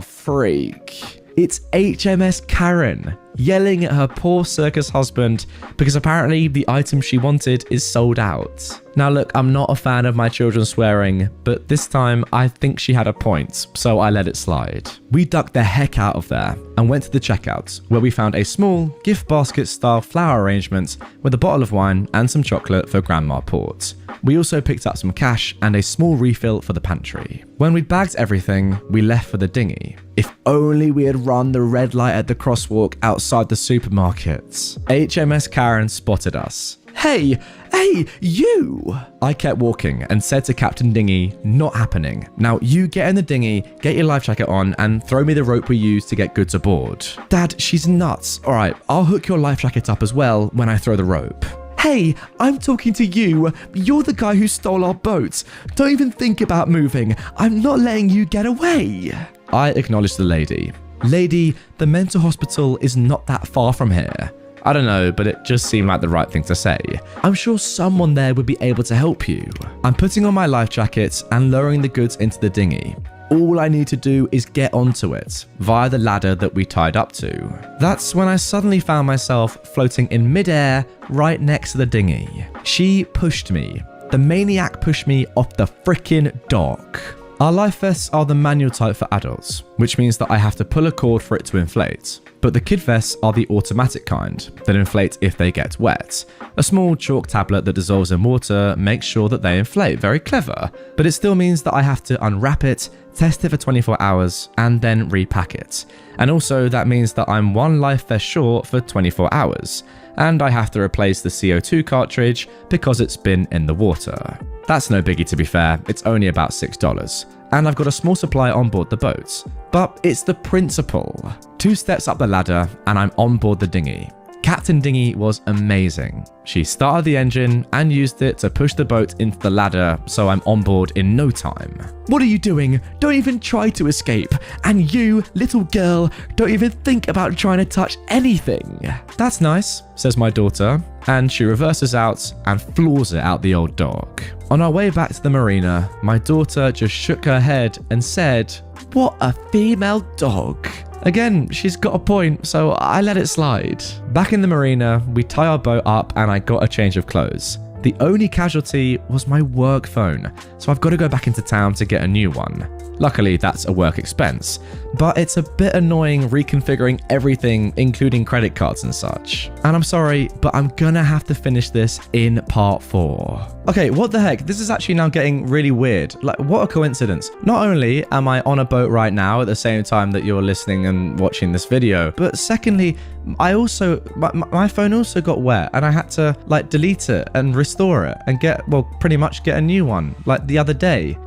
freak. It's HMS Karen. yelling at her poor circus husband because apparently the item she wanted is sold out. Now look, I'm not a fan of my children swearing, but this time I think she had a point, so I let it slide. We ducked the heck out of there and went to the checkout, where we found a small gift basket style flower arrangement with a bottle of wine and some chocolate for Grandma Port. We also picked up some cash and a small refill for the pantry. When we'd bagged everything, we left for the dinghy. If only we had run the red light at the crosswalk outside the supermarkets. HMS Karen spotted us. Hey, you! I kept walking and said to Captain Dinghy, not happening. Now you get in the dinghy, get your life jacket on, and throw me the rope we used to get goods aboard. Dad, she's nuts. All right, I'll hook your life jacket up as well when I throw the rope. Hey, I'm talking to you. You're the guy who stole our boat. Don't even think about moving. I'm not letting you get away. I acknowledged the lady. Lady, the mental hospital is not that far from here. I don't know, but it just seemed like the right thing to say. I'm sure someone there would be able to help you. I'm putting on my life jacket and lowering the goods into the dinghy. All I need to do is get onto it via the ladder that we tied up to. That's when I suddenly found myself floating in midair right next to the dinghy. She pushed me. The maniac pushed me off the frickin' dock. Our life vests are the manual type for adults, which means that I have to pull a cord for it to inflate. But the kid vests are the automatic kind that inflate if they get wet. A small chalk tablet that dissolves in water makes sure that they inflate. Very clever. But it still means that I have to unwrap it, test it for 24 hours, and then repack it. And also that means that I'm one life vest short for 24 hours. And I have to replace the CO2 cartridge because it's been in the water. That's no biggie, to be fair, it's only about $6. And I've got a small supply on board the boat. But it's the principle. 2 steps up the ladder and I'm on board the dinghy. Captain Dinghy was amazing. She started the engine and used it to push the boat into the ladder, so I'm on board in no time. What are you doing? Don't even try to escape. And you, little girl, don't even think about trying to touch anything. That's nice, says my daughter, and she reverses out and floors it out the old dock. On our way back to the marina, my daughter just shook her head and said, "What a female dog." Again, she's got a point, so I let it slide. Back in the marina, we tie our boat up and I got a change of clothes. The only casualty was my work phone, so I've got to go back into town to get a new one. Luckily, that's a work expense, but it's a bit annoying reconfiguring everything, including credit cards and such. And I'm sorry, but I'm gonna have to finish this in part 4. Okay, what the heck? This is actually now getting really weird. Like, what a coincidence. Not only am I on a boat right now at the same time that you're listening and watching this video, but secondly, my phone also got wet and I had to like delete it and restore it and pretty much get a new one like the other day.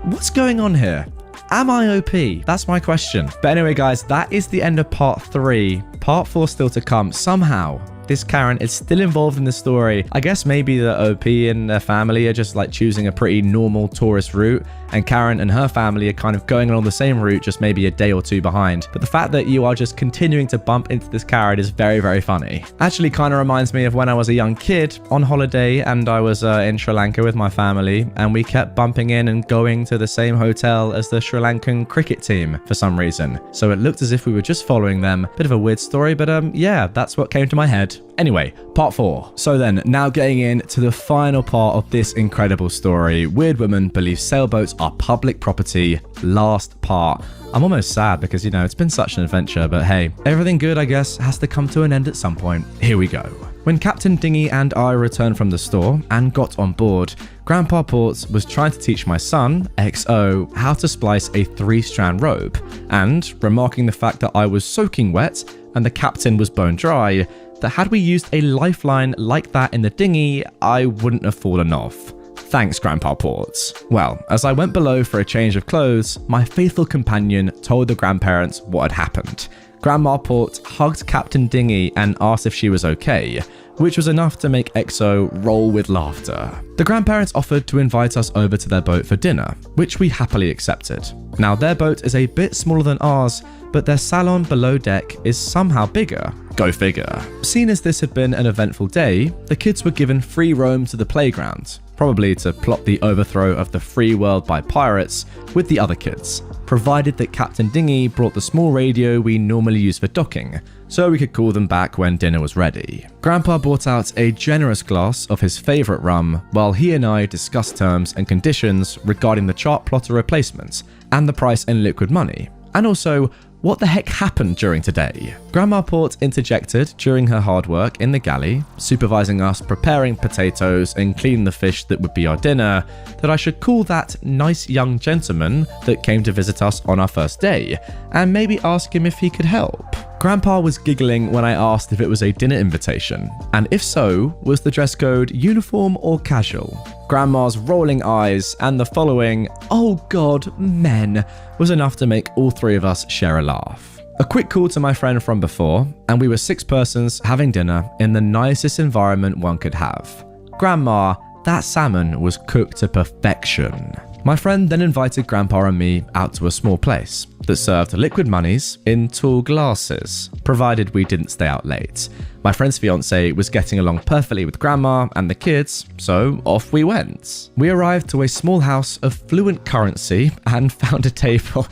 What's going on here? Am I OP? That's my question. But anyway, guys, that is the end of part 3. Part 4 still to come. Somehow, this Karen is still involved in the story. I guess maybe the OP and their family are just like choosing a pretty normal tourist route, and Karen and her family are kind of going along the same route, just maybe a day or 2 behind. But the fact that you are just continuing to bump into this Karen is very, very funny. Actually kind of reminds me of when I was a young kid on holiday and I was in Sri Lanka with my family, and we kept bumping in and going to the same hotel as the Sri Lankan cricket team for some reason. So it looked as if we were just following them. Bit of a weird story, but yeah, that's what came to my head. Anyway, part 4. So then, now getting into the final part of this incredible story. Weird woman believes sailboats are public property. Last part. I'm almost sad because, you know, it's been such an adventure, but hey, everything good, I guess, has to come to an end at some point. Here we go. When Captain Dinghy and I returned from the store and got on board, Grandpa Ports was trying to teach my son, XO, how to splice a 3-strand rope, and remarking the fact that I was soaking wet and the captain was bone dry, that had we used a lifeline like that in the dinghy, I wouldn't have fallen off. Thanks, Grandpa Ports. Well, as I went below for a change of clothes, my faithful companion told the grandparents what had happened. Grandma Port hugged Captain Dinghy and asked if she was okay, which was enough to make XO roll with laughter. The grandparents offered to invite us over to their boat for dinner, which we happily accepted. Now, their boat is a bit smaller than ours, but their salon below deck is somehow bigger. Go figure. Seeing as this had been an eventful day, the kids were given free roam to the playground, probably to plot the overthrow of the free world by pirates with the other kids, provided that Captain Dinghy brought the small radio we normally use for docking, so we could call them back when dinner was ready. Grandpa brought out a generous glass of his favourite rum while he and I discussed terms and conditions regarding the chart plotter replacements and the price in liquid money, and also what the heck happened during today. Grandma Port interjected during her hard work in the galley, supervising us preparing potatoes and cleaning the fish that would be our dinner, that I should call that nice young gentleman that came to visit us on our first day, and maybe ask him if he could help. Grandpa was giggling when I asked if it was a dinner invitation, and if so, was the dress code uniform or casual? Grandma's rolling eyes and the following, "Oh God, men," was enough to make all three of us share a laugh. A quick call to my friend from before, and we were 6 persons having dinner in the nicest environment one could have. Grandma, that salmon was cooked to perfection. My friend then invited Grandpa and me out to a small place that served liquid monies in tall glasses, provided we didn't stay out late. My friend's fiance was getting along perfectly with Grandma and the kids, so off we went. We arrived to a small house of fluent currency and found a table.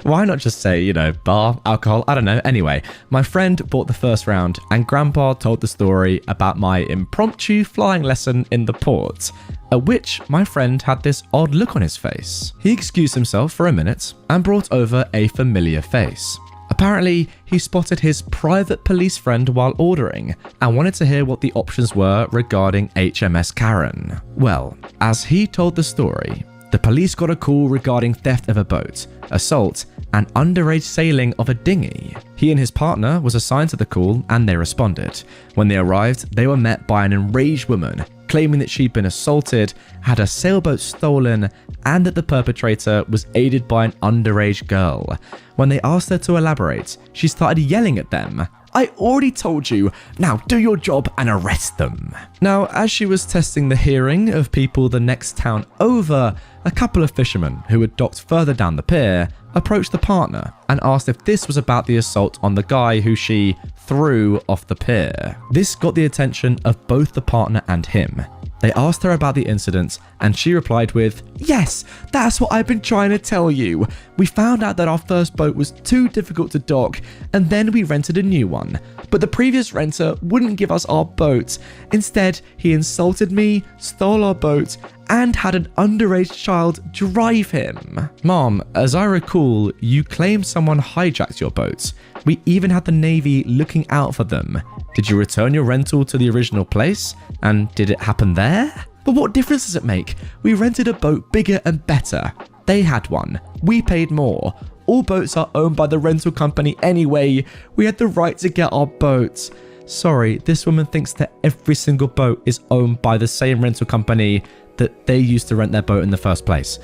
Why not just say, bar, alcohol, I don't know. Anyway, my friend bought the first round and Grandpa told the story about my impromptu flying lesson in the port, at which my friend had this odd look on his face. He excused himself for a minute and brought over a familiar face. Apparently, he spotted his private police friend while ordering and wanted to hear what the options were regarding HMS Karen. Well, as he told the story, the police got a call regarding theft of a boat, assault, and underage sailing of a dinghy. He and his partner was assigned to the call and they responded. When they arrived, they were met by an enraged woman claiming that she'd been assaulted, had her sailboat stolen, and that the perpetrator was aided by an underage girl. When they asked her to elaborate, she started yelling at them. "I already told you, now do your job and arrest them." Now, as she was testing the hearing of people the next town over, a couple of fishermen who had docked further down the pier approached the partner and asked if this was about the assault on the guy who she threw off the pier. This got the attention of both the partner and him. They asked her about the incident and she replied with, "Yes, that's what I've been trying to tell you. We found out that our first boat was too difficult to dock and then we rented a new one. But the previous renter wouldn't give us our boat. Instead, he insulted me, stole our boat, and had an underage child drive him." Mom, as I recall, you claimed someone hijacked your boat. We even had the Navy looking out for them. Did you return your rental to the original place? And did it happen there? But what difference does it make? We rented a boat bigger and better. They had one. We paid more. All boats are owned by the rental company anyway. We had the right to get our boats. Sorry, this woman thinks that every single boat is owned by the same rental company that they used to rent their boat in the first place.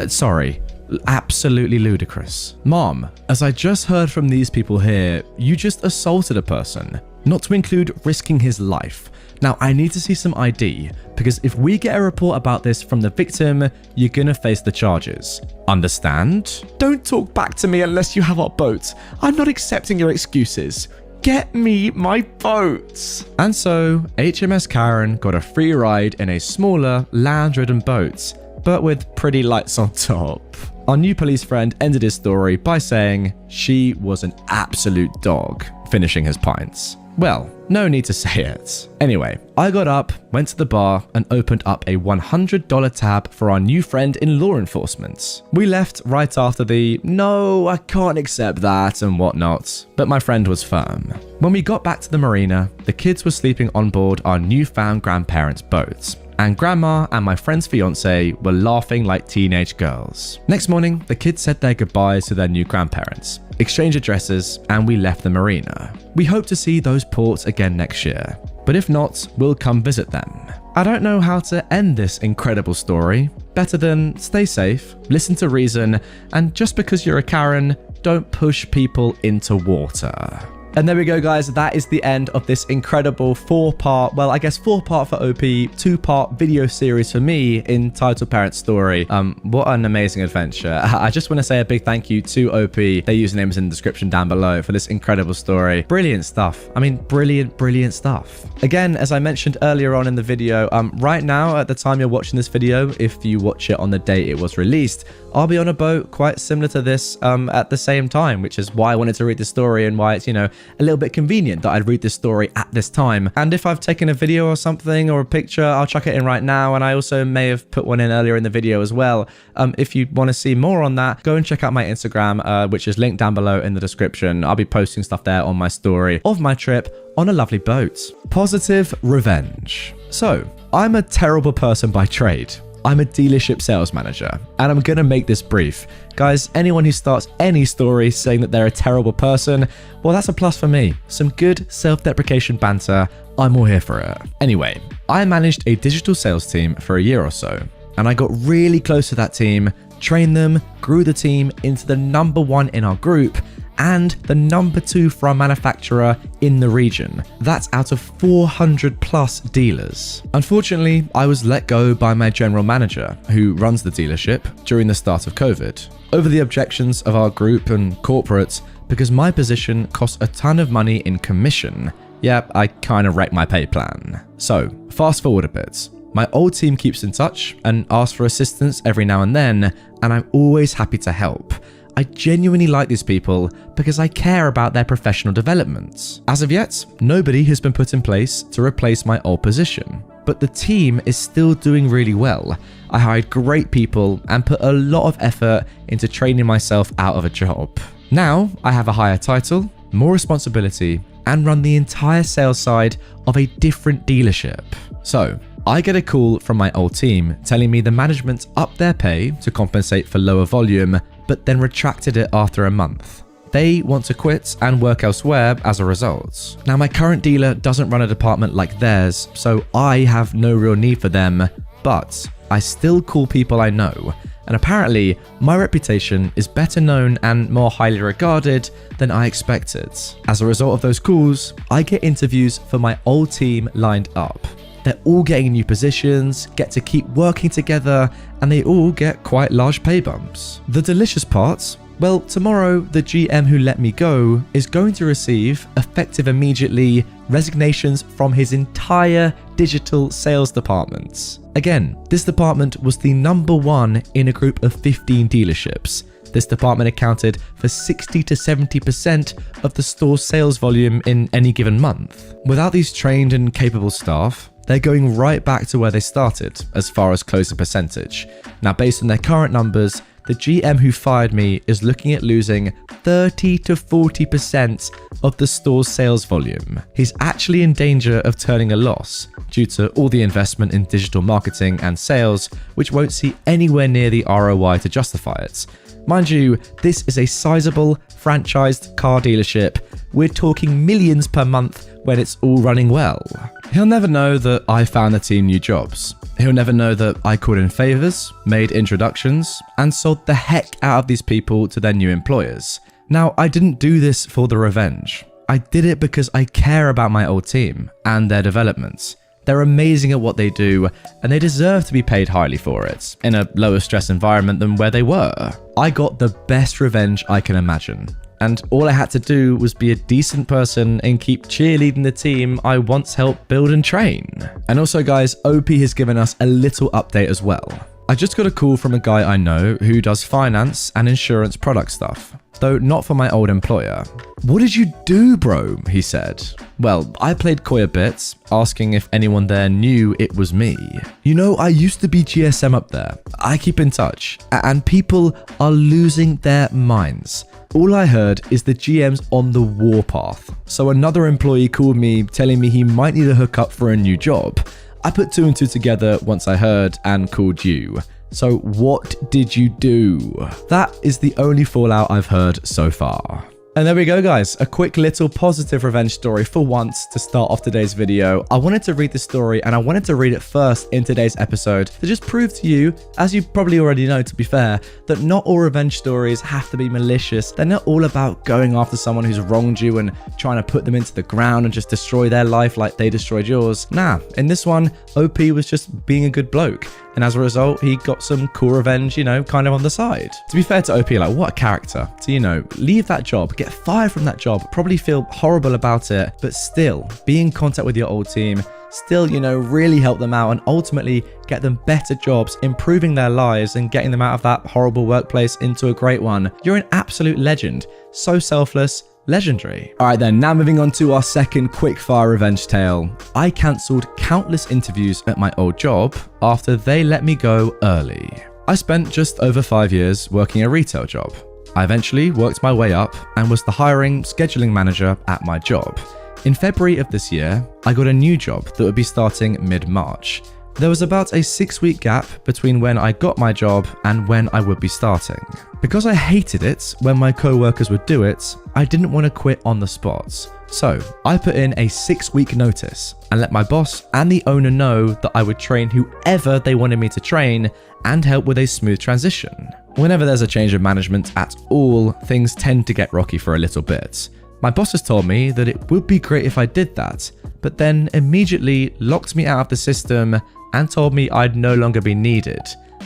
Sorry. Absolutely ludicrous. Mom, as I just heard from these people here, you just assaulted a person, not to include risking his life. Now, I need to see some ID, because if we get a report about this from the victim, you're gonna face the charges. Understand? Don't talk back to me unless you have our boat. I'm not accepting your excuses. Get me my boat. And so, HMS Karen got a free ride in a smaller, land-ridden boat, but with pretty lights on top. Our new police friend ended his story by saying she was an absolute dog, finishing his pints. Well, no need to say it. Anyway, I got up, went to the bar, and opened up a $100 tab for our new friend in law enforcement. We left right after the "no, I can't accept that" and whatnot, but my friend was firm. When we got back to the marina, the kids were sleeping on board our newfound grandparents' boat, and Grandma and my friend's fiance were laughing like teenage girls. Next morning, the kids said their goodbyes to their new grandparents, exchanged addresses, and we left the marina. We hope to see those ports again next year, but if not, we'll come visit them. I don't know how to end this incredible story better than stay safe, listen to reason, and just because you're a Karen, don't push people into water. And there we go, guys. That is the end of this incredible 4-part, well, I guess 4-part for OP, 2-part video series for me, entitled Parent Story. What an amazing adventure. I just want to say a big thank you to OP. Their username is in the description down below for this incredible story. Brilliant stuff. I mean, brilliant stuff. Again, as I mentioned earlier on in the video, right now, at the time you're watching this video, if you watch it on the day it was released, I'll be on a boat quite similar to this at the same time, which is why I wanted to read the story and why it's, you know, a little bit convenient that I'd read this story at this time. And if I've taken a video or something or a picture, I'll chuck it in right now. And I also may have put one in earlier in the video as well. If you want to see more on that, go and check out my Instagram, which is linked down below in the description. I'll be posting stuff there on my story of my trip on a lovely boat. Positive revenge. So, I'm a terrible person by trade. I'm a dealership sales manager, and I'm gonna make this brief. Guys, anyone who starts any story saying that they're a terrible person, well, that's a plus for me. Some good self-deprecation banter, I'm all here for it. Anyway, I managed a digital sales team for a year or so, and I got really close to that team, trained them, grew the team into the #1 in our group, and the #2 for our manufacturer in the region. That's out of 400 plus dealers. Unfortunately, I was let go by my general manager, who runs the dealership, during the start of COVID, over the objections of our group and corporates, because my position cost a ton of money in commission. Yeah, I kind of wrecked my pay plan. So, fast forward a bit. My old team keeps in touch and asks for assistance every now and then, and I'm always happy to help. I genuinely like these people because I care about their professional development. As of yet, nobody has been put in place to replace my old position, but the team is still doing really well. I hired great people and put a lot of effort into training myself out of a job. Now, I have a higher title, more responsibility, and run the entire sales side of a different dealership. So, I get a call from my old team telling me the management upped their pay to compensate for lower volume, but then retracted it after a month. They want to quit and work elsewhere as a result. Now, my current dealer doesn't run a department like theirs, so I have no real need for them, but I still call people I know, and apparently my reputation is better known and more highly regarded than I expected. As a result of those calls, I get interviews for my old team lined up. They're all getting new positions, get to keep working together, and they all get quite large pay bumps. The delicious part? Well, tomorrow, the GM who let me go is going to receive, effective immediately, resignations from his entire digital sales department. Again, this department was the #1 in a group of 15 dealerships. This department accounted for 60 to 70% of the store's sales volume in any given month. Without these trained and capable staff, they're going right back to where they started as far as closing percentage. Now, based on their current numbers, the GM who fired me is looking at losing 30 to 40% of the store's sales volume. He's actually in danger of turning a loss due to all the investment in digital marketing and sales, which won't see anywhere near the ROI to justify it. Mind you, this is a sizable, franchised car dealership. We're talking millions per month when it's all running well. He'll never know that I found the team new jobs. He'll never know that I called in favors, made introductions, and sold the heck out of these people to their new employers. Now, I didn't do this for the revenge. I did it because I care about my old team and their developments. They're amazing at what they do, and they deserve to be paid highly for it, in a lower stress environment than where they were. I got the best revenge I can imagine, and all I had to do was be a decent person and keep cheerleading the team I once helped build and train. And also, guys, OP has given us a little update as well. I just got a call from a guy I know who does finance and insurance product stuff, though not for my old employer. "What did you do, bro?" he said. Well, I played coy a bit, asking if anyone there knew it was me. "You know, I used to be GSM up there. I keep in touch, and people are losing their minds. All I heard is the GM's on the warpath. So another employee called me telling me he might need a hookup for a new job. I put 2 and 2 together once I heard and called you. So what did you do?" That is the only fallout I've heard so far. And there we go, guys. A quick little positive revenge story for once to start off today's video. I wanted to read the story and I wanted to read it first in today's episode to just prove to you, as you probably already know to be fair, that not all revenge stories have to be malicious. They're not all about going after someone who's wronged you and trying to put them into the ground and just destroy their life like they destroyed yours. Nah, in this one, OP was just being a good bloke. And as a result, he got some cool revenge, you know, kind of on the side. To be fair to OP, like, what a character. To, you know, leave that job, get fired from that job, probably feel horrible about it, but still be in contact with your old team, still, you know, really help them out and ultimately get them better jobs, improving their lives and getting them out of that horrible workplace into a great one. You're an absolute legend. So selfless. Legendary. Alright then, now moving on to our second quickfire revenge tale. I cancelled countless interviews at my old job after they let me go early. I spent just over 5 years working a retail job. I eventually worked my way up and was the hiring scheduling manager at my job. In February of this year, I got a new job that would be starting mid-March. There was about a 6-week gap between when I got my job and when I would be starting. Because I hated it when my co-workers would do it, I didn't want to quit on the spot. So I put in a 6-week notice and let my boss and the owner know that I would train whoever they wanted me to train and help with a smooth transition. Whenever there's a change of management at all, things tend to get rocky for a little bit. My bosses told me that it would be great if I did that, but then immediately locked me out of the system and told me I'd no longer be needed,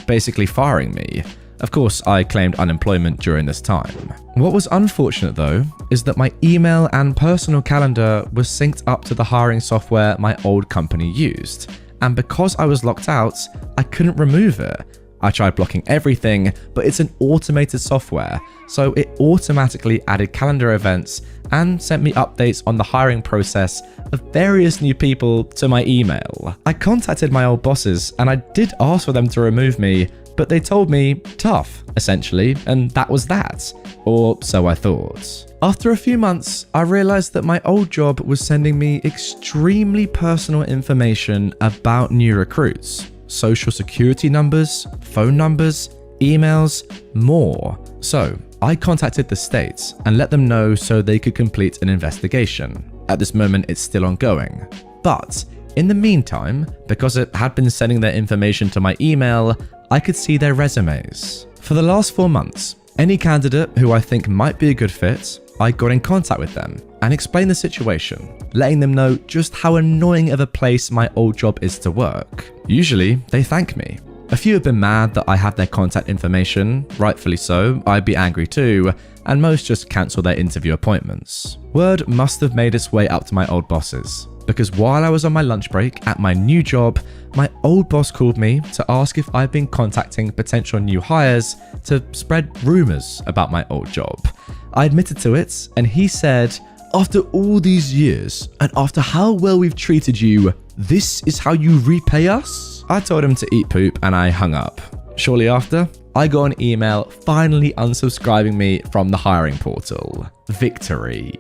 basically firing me. Of course, I claimed unemployment during this time. What was unfortunate though, is that my email and personal calendar was synced up to the hiring software my old company used. And because I was locked out, I couldn't remove it. I tried blocking everything, but it's an automated software, so it automatically added calendar events and sent me updates on the hiring process of various new people to my email. I contacted my old bosses and I did ask for them to remove me, but they told me tough, essentially, and that was that. Or so I thought. After a few months, I realized that my old job was sending me extremely personal information about new recruits. Social security numbers, phone numbers, emails, more. So I contacted the states and let them know so they could complete an investigation. At this moment, it's still ongoing. But in the meantime, because it had been sending their information to my email, I could see their resumes. For the last 4 months, any candidate who I think might be a good fit, I got in contact with them and explained the situation, letting them know just how annoying of a place my old job is to work. Usually, they thank me. A few have been mad that I have their contact information, rightfully so, I'd be angry too, and most just cancel their interview appointments. Word must have made its way up to my old bosses, because while I was on my lunch break at my new job, my old boss called me to ask if I've been contacting potential new hires to spread rumors about my old job. I admitted to it, and he said, "After all these years, and after how well we've treated you, this is how you repay us?" I told him to eat poop and I hung up. Shortly after, I got an email finally unsubscribing me from the hiring portal. Victory.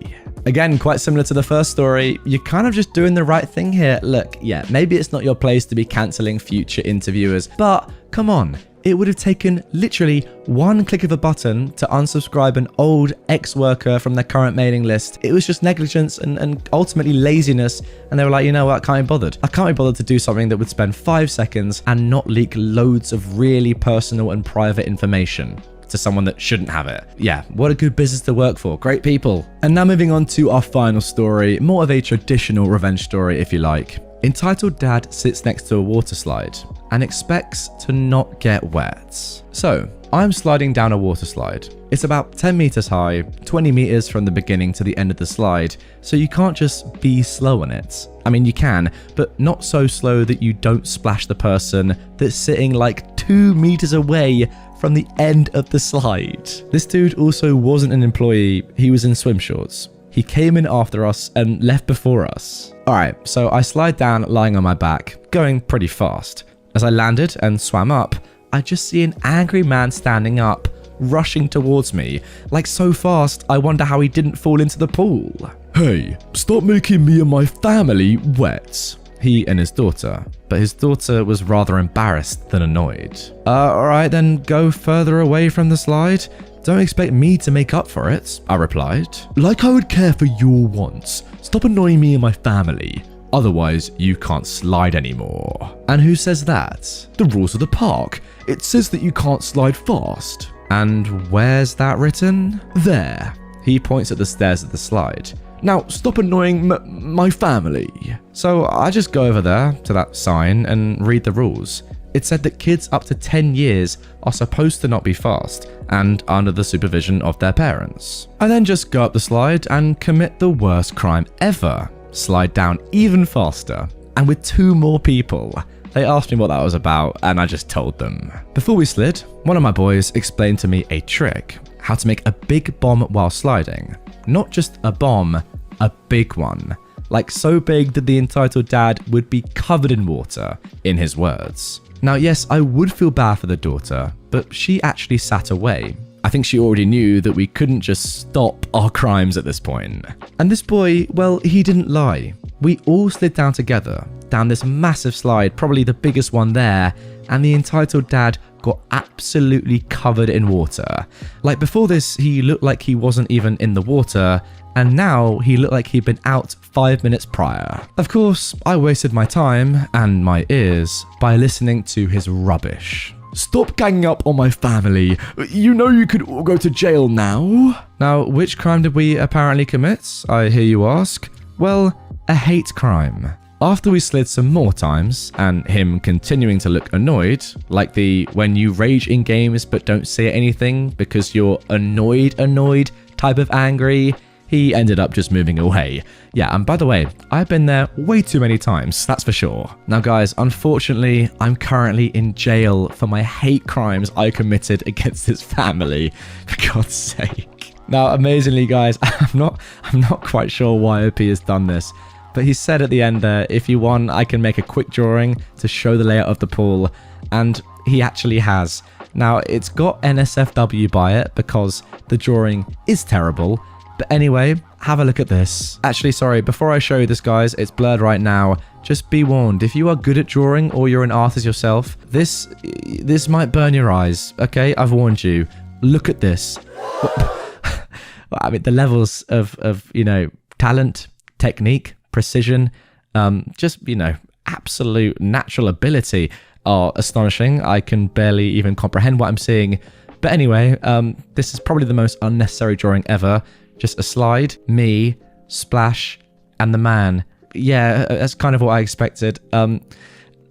Again, quite similar to the first story, you're kind of just doing the right thing here. Look, yeah, maybe it's not your place to be cancelling future interviewers, but come on. It would have taken literally one click of a button to unsubscribe an old ex-worker from their current mailing list. It was just negligence and ultimately laziness. And they were like, you know what, I can't be bothered. I can't be bothered to do something that would spend 5 seconds and not leak loads of really personal and private information to someone that shouldn't have it. Yeah, what a good business to work for. Great people. And now moving on to our final story, more of a traditional revenge story, if you like. Entitled Dad sits next to a water slide and expects to not get wet. So, I'm sliding down a water slide. It's about 10 meters high, 20 meters from the beginning to the end of the slide, so you can't just be slow on it. I mean, you can, but not so slow that you don't splash the person that's sitting like 2 meters away from the end of the slide. This dude also wasn't an employee, he was in swim shorts. He came in after us and left before us. Alright, so I slide down lying on my back, going pretty fast. As I landed and swam up, I just see an angry man standing up, rushing towards me, like so fast I wonder how he didn't fall into the pool. "Hey, stop making me and my family wet," he and his daughter, but his daughter was rather embarrassed than annoyed. Alright then, go further away from the slide. Don't expect me to make up for it, I replied. Like I would care for your wants. Stop annoying me and my family. Otherwise, you can't slide anymore. And who says that? The rules of the park. It says that you can't slide fast. And where's that written? There. He points at the stairs of the slide. Now, stop annoying my family. So I just go over there to that sign and read the rules. It said that kids up to 10 years are supposed to not be fast and under the supervision of their parents. I then just go up the slide and commit the worst crime ever. Slide down even faster. And with 2 more people. They asked me what that was about and I just told them. Before we slid, one of my boys explained to me a trick. How to make a big bomb while sliding. Not just a bomb, a big one. Like so big that the entitled dad would be covered in water, in his words. Now yes, I would feel bad for the daughter, but she actually sat away. I think she already knew that we couldn't just stop our crimes at this point. And this boy, well, he didn't lie. We all slid down together, down this massive slide, probably the biggest one there, and the entitled dad got absolutely covered in water. Like before this, he looked like he wasn't even in the water, and now he looked like he'd been out 5 minutes prior. Of course, I wasted my time and my ears by listening to his rubbish. Stop ganging up on my family. You know you could all go to jail now. Now, which crime did we apparently commit, I hear you ask? Well, a hate crime. After we slid some more times, and him continuing to look annoyed, like the when you rage in games but don't say anything because you're annoyed type of angry, he ended up just moving away. Yeah, and by the way, I've been there way too many times, that's for sure. Now guys, unfortunately, I'm currently in jail for my hate crimes I committed against his family, for God's sake. Now, amazingly guys, I'm not quite sure why OP has done this, but he said at the end there, if you want, I can make a quick drawing to show the layout of the pool, and he actually has. Now, it's got NSFW by it because the drawing is terrible, but anyway, have a look at this. Actually, sorry, before I show you this, guys, it's blurred right now. Just be warned, if you are good at drawing or you're an artist yourself, this might burn your eyes, okay? I've warned you. Look at this. I mean, the levels of you know, talent, technique, precision, just, you know, absolute natural ability are astonishing. I can barely even comprehend what I'm seeing. But anyway, this is probably the most unnecessary drawing ever. Just a slide, me, splash, and the man. Yeah, that's kind of what I expected.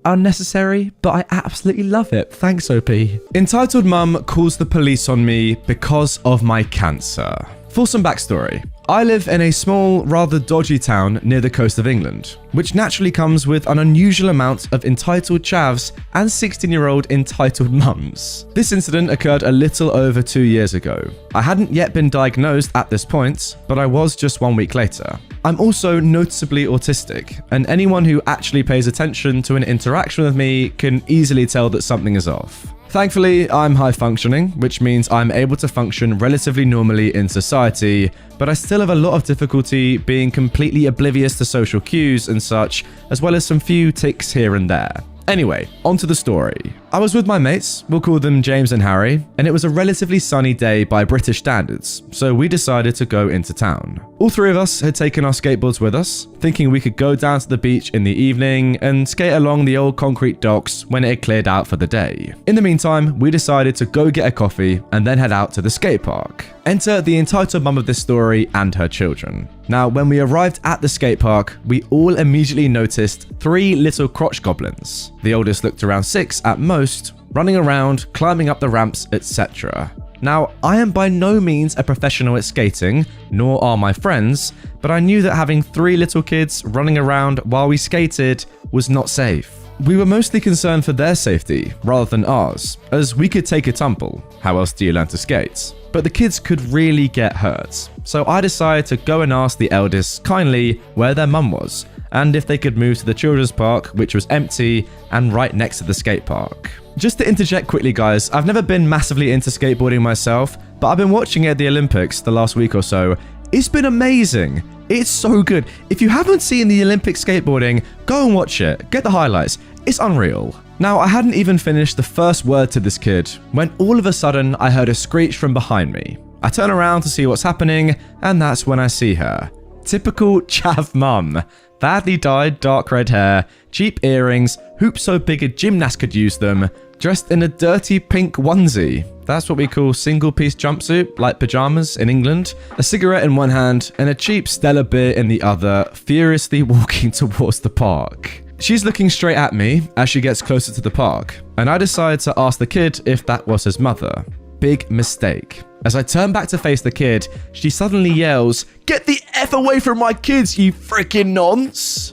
Unnecessary, but I absolutely love it. Thanks, OP. Entitled mum calls the police on me because of my cancer. For some backstory, I live in a small, rather dodgy town near the coast of England, which naturally comes with an unusual amount of entitled chavs and 16-year-old entitled mums. This incident occurred a little over 2 years ago. I hadn't yet been diagnosed at this point, but I was just 1 week later. I'm also noticeably autistic, and anyone who actually pays attention to an interaction with me can easily tell that something is off. Thankfully, I'm high functioning, which means I'm able to function relatively normally in society, but I still have a lot of difficulty being completely oblivious to social cues and such, as well as some few tics here and there. Anyway, on to the story. I was with my mates, we'll call them James and Harry, and it was a relatively sunny day by British standards, so we decided to go into town. All 3 of us had taken our skateboards with us, thinking we could go down to the beach in the evening and skate along the old concrete docks when it had cleared out for the day. In the meantime, we decided to go get a coffee and then head out to the skate park. Enter the entitled mum of this story and her children. Now, when we arrived at the skate park, we all immediately noticed 3 little crotch goblins. The oldest looked around 6 at most, running around, climbing up the ramps, etc. Now, I am by no means a professional at skating, nor are my friends, but I knew that having 3 little kids running around while we skated was not safe. We were mostly concerned for their safety rather than ours, as we could take a tumble. How else do you learn to skate? But the kids could really get hurt. So I decided to go and ask the eldest kindly where their mum was, and if they could move to the children's park, which was empty and right next to the skate park. Just to interject quickly, guys, I've never been massively into skateboarding myself, but I've been watching it at the Olympics the last week or so. It's been amazing. It's so good. If you haven't seen the Olympic skateboarding, go and watch it. Get the highlights. It's unreal. Now, I hadn't even finished the first word to this kid when all of a sudden I heard a screech from behind me. I turn around to see what's happening, and that's when I see her. Typical chav mum. Badly dyed dark red hair, cheap earrings, hoops so big a gymnast could use them, dressed in a dirty pink onesie. That's what we call single-piece jumpsuit, like pajamas in England. A cigarette in one hand and a cheap Stella beer in the other, furiously walking towards the park. She's looking straight at me as she gets closer to the park, and I decide to ask the kid if that was his mother. Big mistake. As I turn back to face the kid, she suddenly yells, "Get the F away from my kids, you freaking nonce!"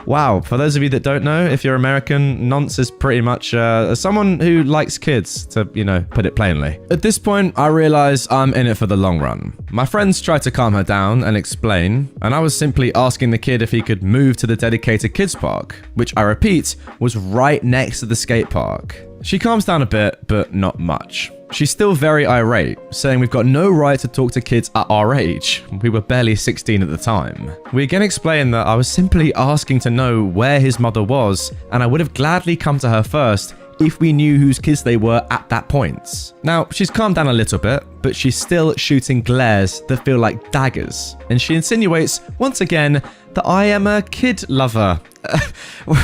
Wow, for those of you that don't know, if you're American, nonce is pretty much someone who likes kids, to, put it plainly. At this point, I realize I'm in it for the long run. My friends tried to calm her down and explain, and I was simply asking the kid if he could move to the dedicated kids park, which I repeat, was right next to the skate park. She calms down a bit, but not much. She's still very irate, saying we've got no right to talk to kids at our age. We were barely 16 at the time. We again explained that I was simply asking to know where his mother was, and I would have gladly come to her first if we knew whose kids they were at that point. Now, she's calmed down a little bit, but she's still shooting glares that feel like daggers, and she insinuates, once again, that I am a kid lover.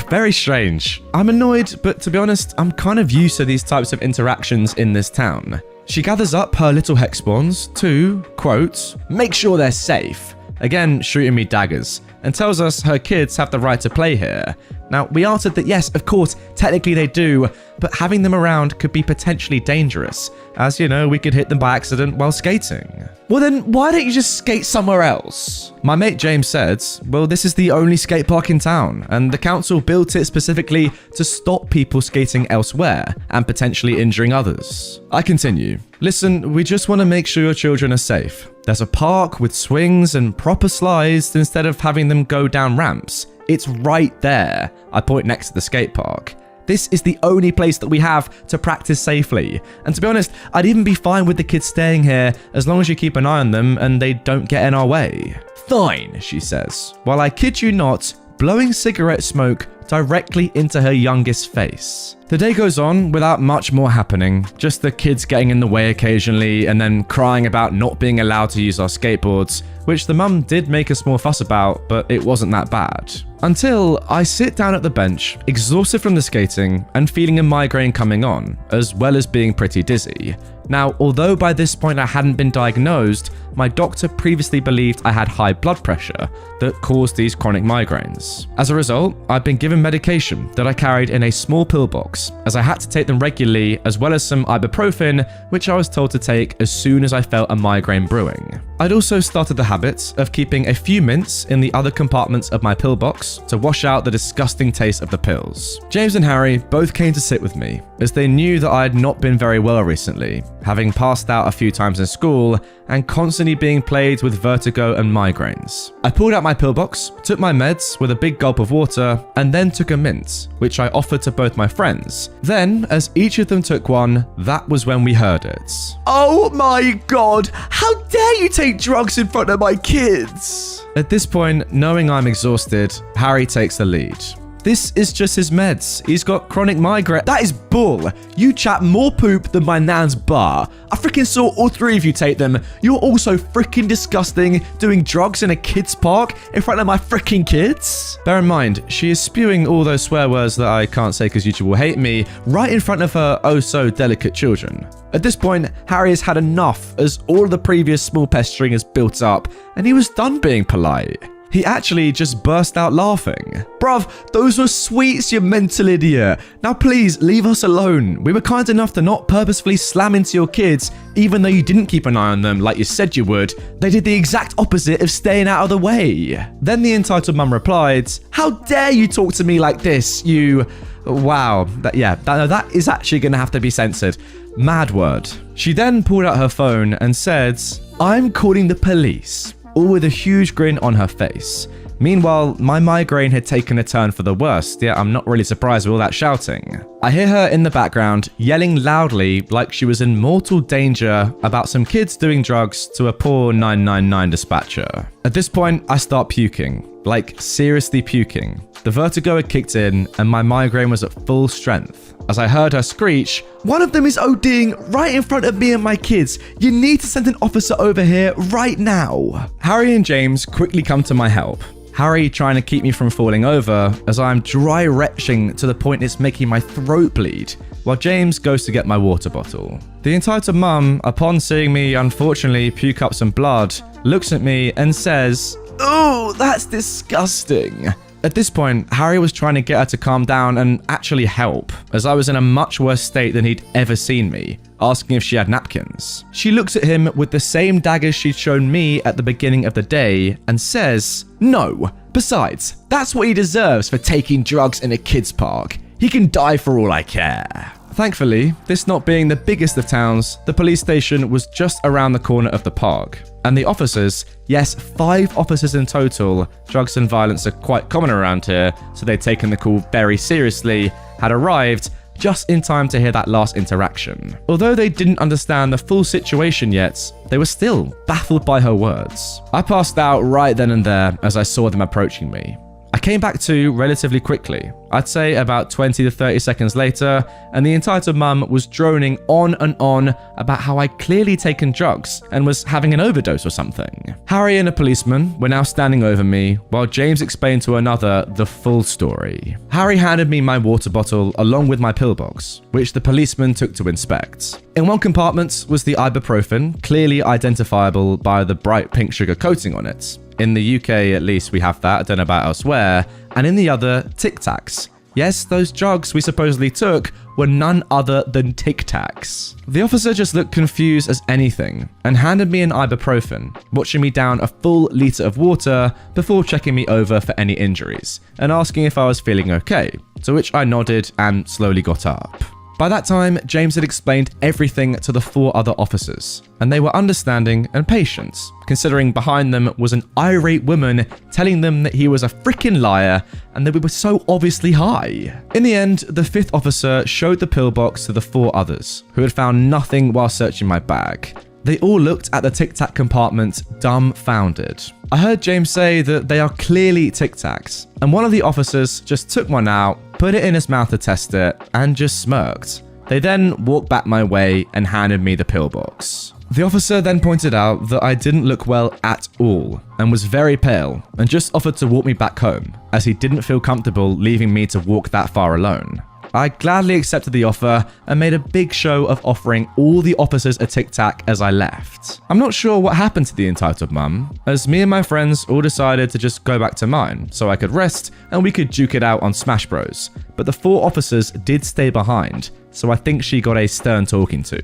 Very strange. I'm annoyed, but to be honest, I'm kind of used to these types of interactions in this town. She gathers up her little hex spawns to, quote, "make sure they're safe," again shooting me daggers, and tells us her kids have the right to play here. Now, we answered that yes, of course, technically they do, but having them around could be potentially dangerous, as we could hit them by accident while skating. Well then, why don't you just skate somewhere else? My mate James said, well, this is the only skate park in town, and the council built it specifically to stop people skating elsewhere and potentially injuring others. I continue. Listen, we just want to make sure your children are safe. There's a park with swings and proper slides instead of having them go down ramps. It's right there. I point next to the skate park. This is the only place that we have to practice safely. And to be honest, I'd even be fine with the kids staying here as long as you keep an eye on them and they don't get in our way. Fine, she says, while I kid you not, blowing cigarette smoke directly into her youngest face. The day goes on without much more happening, just the kids getting in the way occasionally and then crying about not being allowed to use our skateboards, which the mum did make a small fuss about, but it wasn't that bad. Until I sit down at the bench, exhausted from the skating and feeling a migraine coming on, as well as being pretty dizzy. Now, although by this point I hadn't been diagnosed, my doctor previously believed I had high blood pressure that caused these chronic migraines. As a result, I've been given medication that I carried in a small pill box, as I had to take them regularly, as well as some ibuprofen, which I was told to take as soon as I felt a migraine brewing. I'd also started the habit of keeping a few mints in the other compartments of my pill box to wash out the disgusting taste of the pills. James and Harry both came to sit with me, as they knew that I had not been very well recently, having passed out a few times in school and constantly being plagued with vertigo and migraines. I pulled out my pill box, took my meds with a big gulp of water, and then took a mint, which I offered to both my friends. Then, as each of them took one, that was when we heard it. "Oh my god, how dare you take drugs in front of my kids!" At this point, knowing I'm exhausted, Harry takes the lead. "This is just his meds. He's got chronic migraine." "That is bull. You chat more poop than my nan's bar. I freaking saw all three of you take them. You're also freaking disgusting, doing drugs in a kid's park in front of my freaking kids." Bear in mind, she is spewing all those swear words that I can't say because YouTube will hate me, right in front of her oh so delicate children. At this point, Harry has had enough as all of the previous small pestering has built up, and he was done being polite. He actually just burst out laughing. "Bruv, those were sweets, you mental idiot. Now please, leave us alone. We were kind enough to not purposefully slam into your kids, even though you didn't keep an eye on them like you said you would. They did the exact opposite of staying out of the way." Then the entitled mum replied, "How dare you talk to me like this, you..." Wow, that is actually going to have to be censored. Mad word. She then pulled out her phone and said, "I'm calling the police," all with a huge grin on her face. Meanwhile, my migraine had taken a turn for the worst, yet I'm not really surprised with all that shouting. I hear her in the background yelling loudly like she was in mortal danger about some kids doing drugs to a poor 999 dispatcher. At this point, I start puking. Like, seriously puking. The vertigo had kicked in, and my migraine was at full strength. As I heard her screech, "One of them is ODing right in front of me and my kids. You need to send an officer over here right now." Harry and James quickly come to my help. Harry trying to keep me from falling over as I'm dry retching to the point it's making my throat bleed, while James goes to get my water bottle. The entitled mum, upon seeing me unfortunately puke up some blood, looks at me and says, "Oh, that's disgusting." At this point, Harry was trying to get her to calm down and actually help, as I was in a much worse state than he'd ever seen me, asking if she had napkins. She looks at him with the same daggers she'd shown me at the beginning of the day and says, "No. Besides, that's what he deserves for taking drugs in a kids' park. He can die for all I care." Thankfully, this not being the biggest of towns, the police station was just around the corner of the park. And the officers, yes, 5 officers in total, drugs and violence are quite common around here, so they'd taken the call very seriously, had arrived just in time to hear that last interaction. Although they didn't understand the full situation yet, they were still baffled by her words. I passed out right then and there as I saw them approaching me. I came back to relatively quickly, I'd say about 20 to 30 seconds later, and the entitled mum was droning on and on about how I'd clearly taken drugs and was having an overdose or something. Harry and a policeman were now standing over me, while James explained to another the full story. Harry handed me my water bottle along with my pillbox, which the policeman took to inspect. In one compartment was the ibuprofen, clearly identifiable by the bright pink sugar coating on it. In the UK, at least, we have that. I don't know about elsewhere. And in the other, Tic Tacs. Yes, those drugs we supposedly took were none other than Tic Tacs. The officer just looked confused as anything and handed me an ibuprofen, watching me down a full litre of water before checking me over for any injuries and asking if I was feeling okay, to which I nodded and slowly got up. By that time, James had explained everything to the 4 other officers, and they were understanding and patient, considering behind them was an irate woman telling them that he was a freaking liar and that we were so obviously high. In the end, the 5th officer showed the pillbox to the 4 others, who had found nothing while searching my bag. They all looked at the Tic Tac compartment dumbfounded. I heard James say that they are clearly Tic Tacs, and one of the officers just took one out, put it in his mouth to test it, and just smirked. They then walked back my way and handed me the pillbox. The officer then pointed out that I didn't look well at all and was very pale and just offered to walk me back home, as he didn't feel comfortable leaving me to walk that far alone. I gladly accepted the offer and made a big show of offering all the officers a Tic Tac as I left. I'm not sure what happened to the entitled mum, as me and my friends all decided to just go back to mine so I could rest and we could duke it out on Smash Bros. But the 4 officers did stay behind, so I think she got a stern talking to.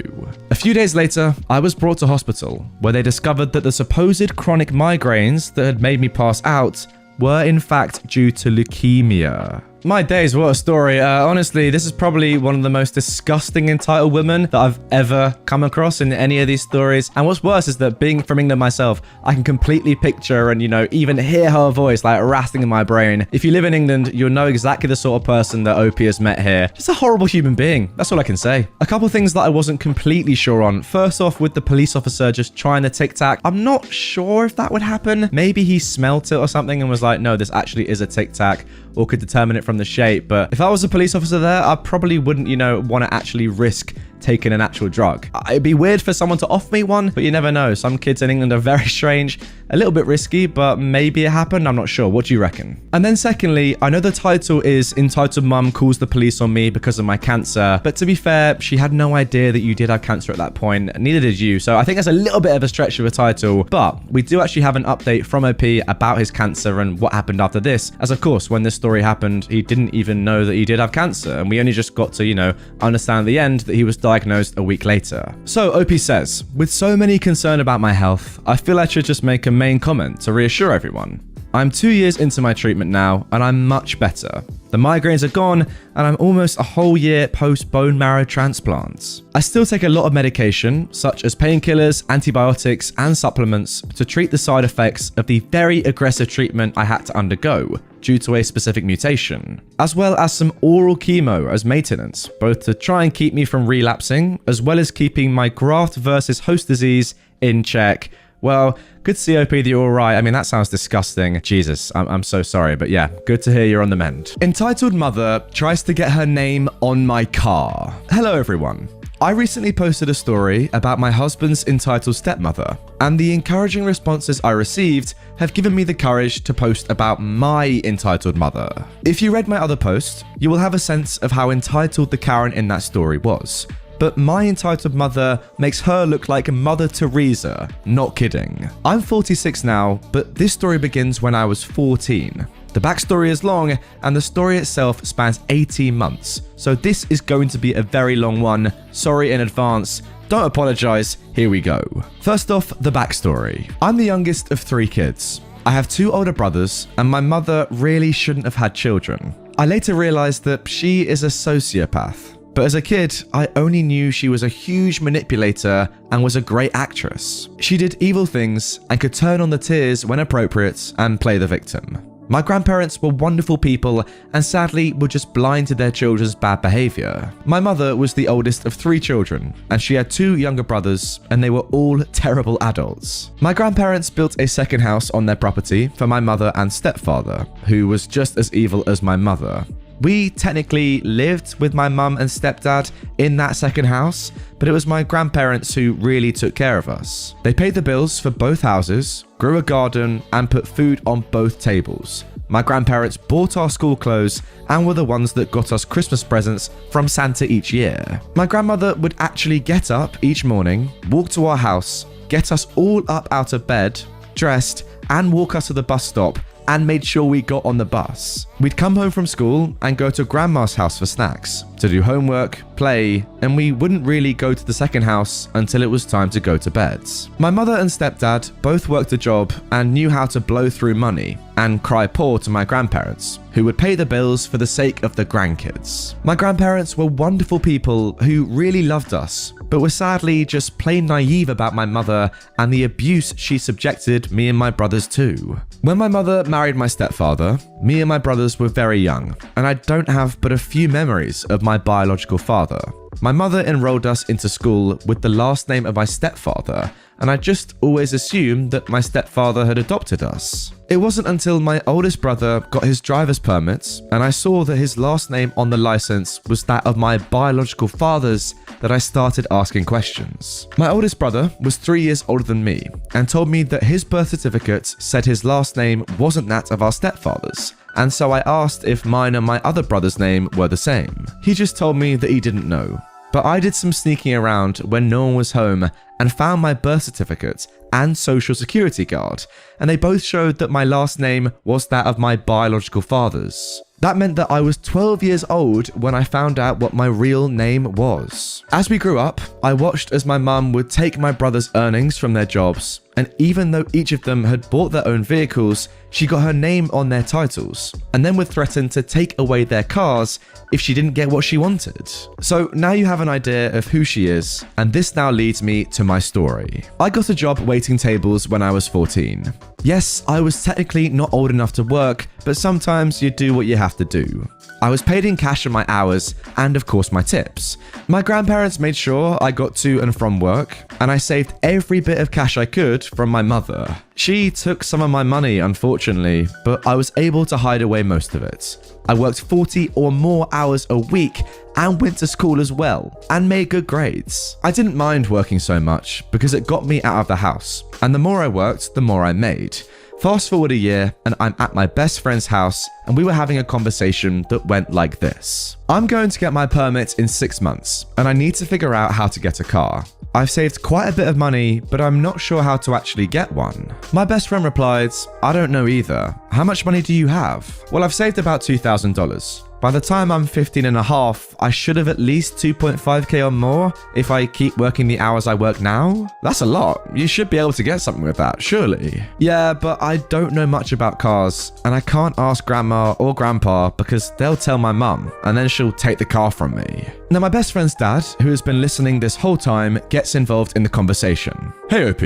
A few days later, I was brought to hospital, where they discovered that the supposed chronic migraines that had made me pass out were in fact due to leukemia. My days, what a story. Honestly, this is probably one of the most disgusting entitled women that I've ever come across in any of these stories. And what's worse is that being from England myself, I can completely picture and, even hear her voice like rattling in my brain. If you live in England, you'll know exactly the sort of person that OP has met here. Just a horrible human being. That's all I can say. A couple things that I wasn't completely sure on. First off, with the police officer just trying the Tic Tac, I'm not sure if that would happen. Maybe he smelt it or something and was like, no, this actually is a Tic Tac, or could determine it from the shape. But if I was a police officer there, I probably wouldn't, want to actually risk taking an actual drug. It'd be weird for someone to offer me one, but you never know. Some kids in England are very strange, a little bit risky, but maybe it happened. I'm not sure. What do you reckon? And then secondly, I know the title is Entitled Mum Calls the Police on Me Because of My Cancer, but to be fair, she had no idea that you did have cancer at that point. Neither did you. So I think that's a little bit of a stretch of a title, but we do actually have an update from OP about his cancer and what happened after this. As of course, when this story happened, he didn't even know that he did have cancer, and we only just got to, understand at the end that he was diagnosed a week later. So OP says, with so many concern about my health, I feel I should just make a main comment to reassure everyone. I'm 2 years into my treatment now, and I'm much better. The migraines are gone, and I'm almost a whole year post bone marrow transplants. I still take a lot of medication, such as painkillers, antibiotics, and supplements to treat the side effects of the very aggressive treatment I had to undergo due to a specific mutation, as well as some oral chemo as maintenance, both to try and keep me from relapsing, as well as keeping my graft versus host disease in check, Well, good to see, OP, that you're all right. I mean, that sounds disgusting. Jesus, I'm so sorry. But yeah, good to hear you're on the mend. Entitled mother tries to get her name on my car. Hello, everyone. I recently posted a story about my husband's entitled stepmother, and the encouraging responses I received have given me the courage to post about my entitled mother. If you read my other post, you will have a sense of how entitled the Karen in that story was. But my entitled mother makes her look like Mother Teresa, not kidding. I'm 46 now, but this story begins when I was 14. The backstory is long, and the story itself spans 18 months, so this is going to be a very long one. Sorry in advance. Don't apologize, here we go. First off, the backstory. I'm the youngest of 3 kids. I have 2 older brothers, and my mother really shouldn't have had children. I later realized that she is a sociopath. But as a kid, I only knew she was a huge manipulator and was a great actress. She did evil things and could turn on the tears when appropriate and play the victim. My grandparents were wonderful people and sadly were just blind to their children's bad behavior. My mother was the oldest of 3 children, and she had 2 younger brothers, and they were all terrible adults. My grandparents built a second house on their property for my mother and stepfather, who was just as evil as my mother. We technically lived with my mum and stepdad in that second house, but it was my grandparents who really took care of us. They paid the bills for both houses, grew a garden, and put food on both tables. My grandparents bought our school clothes and were the ones that got us Christmas presents from Santa each year. My grandmother would actually get up each morning, walk to our house, get us all up out of bed, dressed, and walk us to the bus stop, and made sure we got on the bus. We'd come home from school and go to grandma's house for snacks, to do homework, play, and we wouldn't really go to the second house until it was time to go to bed. My mother and stepdad both worked a job and knew how to blow through money and cry poor to my grandparents, who would pay the bills for the sake of the grandkids. My grandparents were wonderful people who really loved us, but were sadly just plain naive about my mother and the abuse she subjected me and my brothers to. When my mother married my stepfather, me and my brothers were very young, and I don't have but a few memories of my biological father. My mother enrolled us into school with the last name of my stepfather, and I just always assumed that my stepfather had adopted us. It wasn't until my oldest brother got his driver's permit and I saw that his last name on the license was that of my biological father's that I started asking questions. My oldest brother was 3 years older than me and told me that his birth certificate said his last name wasn't that of our stepfather's, and so I asked if mine and my other brother's name were the same. He just told me that he didn't know. But I did some sneaking around when no one was home and found my birth certificate and social security card, and they both showed that my last name was that of my biological father's. That meant that I was 12 years old when I found out what my real name was. As we grew up, I watched as my mum would take my brothers' earnings from their jobs, and even though each of them had bought their own vehicles, she got her name on their titles, and then would threaten to take away their cars if she didn't get what she wanted. So now you have an idea of who she is, and this now leads me to my story. I got a job waiting tables when I was 14. Yes, I was technically not old enough to work, but sometimes you do what you have to do. I was paid in cash for my hours and of course my tips. My grandparents made sure I got to and from work, and I saved every bit of cash I could from my mother. She took some of my money, unfortunately, but I was able to hide away most of it. I worked 40 or more hours a week and went to school as well, and made good grades. I didn't mind working so much because it got me out of the house, and the more I worked, the more I made. Fast forward a year and I'm at my best friend's house and we were having a conversation that went like this. I'm going to get my permit in 6 months and I need to figure out how to get a car. I've saved quite a bit of money, but I'm not sure how to actually get one. My best friend replied, I don't know either. How much money do you have? Well, I've saved about $2,000. By the time I'm 15 and a half, I should have at least 2.5k or more if I keep working the hours I work now. That's a lot. You should be able to get something with that, surely. Yeah, but I don't know much about cars, and I can't ask grandma or grandpa because they'll tell my mum, and then she'll take the car from me. Now, my best friend's dad, who has been listening this whole time, gets involved in the conversation. Hey, OP.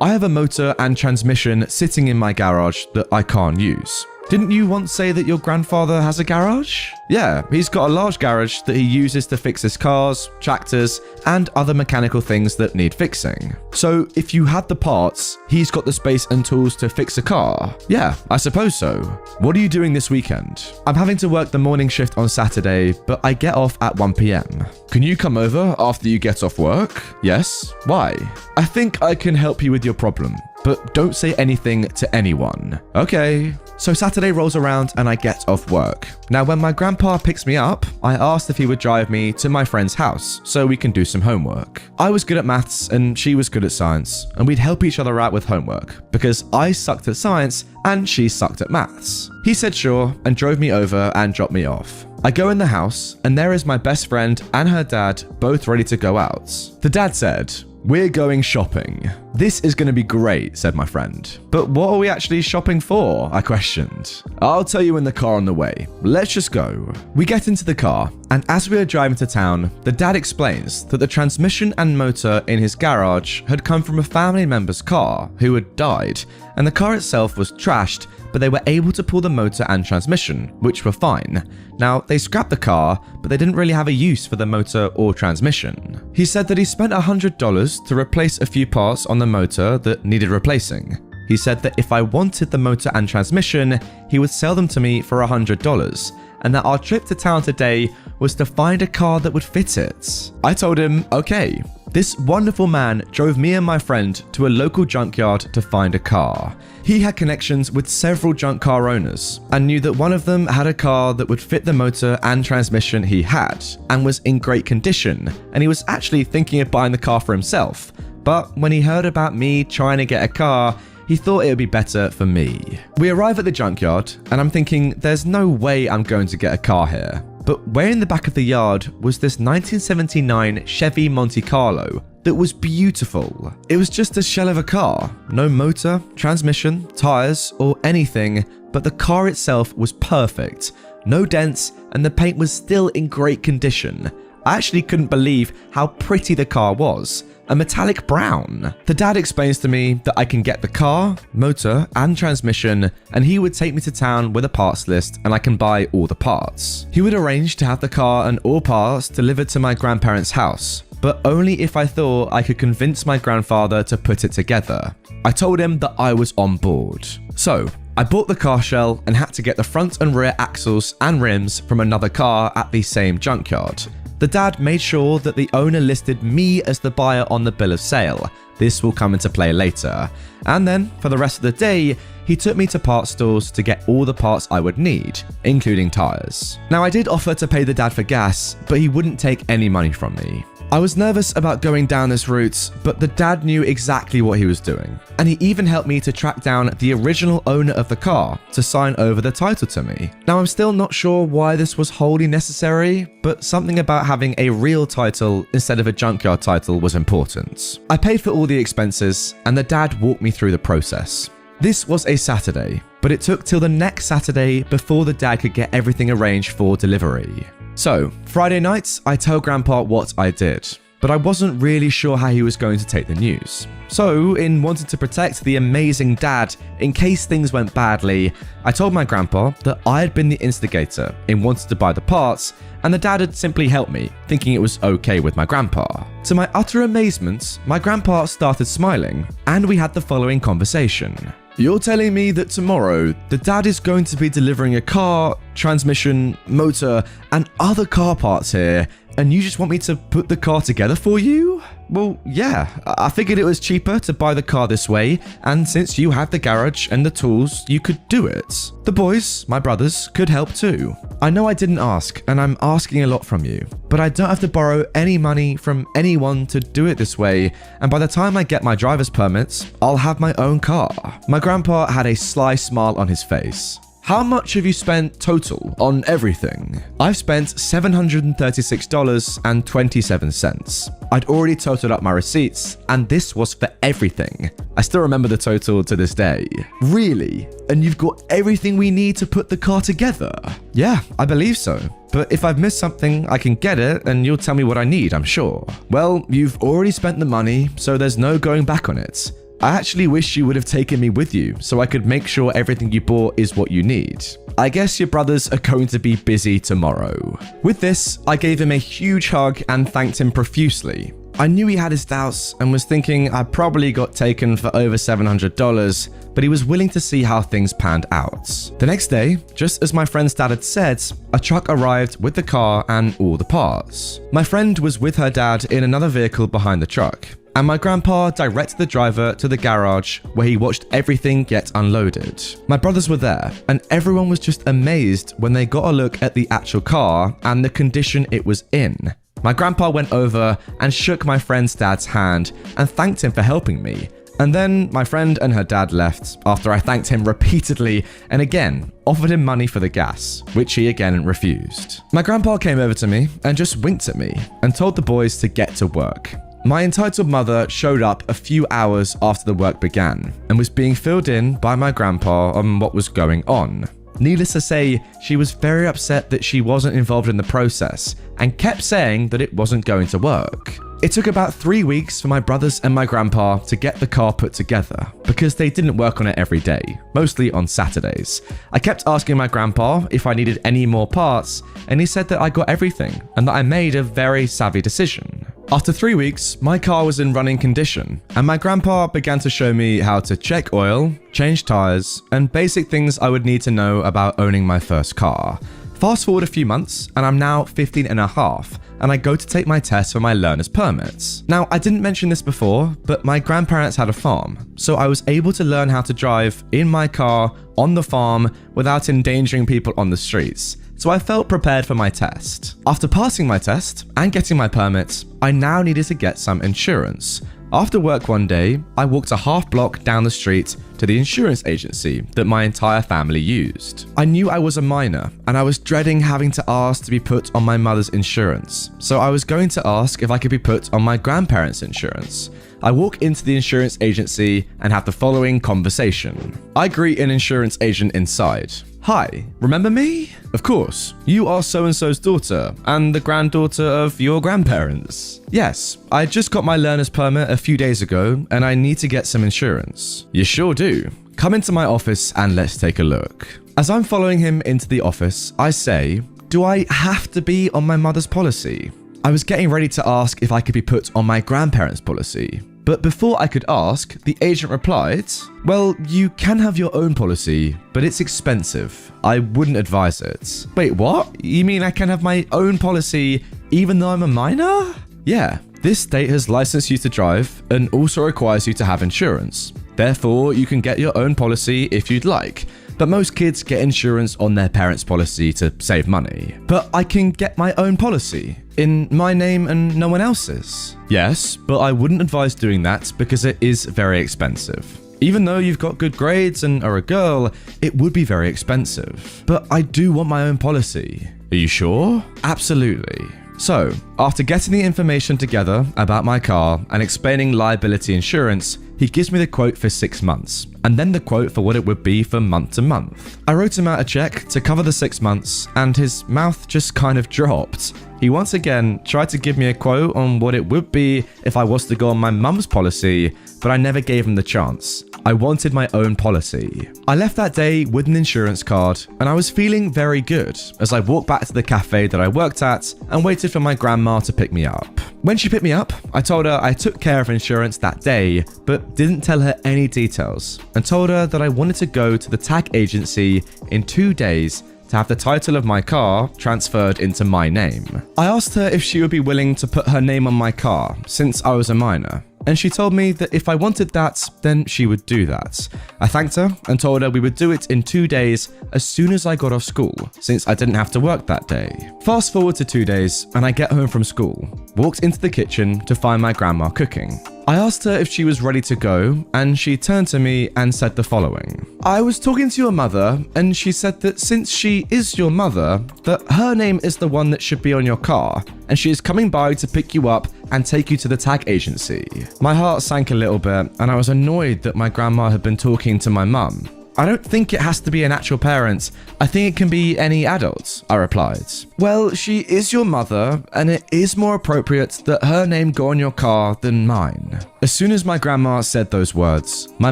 I have a motor and transmission sitting in my garage that I can't use. Didn't you once say that your grandfather has a garage? Yeah, he's got a large garage that he uses to fix his cars, tractors, and other mechanical things that need fixing. So if you had the parts, he's got the space and tools to fix a car? Yeah, I suppose so. What are you doing this weekend? I'm having to work the morning shift on Saturday, but I get off at 1 p.m. Can you come over after you get off work? Yes. Why? I think I can help you with your problem, but don't say anything to anyone. Okay. So Saturday rolls around and I get off work. Now, when my grandpa picks me up, I asked if he would drive me to my friend's house so we can do some homework. I was good at maths and she was good at science, and we'd help each other out with homework because I sucked at science and she sucked at maths. He said sure and drove me over and dropped me off. I go in the house and there is my best friend and her dad both ready to go out. The dad said, "We're going shopping." "This is going to be great," said my friend. "But what are we actually shopping for?" I questioned. "I'll tell you in the car on the way. Let's just go." We get into the car, and as we are driving to town, the dad explains that the transmission and motor in his garage had come from a family member's car who had died, and the car itself was trashed, but they were able to pull the motor and transmission, which were fine. Now, they scrapped the car, but they didn't really have a use for the motor or transmission. He said that he spent $100 to replace a few parts on the motor that needed replacing. He said that if I wanted the motor and transmission, he would sell them to me for $100, and that our trip to town today was to find a car that would fit it. I told him, okay. This wonderful man drove me and my friend to a local junkyard to find a car. He had connections with several junk car owners and knew that one of them had a car that would fit the motor and transmission he had and was in great condition, and he was actually thinking of buying the car for himself. But when he heard about me trying to get a car, he thought it would be better for me. We arrive at the junkyard and I'm thinking there's no way I'm going to get a car here. But way in the back of the yard was this 1979 Chevy Monte Carlo that was beautiful. It was just a shell of a car, no motor, transmission, tires, or anything, but the car itself was perfect, no dents, and the paint was still in great condition. I actually couldn't believe how pretty the car was. A metallic brown. The dad explains to me that I can get the car, motor, and transmission, and he would take me to town with a parts list and I can buy all the parts. He would arrange to have the car and all parts delivered to my grandparents' house, but only if I thought I could convince my grandfather to put it together. I told him that I was on board. So, I bought the car shell and had to get the front and rear axles and rims from another car at the same junkyard. The dad made sure that the owner listed me as the buyer on the bill of sale. This will come into play later. And then, for the rest of the day, he took me to parts stores to get all the parts I would need, including tires. Now, I did offer to pay the dad for gas, but he wouldn't take any money from me. I was nervous about going down this route, but the dad knew exactly what he was doing. And he even helped me to track down the original owner of the car to sign over the title to me. Now, I'm still not sure why this was wholly necessary, but something about having a real title instead of a junkyard title was important. I paid for all the expenses, and the dad walked me through the process. This was a Saturday, but it took till the next Saturday before the dad could get everything arranged for delivery. So, Friday nights, I tell Grandpa what I did, but I wasn't really sure how he was going to take the news. So, in wanting to protect the amazing dad in case things went badly, I told my grandpa that I had been the instigator in wanting to buy the parts, and the dad had simply helped me, thinking it was okay with my grandpa. To my utter amazement, my grandpa started smiling, and we had the following conversation. "You're telling me that tomorrow, the dad is going to be delivering a car, transmission, motor, and other car parts here, and you just want me to put the car together for you?" "Well, yeah, I figured it was cheaper to buy the car this way, and since you have the garage and the tools, you could do it. The boys, my brothers, could help too. I know I didn't ask, and I'm asking a lot from you, but I don't have to borrow any money from anyone to do it this way, and by the time I get my driver's permits, I'll have my own car." My grandpa had a sly smile on his face. "How much have you spent total on everything?" "I've spent $736.27. I'd already totaled up my receipts, and this was for everything. I still remember the total to this day." "Really? And you've got everything we need to put the car together?" "Yeah, I believe so. But if I've missed something, I can get it, and you'll tell me what I need, I'm sure." "Well, you've already spent the money, so there's no going back on it. I actually wish you would have taken me with you so I could make sure everything you bought is what you need. I guess your brothers are going to be busy tomorrow." With this, I gave him a huge hug and thanked him profusely. I knew he had his doubts and was thinking I probably got taken for over $700, but he was willing to see how things panned out. The next day, just as my friend's dad had said, a truck arrived with the car and all the parts. My friend was with her dad in another vehicle behind the truck, and my grandpa directed the driver to the garage where he watched everything get unloaded. My brothers were there, and everyone was just amazed when they got a look at the actual car and the condition it was in. My grandpa went over and shook my friend's dad's hand and thanked him for helping me. And then my friend and her dad left after I thanked him repeatedly and again offered him money for the gas, which he again refused. My grandpa came over to me and just winked at me and told the boys to get to work. My entitled mother showed up a few hours after the work began and was being filled in by my grandpa on what was going on. Needless to say, she was very upset that she wasn't involved in the process and kept saying that it wasn't going to work. It took about 3 weeks for my brothers and my grandpa to get the car put together because they didn't work on it every day, mostly on Saturdays. I kept asking my grandpa if I needed any more parts, and he said that I got everything and that I made a very savvy decision. After 3 weeks, my car was in running condition, and my grandpa began to show me how to check oil, change tires, and basic things I would need to know about owning my first car. Fast forward a few months, and I'm now 15 and a half, and I go to take my test for my learner's permits. Now, I didn't mention this before, but my grandparents had a farm, so I was able to learn how to drive in my car on the farm without endangering people on the streets. So I felt prepared for my test. After passing my test and getting my permits, I now needed to get some insurance. After work one day, I walked a half block down the street to the insurance agency that my entire family used. I knew I was a minor, and I was dreading having to ask to be put on my mother's insurance, so I was going to ask if I could be put on my grandparents' insurance. I walk into the insurance agency and have the following conversation. I greet an insurance agent inside. "Hi, remember me? Of course, you are so-and-so's daughter and the granddaughter of your grandparents. Yes, I just got my learner's permit a few days ago and I need to get some insurance." "You sure do. Come into my office and let's take a look." As I'm following him into the office, I say, "Do I have to be on my mother's policy?" I was getting ready to ask if I could be put on my grandparents' policy. But before I could ask, the agent replied, "Well, you can have your own policy, but it's expensive. I wouldn't advise it." "Wait, what? You mean I can have my own policy even though I'm a minor?" "Yeah, this state has licensed you to drive and also requires you to have insurance. Therefore, you can get your own policy if you'd like. But most kids get insurance on their parents' policy to save money." "But I can get my own policy in my name and no one else's." "Yes, but I wouldn't advise doing that because it is very expensive. Even though you've got good grades and are a girl, it would be very expensive." "But I do want my own policy." "Are you sure?" "Absolutely." So, after getting the information together about my car and explaining liability insurance, he gives me the quote for 6 months, and then the quote for what it would be for month to month. I wrote him out a check to cover the 6 months, and his mouth just kind of dropped. He once again tried to give me a quote on what it would be if I was to go on my mum's policy, but I never gave him the chance. I wanted my own policy. I left that day with an insurance card, and I was feeling very good as I walked back to the cafe that I worked at and waited for my grandma to pick me up. When she picked me up, I told her I took care of insurance that day, but didn't tell her any details, and told her that I wanted to go to the tag agency in 2 days to have the title of my car transferred into my name. I asked her if she would be willing to put her name on my car since I was a minor, and she told me that if I wanted that, then she would do that. I thanked her and told her we would do it in 2 days as soon as I got off school, since I didn't have to work that day. Fast forward to 2 days, and I get home from school, walked into the kitchen to find my grandma cooking. I asked her if she was ready to go, and she turned to me and said the following. "I was talking to your mother, and she said that since she is your mother, that her name is the one that should be on your car, and she is coming by to pick you up and take you to the tag agency." My heart sank a little bit, and I was annoyed that my grandma had been talking to my mum. I don't think it has to be an actual parent. I think it can be any adult, I replied. Well, she is your mother, and it is more appropriate that her name go on your car than mine. As soon as my grandma said those words, my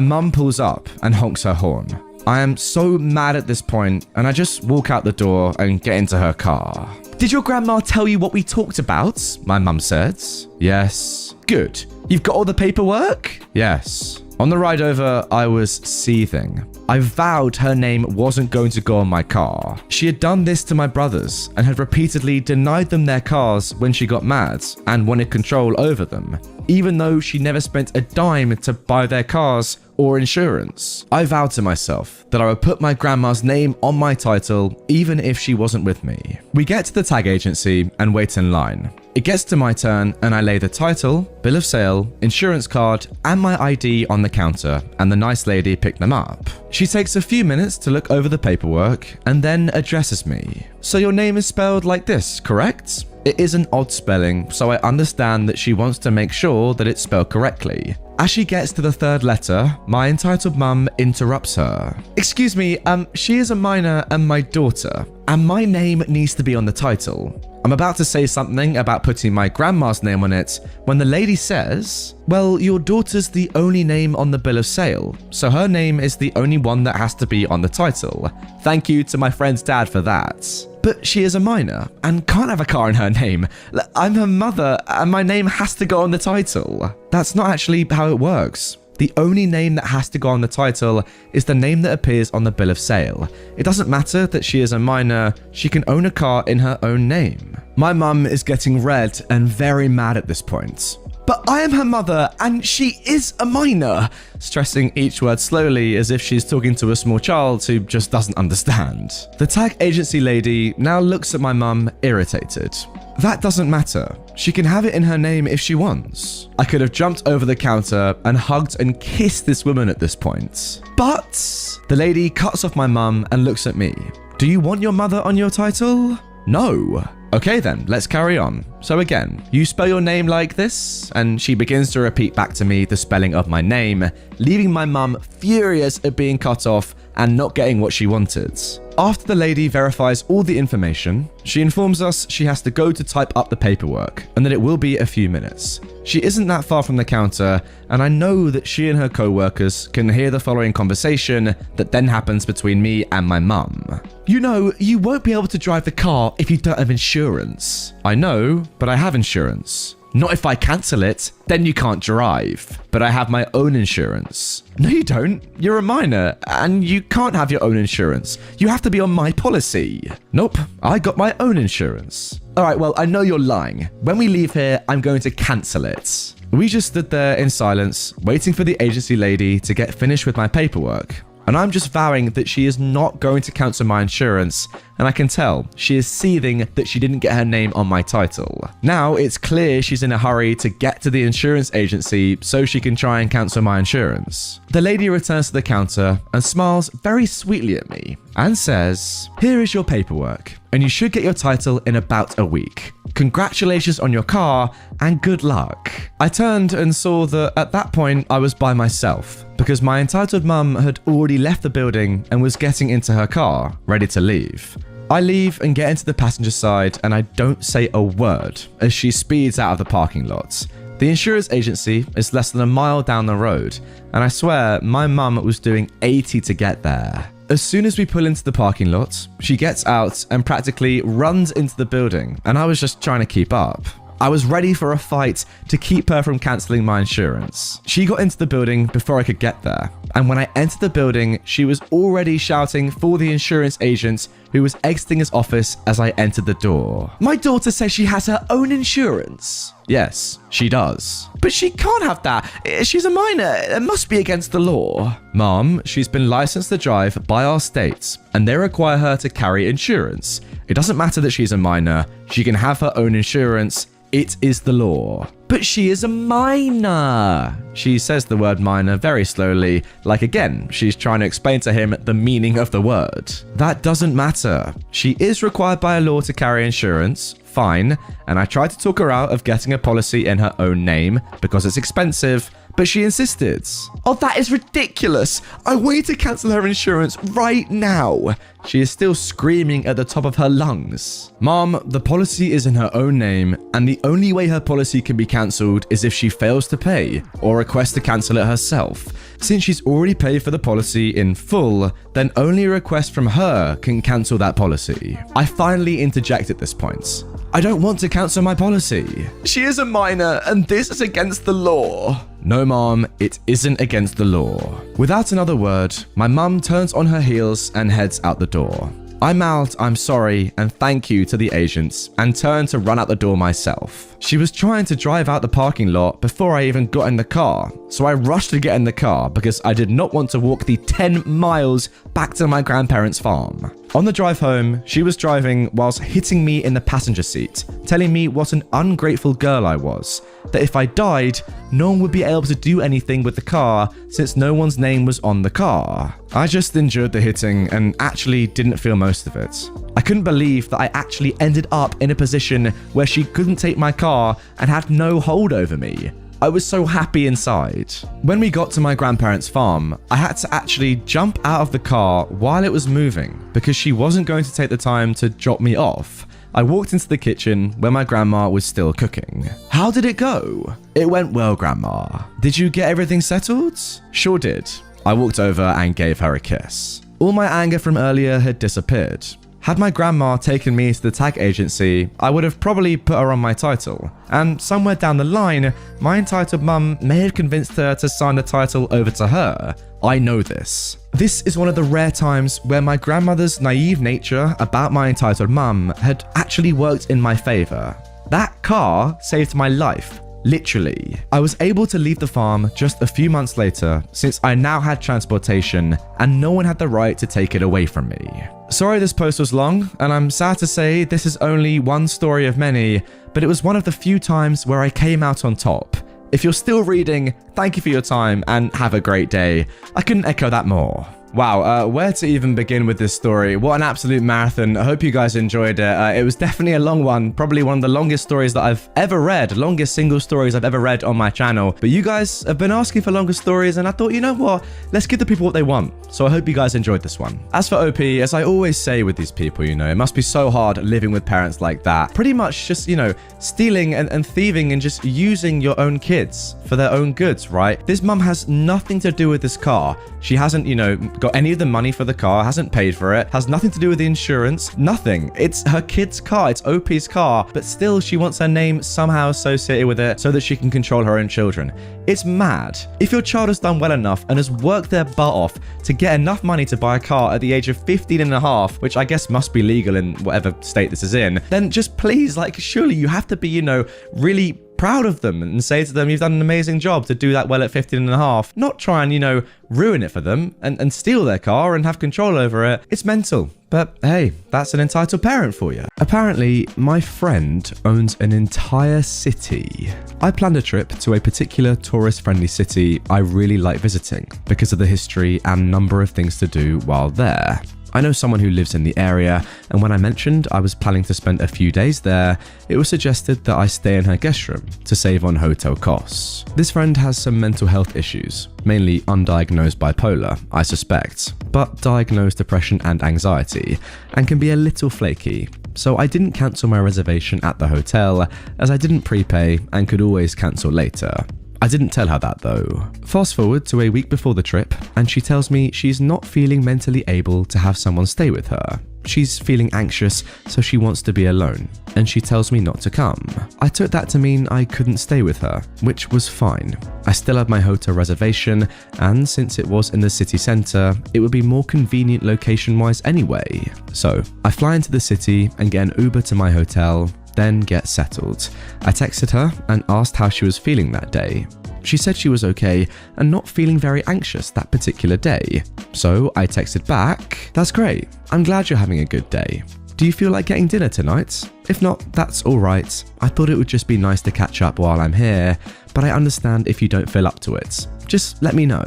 mum pulls up and honks her horn. I am so mad at this point, and I just walk out the door and get into her car. Did your grandma tell you what we talked about? My mum said. Yes. Good. You've got all the paperwork? Yes. On the ride over, I was seething. I vowed her name wasn't going to go on my car. She had done this to my brothers and had repeatedly denied them their cars when she got mad and wanted control over them, even though she never spent a dime to buy their cars or insurance. I vowed to myself that I would put my grandma's name on my title even if she wasn't with me. We get to the tag agency and wait in line. It gets to my turn and I lay the title, bill of sale, insurance card, and my ID on the counter, and the nice lady picked them up. She takes a few minutes to look over the paperwork and then addresses me. So your name is spelled like this, correct? It is an odd spelling, so I understand that she wants to make sure that it's spelled correctly. As she gets to the third letter, my entitled mum interrupts her. Excuse me, she is a minor and my daughter, and my name needs to be on the title. I'm about to say something about putting my grandma's name on it when the lady says, well, your daughter's the only name on the bill of sale, so her name is the only one that has to be on the title. Thank you to my friend's dad for that. But she is a minor and can't have a car in her name. I'm her mother and my name has to go on the title. That's not actually how it works. The only name that has to go on the title is the name that appears on the bill of sale. It doesn't matter that she is a minor, she can own a car in her own name. My mum is getting red and very mad at this point. But I am her mother and she is a minor, stressing each word slowly as if she's talking to a small child who just doesn't understand. The tag agency lady now looks at my mum irritated. That doesn't matter. She can have it in her name if she wants. I could have jumped over the counter and hugged and kissed this woman at this point. But the lady cuts off my mum and looks at me. Do you want your mother on your title? No. Okay then, let's carry on. So again, you spell your name like this, and she begins to repeat back to me the spelling of my name, leaving my mum furious at being cut off and not getting what she wanted. After the lady verifies all the information, she informs us she has to go to type up the paperwork and that it will be a few minutes. She isn't that far from the counter, and I know that she and her co-workers can hear the following conversation that then happens between me and my mum. You know, you won't be able to drive the car if you don't have insurance. I know, but I have insurance. Not if I cancel it, then you can't drive. But I have my own insurance. No, you don't. You're a minor, and you can't have your own insurance. You have to be on my policy. Nope, I got my own insurance. Alright, well, I know you're lying. When we leave here, I'm going to cancel it. We just stood there in silence, waiting for the agency lady to get finished with my paperwork. And I'm just vowing that she is not going to cancel my insurance, and I can tell she is seething that she didn't get her name on my title. Now it's clear she's in a hurry to get to the insurance agency so she can try and cancel my insurance. The lady returns to the counter and smiles very sweetly at me and says, "Here is your paperwork, and you should get your title in about a week. Congratulations on your car and good luck." I turned and saw that at that point I was by myself because my entitled mum had already left the building and was getting into her car, ready to leave. I leave and get into the passenger side and I don't say a word as she speeds out of the parking lot. The insurance agency is less than a mile down the road, and I swear my mum was doing 80 to get there. As soon as we pull into the parking lot, she gets out and practically runs into the building, and I was just trying to keep up. I was ready for a fight to keep her from cancelling my insurance. She got into the building before I could get there, and when I entered the building, she was already shouting for the insurance agent who was exiting his office as I entered the door. My daughter says she has her own insurance. Yes, she does. But she can't have that. She's a minor. It must be against the law. Mom, she's been licensed to drive by our states, and they require her to carry insurance. It doesn't matter that she's a minor. She can have her own insurance. It is the law. But she is a minor. She says the word minor very slowly, like again, she's trying to explain to him the meaning of the word. That doesn't matter. She is required by law to carry insurance, fine, and I tried to talk her out of getting a policy in her own name because it's expensive, but she insisted. Oh, that is ridiculous. I want you to cancel her insurance right now. She is still screaming at the top of her lungs. Mom, the policy is in her own name, and the only way her policy can be cancelled is if she fails to pay or requests to cancel it herself. Since she's already paid for the policy in full, then only a request from her can cancel that policy. I finally interject at this point. I don't want to cancel my policy. She is a minor, and this is against the law. No, Mom, it isn't against the law. Without another word, my mum turns on her heels and heads out the door. I mouthed I'm sorry and thank you to the agents and turned to run out the door myself. She was trying to drive out the parking lot before I even got in the car, so I rushed to get in the car because I did not want to walk the 10 miles back to my grandparents' farm. On the drive home, she was driving whilst hitting me in the passenger seat, telling me what an ungrateful girl I was, that if I died, no one would be able to do anything with the car since no one's name was on the car. I just endured the hitting and actually didn't feel most of it. I couldn't believe that I actually ended up in a position where she couldn't take my car and had no hold over me. I was so happy inside. When we got to my grandparents' farm, I had to actually jump out of the car while it was moving because she wasn't going to take the time to drop me off. I walked into the kitchen where my grandma was still cooking. How did it go? It went well, Grandma. Did you get everything settled? Sure did. I walked over and gave her a kiss. All my anger from earlier had disappeared. Had my grandma taken me to the tag agency, I would have probably put her on my title. And somewhere down the line, my entitled mum may have convinced her to sign the title over to her. I know this. This is one of the rare times where my grandmother's naive nature about my entitled mum had actually worked in my favor. That car saved my life. Literally. I was able to leave the farm just a few months later since I now had transportation and no one had the right to take it away from me. Sorry this post was long, and I'm sad to say this is only one story of many, but it was one of the few times where I came out on top. If you're still reading, thank you for your time and have a great day. I couldn't echo that more. Wow, where to even begin with this story? What an absolute marathon. I hope you guys enjoyed it. It was definitely a long one, probably one of the longest stories that I've ever read, longest single stories I've ever read on my channel. But you guys have been asking for longer stories, and I thought, you know what? Let's give the people what they want. So I hope you guys enjoyed this one. As for OP, as I always say with these people, you know, it must be so hard living with parents like that. Pretty much just, you know, stealing and thieving and just using your own kids for their own goods, right? This mum has nothing to do with this car. She hasn't, you know, got any of the money for the car, hasn't paid for it, has nothing to do with the insurance, nothing. It's her kid's car, it's OP's car, but still she wants her name somehow associated with it so that she can control her own children. It's mad. If your child has done well enough and has worked their butt off to get enough money to buy a car at the age of 15 and a half, which I guess must be legal in whatever state this is in, then just please, like, surely you have to be, you know, really proud of them and say to them, you've done an amazing job to do that well at 15 and a half. Not try and, you know, ruin it for them and steal their car and have control over it. It's mental. But hey, that's an entitled parent for you. Apparently, my friend owns an entire city. I planned a trip to a particular tourist-friendly city I really like visiting because of the history and number of things to do while there. I know someone who lives in the area, and when I mentioned I was planning to spend a few days there, it was suggested that I stay in her guest room to save on hotel costs. This friend has some mental health issues, mainly undiagnosed bipolar, I suspect, but diagnosed depression and anxiety, and can be a little flaky. So I didn't cancel my reservation at the hotel, as I didn't prepay and could always cancel later. I didn't tell her that though. Fast forward to a week before the trip, and she tells me she's not feeling mentally able to have someone stay with her. She's feeling anxious, so she wants to be alone, and she tells me not to come. I took that to mean I couldn't stay with her, which was fine. I still had my hotel reservation, and since it was in the city centre, it would be more convenient location-wise anyway. So I fly into the city and get an Uber to my hotel, then get settled. I texted her and asked how she was feeling that day. She said she was okay and not feeling very anxious that particular day. So I texted back, "That's great. I'm glad you're having a good day. Do you feel like getting dinner tonight? If not, that's alright. I thought it would just be nice to catch up while I'm here, but I understand if you don't feel up to it. just let me know.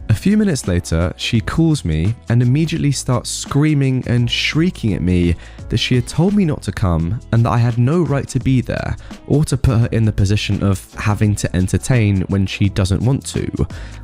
A few minutes later, she calls me and immediately starts screaming and shrieking at me that she had told me not to come and that I had no right to be there or to put her in the position of having to entertain when she doesn't want to.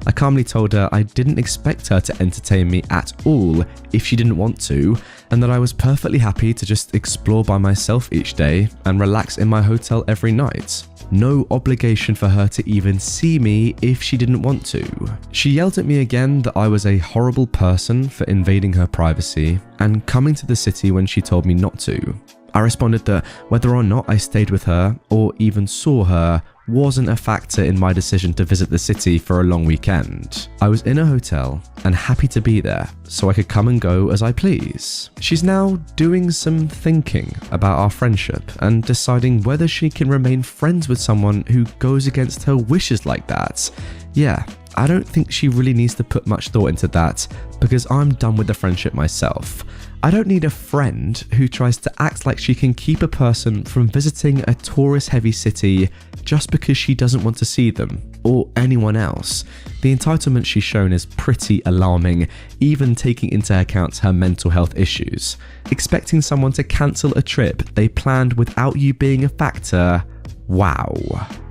I calmly told her I didn't expect her to entertain me at all if she didn't want to, and that I was perfectly happy to just explore by myself each day and relax in my hotel every night. No obligation for her to even see me if she didn't want to. She yelled at me again that I was a horrible person for invading her privacy and coming to the city when she told me not to. I responded that whether or not I stayed with her or even saw her wasn't a factor in my decision to visit the city for a long weekend. I was in a hotel and happy to be there, so I could come and go as I please. She's now doing some thinking about our friendship and deciding whether she can remain friends with someone who goes against her wishes like that. Yeah, I don't think she really needs to put much thought into that because I'm done with the friendship myself. I don't need a friend who tries to act like she can keep a person from visiting a tourist-heavy city just because she doesn't want to see them, or anyone else. The entitlement she's shown is pretty alarming, even taking into account her mental health issues. Expecting someone to cancel a trip they planned without you being a factor. Wow.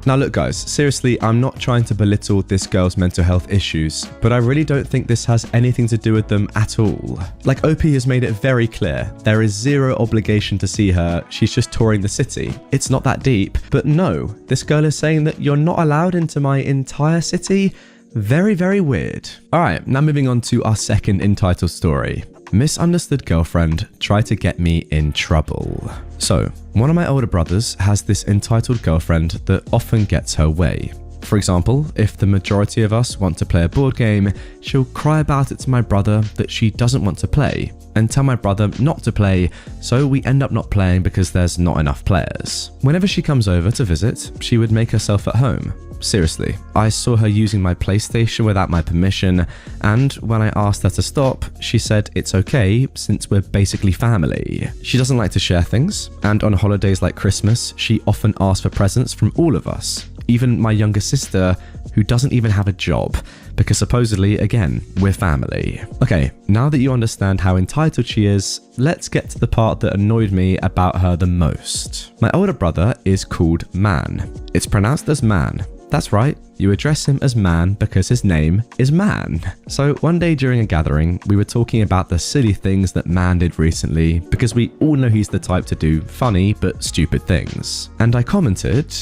Now look guys, seriously, I'm not trying to belittle this girl's mental health issues, but I really don't think this has anything to do with them at all. Like OP has made it very clear, there is zero obligation to see her, she's just touring the city. It's not that deep, but no, this girl is saying that you're not allowed into my entire city? Very, very weird. Alright, now moving on to our second entitled story. Misunderstood girlfriend tried to get me in trouble. So, one of my older brothers has this entitled girlfriend that often gets her way. For example, if the majority of us want to play a board game, she'll cry about it to my brother that she doesn't want to play, and tell my brother not to play, so we end up not playing because there's not enough players. Whenever she comes over to visit, she would make herself at home. Seriously, I saw her using my PlayStation without my permission, and when I asked her to stop, she said it's okay since we're basically family. She doesn't like to share things, and on holidays like Christmas, she often asks for presents from all of us, even my younger sister, who doesn't even have a job, because supposedly, again, we're family. Okay, now that you understand how entitled she is, let's get to the part that annoyed me about her the most. My older brother is called Man. It's pronounced as man. That's right, you address him as Man because his name is Man. So one day during a gathering, we were talking about the silly things that Man did recently because we all know he's the type to do funny but stupid things. And I commented,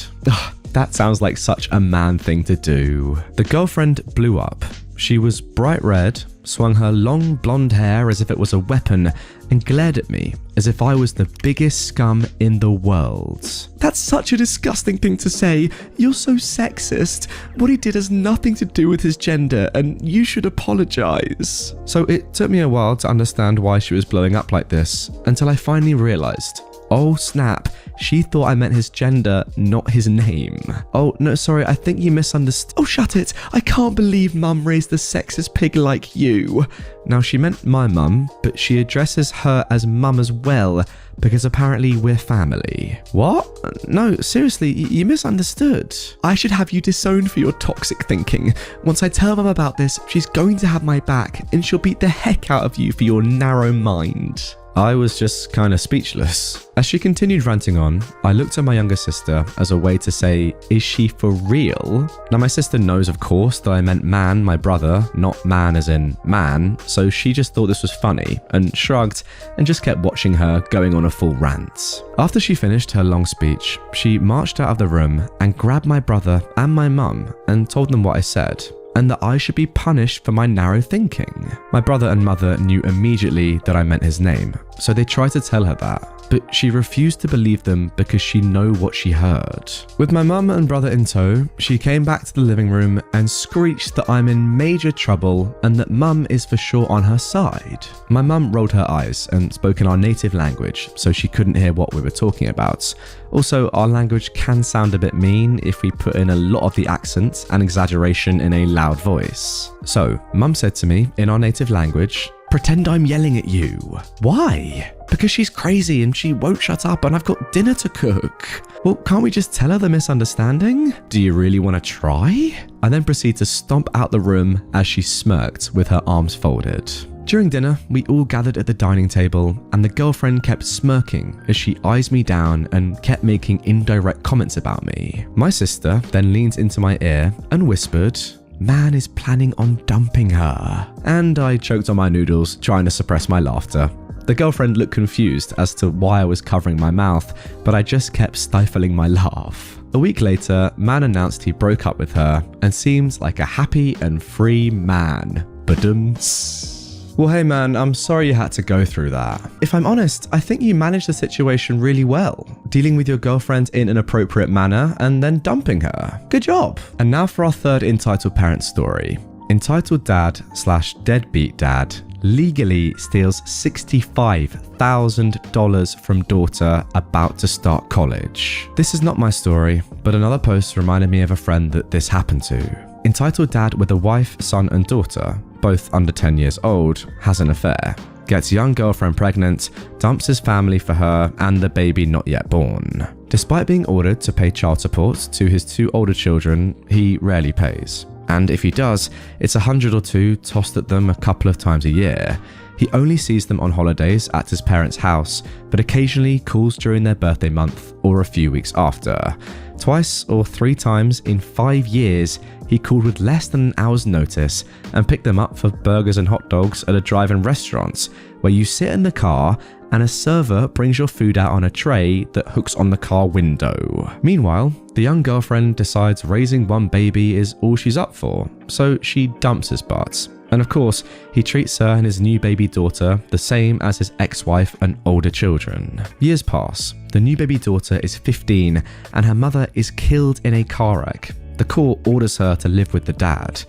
that sounds like such a Man thing to do. The girlfriend blew up. She was bright red, swung her long blonde hair as if it was a weapon, and glared at me as if I was the biggest scum in the world. That's such a disgusting thing to say. You're so sexist. What he did has nothing to do with his gender, and you should apologize. So it took me a while to understand why she was blowing up like this, until I finally realized, oh snap, she thought I meant his gender, not his name. Oh, no, sorry, I think you misunderstood. Oh, shut it. I can't believe mum raised a sexist pig like you. Now, she meant my mum, but she addresses her as mum as well, because apparently we're family. What? No, seriously, you misunderstood. I should have you disowned for your toxic thinking. Once I tell mum about this, she's going to have my back, and she'll beat the heck out of you for your narrow mind. I was just kind of speechless. As she continued ranting on, I looked at my younger sister as a way to say, is she for real? Now my sister knows of course that I meant Man, my brother, not man as in man, so she just thought this was funny and shrugged and just kept watching her going on a full rant. After she finished her long speech, she marched out of the room and grabbed my brother and my mum and told them what I said, and that I should be punished for my narrow thinking. My brother and mother knew immediately that I meant his name, so they tried to tell her that, but she refused to believe them because she knew what she heard. With my mum and brother in tow, she came back to the living room and screeched that I'm in major trouble and that mum is for sure on her side. My mum rolled her eyes and spoke in our native language, so she couldn't hear what we were talking about. Also, our language can sound a bit mean if we put in a lot of the accent and exaggeration in a loud voice. So, mum said to me in our native language, pretend I'm yelling at you. Why? Because she's crazy and she won't shut up and I've got dinner to cook. Well, can't we just tell her the misunderstanding? Do you really want to try? I then proceed to stomp out the room as she smirked with her arms folded. During dinner, we all gathered at the dining table and the girlfriend kept smirking as she eyes me down and kept making indirect comments about me. My sister then leans into my ear and whispered, "Man is planning on dumping her." And I choked on my noodles, trying to suppress my laughter. The girlfriend looked confused as to why I was covering my mouth, but I just kept stifling my laugh. A week later, Man announced he broke up with her and seems like a happy and free man. Badums. Well, hey man, I'm sorry you had to go through that. If I'm honest, I think you managed the situation really well, dealing with your girlfriend in an appropriate manner and then dumping her. Good job. And now for our third entitled parent story. Entitled dad/deadbeat dad legally steals $65,000 from daughter about to start college. This is not my story, but another post reminded me of a friend that this happened to. Entitled dad with a wife, son and daughter, both under 10 years old, has an affair, gets young girlfriend pregnant, dumps his family for her and the baby not yet born. Despite being ordered to pay child support to his 2 older children, he rarely pays. And if he does, it's $100 or $200 tossed at them a couple of times a year. He only sees them on holidays at his parents' house, but occasionally calls during their birthday month or a few weeks after. Twice or 3 times in 5 years, he called with less than an hour's notice and picked them up for burgers and hot dogs at a drive-in restaurant where you sit in the car and a server brings your food out on a tray that hooks on the car window. Meanwhile, the young girlfriend decides raising one baby is all she's up for, so she dumps his butt. And of course, he treats her and his new baby daughter the same as his ex-wife and older children. Years pass. The new baby daughter is 15 and her mother is killed in a car wreck. The court orders her to live with the dad.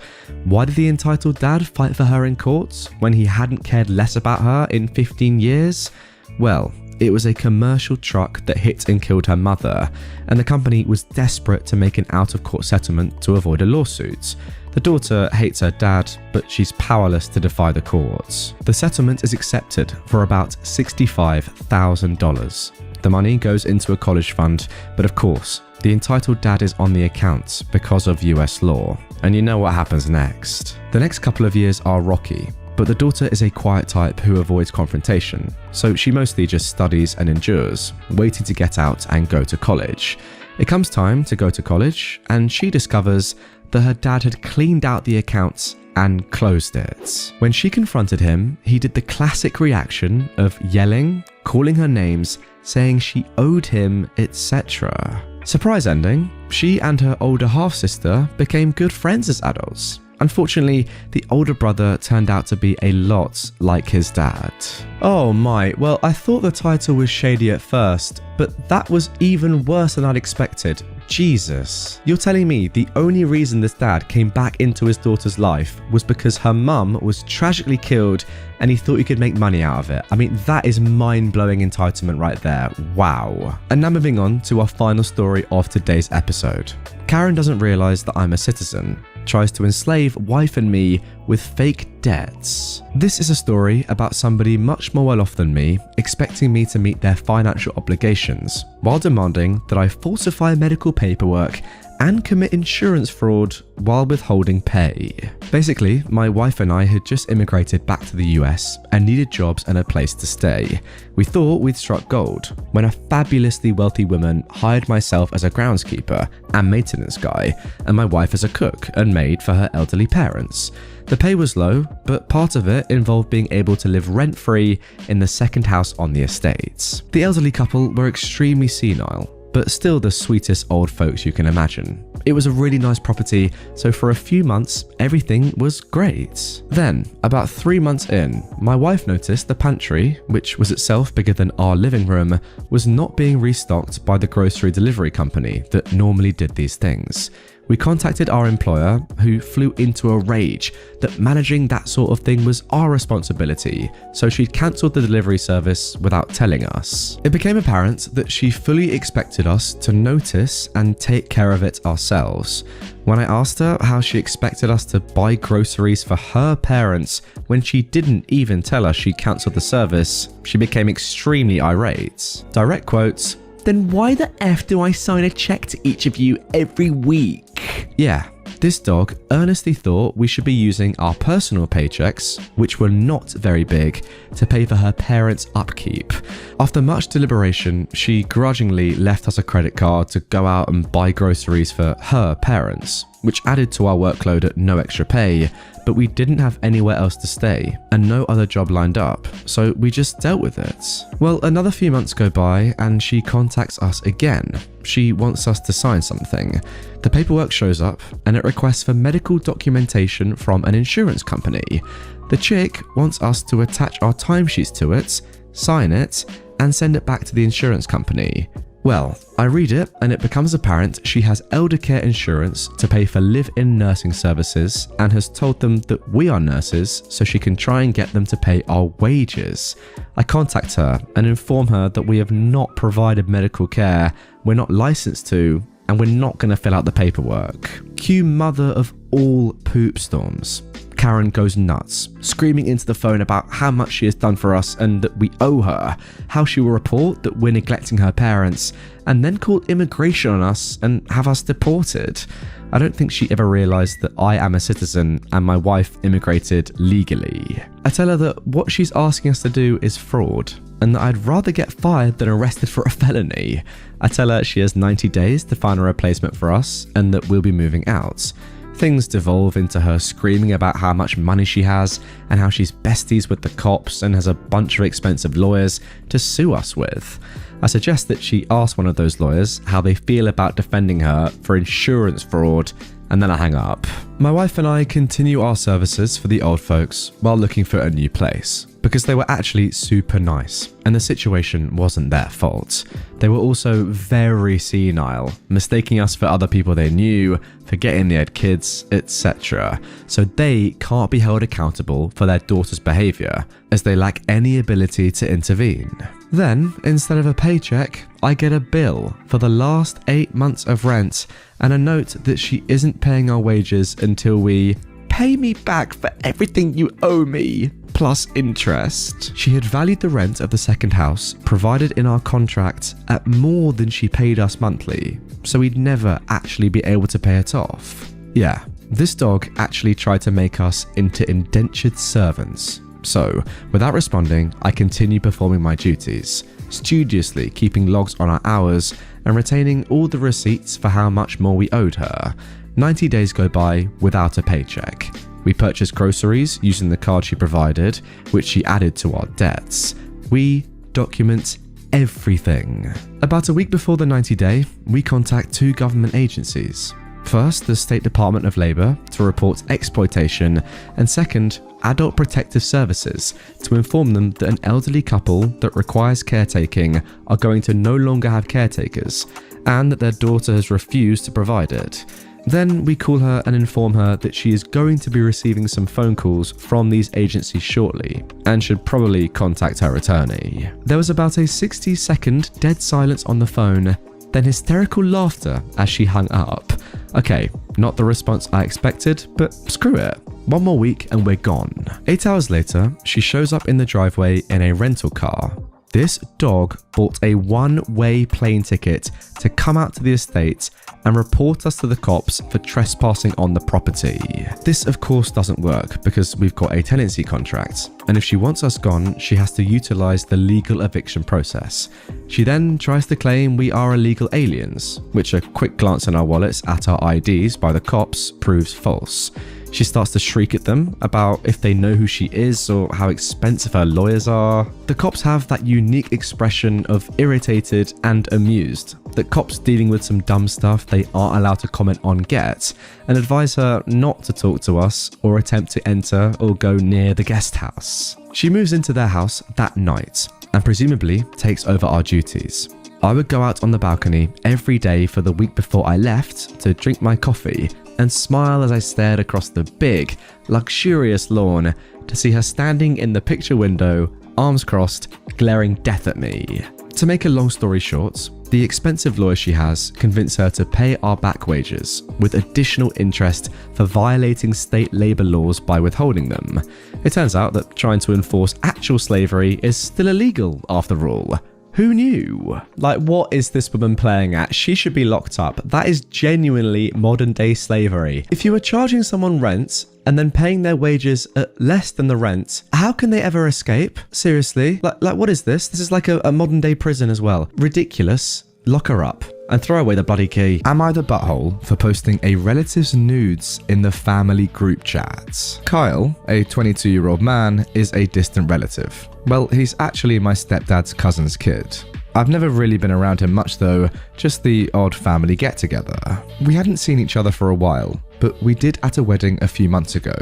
Why did the entitled dad fight for her in court when he hadn't cared less about her in 15 years? Well, it was a commercial truck that hit and killed her mother, and the company was desperate to make an out-of-court settlement to avoid a lawsuit. The daughter hates her dad, but she's powerless to defy the courts. The settlement is accepted for about $65,000. The money goes into a college fund, but of course, the entitled dad is on the account because of US law. And you know what happens next. The next couple of years are rocky, but the daughter is a quiet type who avoids confrontation, so she mostly just studies and endures, waiting to get out and go to college. It comes time to go to college, and she discovers that her dad had cleaned out the accounts and closed it. When she confronted him, he did the classic reaction of yelling, calling her names, saying she owed him, etc. Surprise ending, she and her older half-sister became good friends as adults. Unfortunately, the older brother turned out to be a lot like his dad. Oh my, well I thought the title was shady at first, but that was even worse than I'd expected. Jesus. You're telling me the only reason this dad came back into his daughter's life was because her mum was tragically killed and he thought he could make money out of it? I mean, that is mind-blowing entitlement right there. Wow. And now moving on to our final story of today's episode. Karen doesn't realise that I'm a citizen, tries to enslave wife and me with fake debts. This is a story about somebody much more well off than me, expecting me to meet their financial obligations, while demanding that I falsify medical paperwork and commit insurance fraud while withholding pay. Basically, my wife and I had just immigrated back to the US and needed jobs and a place to stay. We thought we'd struck gold when a fabulously wealthy woman hired myself as a groundskeeper and maintenance guy, and my wife as a cook and maid for her elderly parents. The pay was low, but part of it involved being able to live rent-free in the second house on the estates. The elderly couple were extremely senile, but still the sweetest old folks you can imagine. It was a really nice property, so for a few months, everything was great. Then, about 3 months in, my wife noticed the pantry, which was itself bigger than our living room, was not being restocked by the grocery delivery company that normally did these things. We contacted our employer, who flew into a rage that managing that sort of thing was our responsibility, so she'd cancelled the delivery service without telling us. It became apparent that she fully expected us to notice and take care of it ourselves. When I asked her how she expected us to buy groceries for her parents when she didn't even tell us she cancelled the service, she became extremely irate. Direct quotes, "Then why the F do I sign a check to each of you every week?" Yeah, this dog earnestly thought we should be using our personal paychecks, which were not very big, to pay for her parents' upkeep. After much deliberation, she grudgingly left us a credit card to go out and buy groceries for her parents, which added to our workload at no extra pay, but we didn't have anywhere else to stay and no other job lined up, so we just dealt with it. Well, another few months go by and she contacts us again. She wants us to sign something. The paperwork shows up and it requests for medical documentation from an insurance company. The chick wants us to attach our timesheets to it, sign it, and send it back to the insurance company. Well, I read it and it becomes apparent she has elder care insurance to pay for live-in nursing services and has told them that we are nurses so she can try and get them to pay our wages. I contact her and inform her that we have not provided medical care, we're not licensed to, and we're not going to fill out the paperwork. Cue mother of all poop storms. Karen goes nuts, screaming into the phone about how much she has done for us and that we owe her, how she will report that we're neglecting her parents, and then call immigration on us and have us deported. I don't think she ever realised that I am a citizen and my wife immigrated legally. I tell her that what she's asking us to do is fraud, and that I'd rather get fired than arrested for a felony. I tell her she has 90 days to find a replacement for us and that we'll be moving out. Things devolve into her screaming about how much money she has and how she's besties with the cops and has a bunch of expensive lawyers to sue us with. I suggest that she ask one of those lawyers how they feel about defending her for insurance fraud, and then I hang up. My wife and I continue our services for the old folks while looking for a new place, because they were actually super nice and the situation wasn't their fault. They were also very senile, mistaking us for other people they knew, forgetting they had kids, etc. So they can't be held accountable for their daughter's behaviour, as they lack any ability to intervene. Then, instead of a paycheck, I get a bill for the last 8 months of rent and a note that she isn't paying our wages until we pay me back for everything you owe me, plus interest. She had valued the rent of the second house provided in our contract at more than she paid us monthly, so we'd never actually be able to pay it off. Yeah, this dog actually tried to make us into indentured servants. So, without responding, I continue performing my duties, studiously keeping logs on our hours and retaining all the receipts for how much more we owed her. 90 days go by without a paycheck. We purchase groceries using the card she provided, which she added to our debts. We document everything. About a week before the 90-day, we contact 2 government agencies. First, the State Department of Labour to report exploitation, and second, Adult Protective Services to inform them that an elderly couple that requires caretaking are going to no longer have caretakers, and that their daughter has refused to provide it. Then we call her and inform her that she is going to be receiving some phone calls from these agencies shortly, and should probably contact her attorney. There was about a 60-second dead silence on the phone, then hysterical laughter as she hung up. Okay, not the response I expected, but screw it. One more week and we're gone. 8 hours later, she shows up in the driveway in a rental car. This dog bought a one-way plane ticket to come out to the estate and report us to the cops for trespassing on the property. This of course doesn't work because we've got a tenancy contract, and if she wants us gone, she has to utilize the legal eviction process. She then tries to claim we are illegal aliens, which a quick glance in our wallets at our IDs by the cops proves false. She starts to shriek at them about if they know who she is or how expensive her lawyers are. The cops have that unique expression of irritated and amused that cops dealing with some dumb stuff they aren't allowed to comment on get, and advise her not to talk to us or attempt to enter or go near the guest house. She moves into their house that night and presumably takes over our duties. I would go out on the balcony every day for the week before I left to drink my coffee and smile as I stared across the big, luxurious lawn to see her standing in the picture window, arms crossed, glaring death at me. To make a long story short, the expensive lawyer she has convinced her to pay our back wages with additional interest for violating state labour laws by withholding them. It turns out that trying to enforce actual slavery is still illegal after all. Who knew? Like, what is this woman playing at? She should be locked up. That is genuinely modern day slavery. If you are charging someone rent and then paying their wages at less than the rent, how can they ever escape? Seriously? Like what is this? This is like a modern day prison as well. Ridiculous. Lock her up. And throw away the bloody key. Am I the butthole for posting a relative's nudes in the family group chat? Kyle, a 22-year-old man, is a distant relative. Well, he's actually my stepdad's cousin's kid. I've never really been around him much though, just the odd family get-together. We hadn't seen each other for a while, but we did at a wedding a few months ago.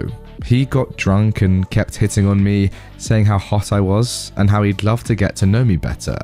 He got drunk and kept hitting on me, saying how hot I was and how he'd love to get to know me better.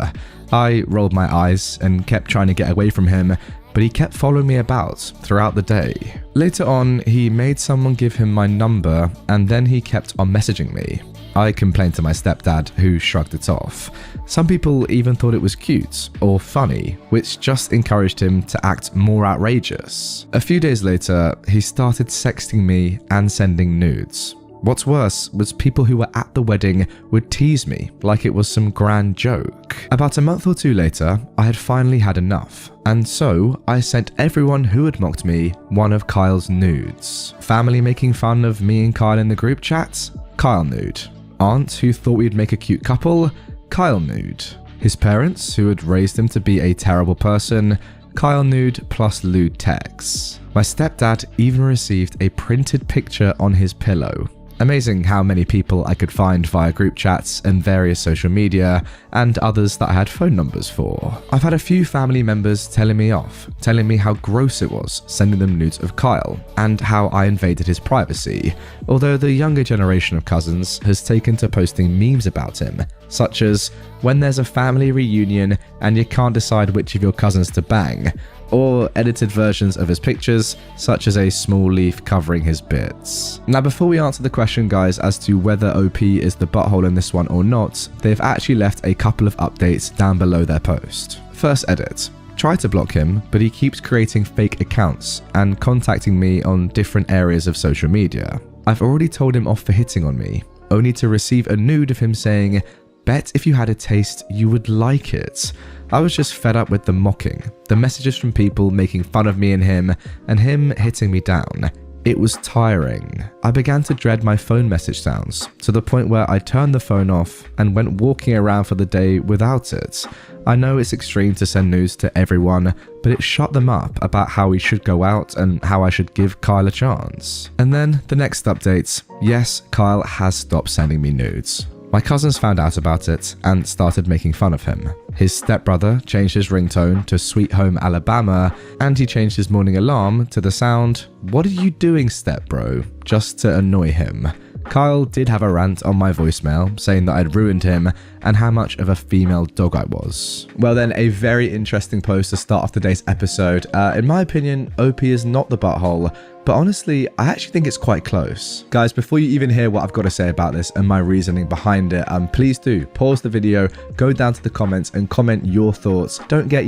I rolled my eyes and kept trying to get away from him, but he kept following me about throughout the day. Later on, he made someone give him my number and then he kept on messaging me. I complained to my stepdad, who shrugged it off. Some people even thought it was cute or funny, which just encouraged him to act more outrageous. A few days later, he started sexting me and sending nudes. What's worse was people who were at the wedding would tease me like it was some grand joke. About a month or two later, I had finally had enough, and so I sent everyone who had mocked me one of Kyle's nudes. Family making fun of me and Kyle in the group chat? Kyle nude. Aunt who thought we'd make a cute couple? Kyle nude. His parents who had raised him to be a terrible person? Kyle nude plus lewd texts. My stepdad even received a printed picture on his pillow. Amazing how many people I could find via group chats and various social media, and others that I had phone numbers for. I've had a few family members telling me off, telling me how gross it was sending them nudes of Kyle, and how I invaded his privacy, although the younger generation of cousins has taken to posting memes about him, such as when there's a family reunion and you can't decide which of your cousins to bang, or edited versions of his pictures, such as a small leaf covering his bits. Now, before we answer the question, guys, as to whether OP is the butthole in this one or not, they've actually left a couple of updates down below their post. First edit. Try to block him, but he keeps creating fake accounts and contacting me on different areas of social media. I've already told him off for hitting on me, only to receive a nude of him saying, "Bet if you had a taste, you would like it." I was just fed up with the mocking, the messages from people making fun of me and him hitting me down. It was tiring. I began to dread my phone message sounds, to the point where I turned the phone off and went walking around for the day without it. I know it's extreme to send news to everyone, but it shut them up about how we should go out and how I should give Kyle a chance. And then the next update. Yes, Kyle has stopped sending me nudes. My cousins found out about it and started making fun of him. His stepbrother changed his ringtone to Sweet Home Alabama, and he changed his morning alarm to the sound, "What are you doing, stepbro?" just to annoy him. Kyle did have a rant on my voicemail saying that I'd ruined him and how much of a female dog I was. Well then, a very interesting post to start off today's episode. In my opinion, OP is not the butthole, but honestly, I actually think it's quite close. Guys, before you even hear what I've got to say about this and my reasoning behind it, please do pause the video, go down to the comments and comment your thoughts. Don't get,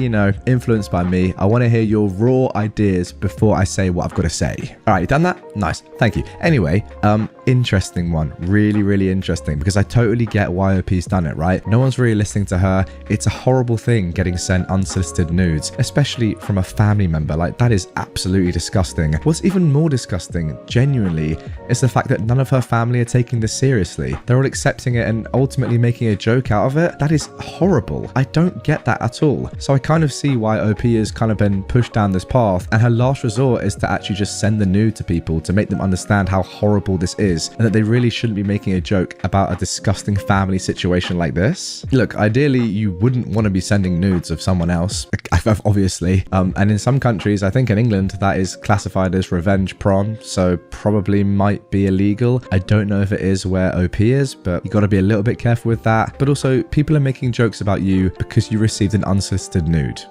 influenced by me. I want to hear your raw ideas before I say what I've got to say. All right, you done that? Nice, thank you. Anyway, interesting one, really interesting, because I totally get why OP's done it, right? No one's really listening to her. It's a horrible thing getting sent unsolicited nudes, especially from a family member. Like, that is absolutely disgusting. What's even more disgusting, genuinely, is the fact that none of her family are taking this seriously. They're all accepting it and ultimately making a joke out of it. That is horrible. I don't get that at all. So I kind of see why OP has kind of been pushed down this path, and her last resort is to actually just send the nude to people to make them understand how horrible this is and that they really shouldn't be making a joke about a disgusting family situation like this. Look, ideally you wouldn't want to be sending nudes of someone else, obviously, and in some countries, I think in England, that is classified as revenge. prorevenge prawn, so probably might be illegal. I don't know if it is where OP is, but you got to be a little bit careful with that. But also, people are making jokes about you because you received an unsolicited nude.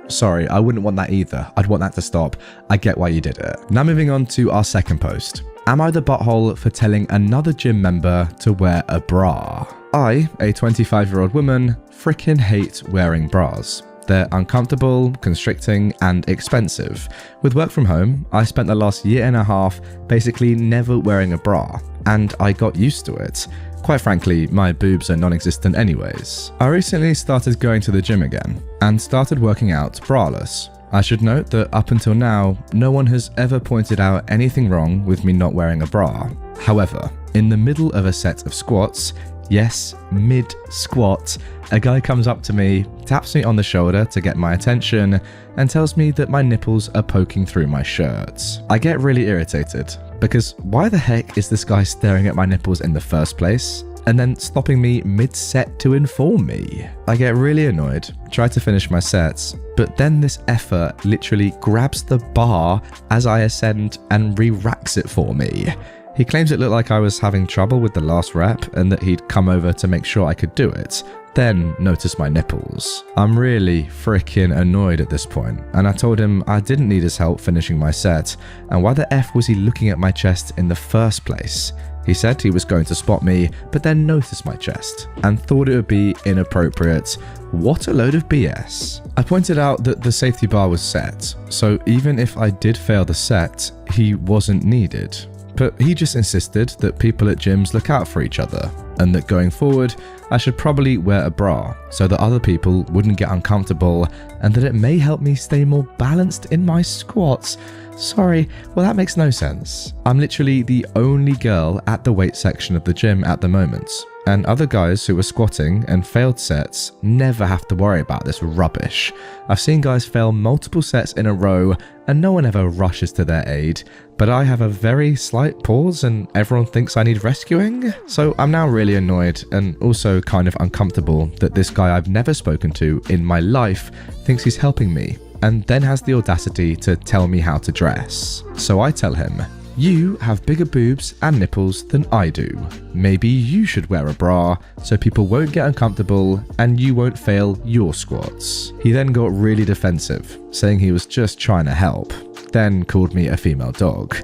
Sorry, I wouldn't want that either. I'd want that to stop. I get why you did it. Now moving on to our second post. Am I the butthole for telling another gym member to wear a bra? I, a 25-year-old woman, freaking hate wearing bras. They're uncomfortable, constricting, and expensive. With work from home, I spent the last year and a half basically never wearing a bra, and I got used to it. Quite frankly, my boobs are non-existent anyways. I recently started going to the gym again, and started working out braless. I should note that up until now, no one has ever pointed out anything wrong with me not wearing a bra. However, in the middle of a set of squats, yes, mid-squat, a guy comes up to me, taps me on the shoulder to get my attention, and tells me that my nipples are poking through my shirt. I get really irritated, because why the heck is this guy staring at my nipples in the first place? And then stopping me mid-set to inform me. I get really annoyed, try to finish my sets, but then this effer literally grabs the bar as I ascend and re-racks it for me. He claims it looked like I was having trouble with the last rep and that he'd come over to make sure I could do it, then noticed my nipples. I'm really freaking annoyed at this point, and I told him I didn't need his help finishing my set, and why the F was he looking at my chest in the first place? He said he was going to spot me, but then noticed my chest, and thought it would be inappropriate. What a load of BS. I pointed out that the safety bar was set, so even if I did fail the set, he wasn't needed. But he just insisted that people at gyms look out for each other, and that going forward, I should probably wear a bra so that other people wouldn't get uncomfortable, and that it may help me stay more balanced in my squats. Sorry, well that makes no sense. I'm literally the only girl at the weight section of the gym at the moment, and other guys who are squatting and failed sets never have to worry about this rubbish. I've seen guys fail multiple sets in a row and no one ever rushes to their aid, but I have a very slight pause and everyone thinks I need rescuing? So I'm now really annoyed and also kind of uncomfortable that this guy I've never spoken to in my life thinks he's helping me, and then has the audacity to tell me how to dress. So I tell him, you have bigger boobs and nipples than I do. Maybe you should wear a bra so people won't get uncomfortable and you won't fail your squats. He then got really defensive, saying he was just trying to help, then called me a female dog.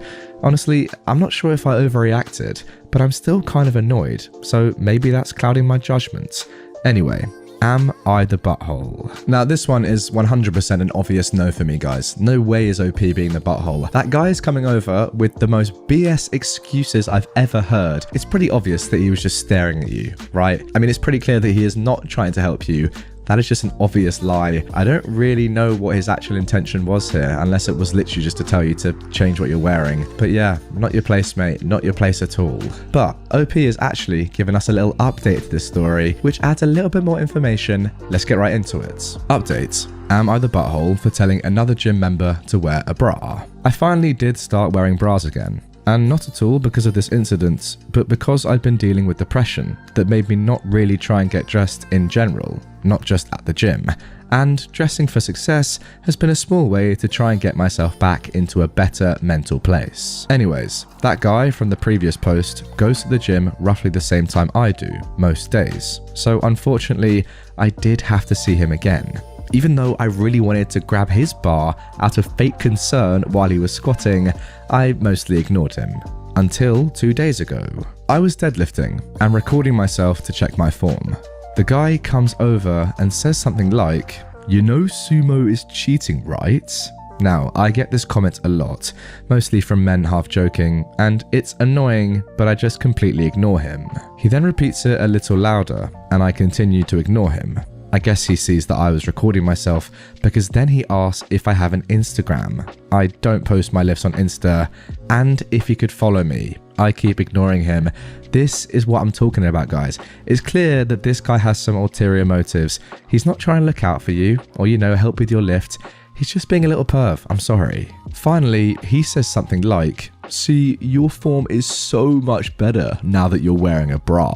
Honestly, I'm not sure if I overreacted, but I'm still kind of annoyed, so maybe that's clouding my judgment. Anyway, am I the butthole? Now this one is 100% an obvious no for me, guys. No way is OP being the butthole. That guy is coming over with the most BS excuses I've ever heard. It's pretty obvious that he was just staring at you, right? I mean, it's pretty clear that he is not trying to help you. That is just an obvious lie. I don't really know what his actual intention was here, unless it was literally just to tell you to change what you're wearing. But yeah, not your place, mate. Not your place at all. But OP has actually given us a little update to this story, which adds a little bit more information. Let's get right into it. Update. Am I the butthole for telling another gym member to wear a bra? I finally did start wearing bras again. And not at all because of this incident, but because I'd been dealing with depression that made me not really try and get dressed in general, not just at the gym. And dressing for success has been a small way to try and get myself back into a better mental place. Anyways, that guy from the previous post goes to the gym roughly the same time I do, most days. So unfortunately, I did have to see him again. Even though I really wanted to grab his bar out of fake concern while he was squatting, I mostly ignored him. Until 2 days ago. I was deadlifting and recording myself to check my form. The guy comes over and says something like, "You know sumo is cheating, right?" Now, I get this comment a lot, mostly from men half joking, and it's annoying, but I just completely ignore him. He then repeats it a little louder, and I continue to ignore him. I guess he sees that I was recording myself, because then he asks if I have an Instagram. I don't post my lifts on Insta, and if he could follow me. I keep ignoring him. This is what I'm talking about, guys. It's clear that this guy has some ulterior motives. He's not trying to look out for you, or help with your lift. He's just being a little perv, I'm sorry. Finally, he says something like, "See, your form is so much better now that you're wearing a bra."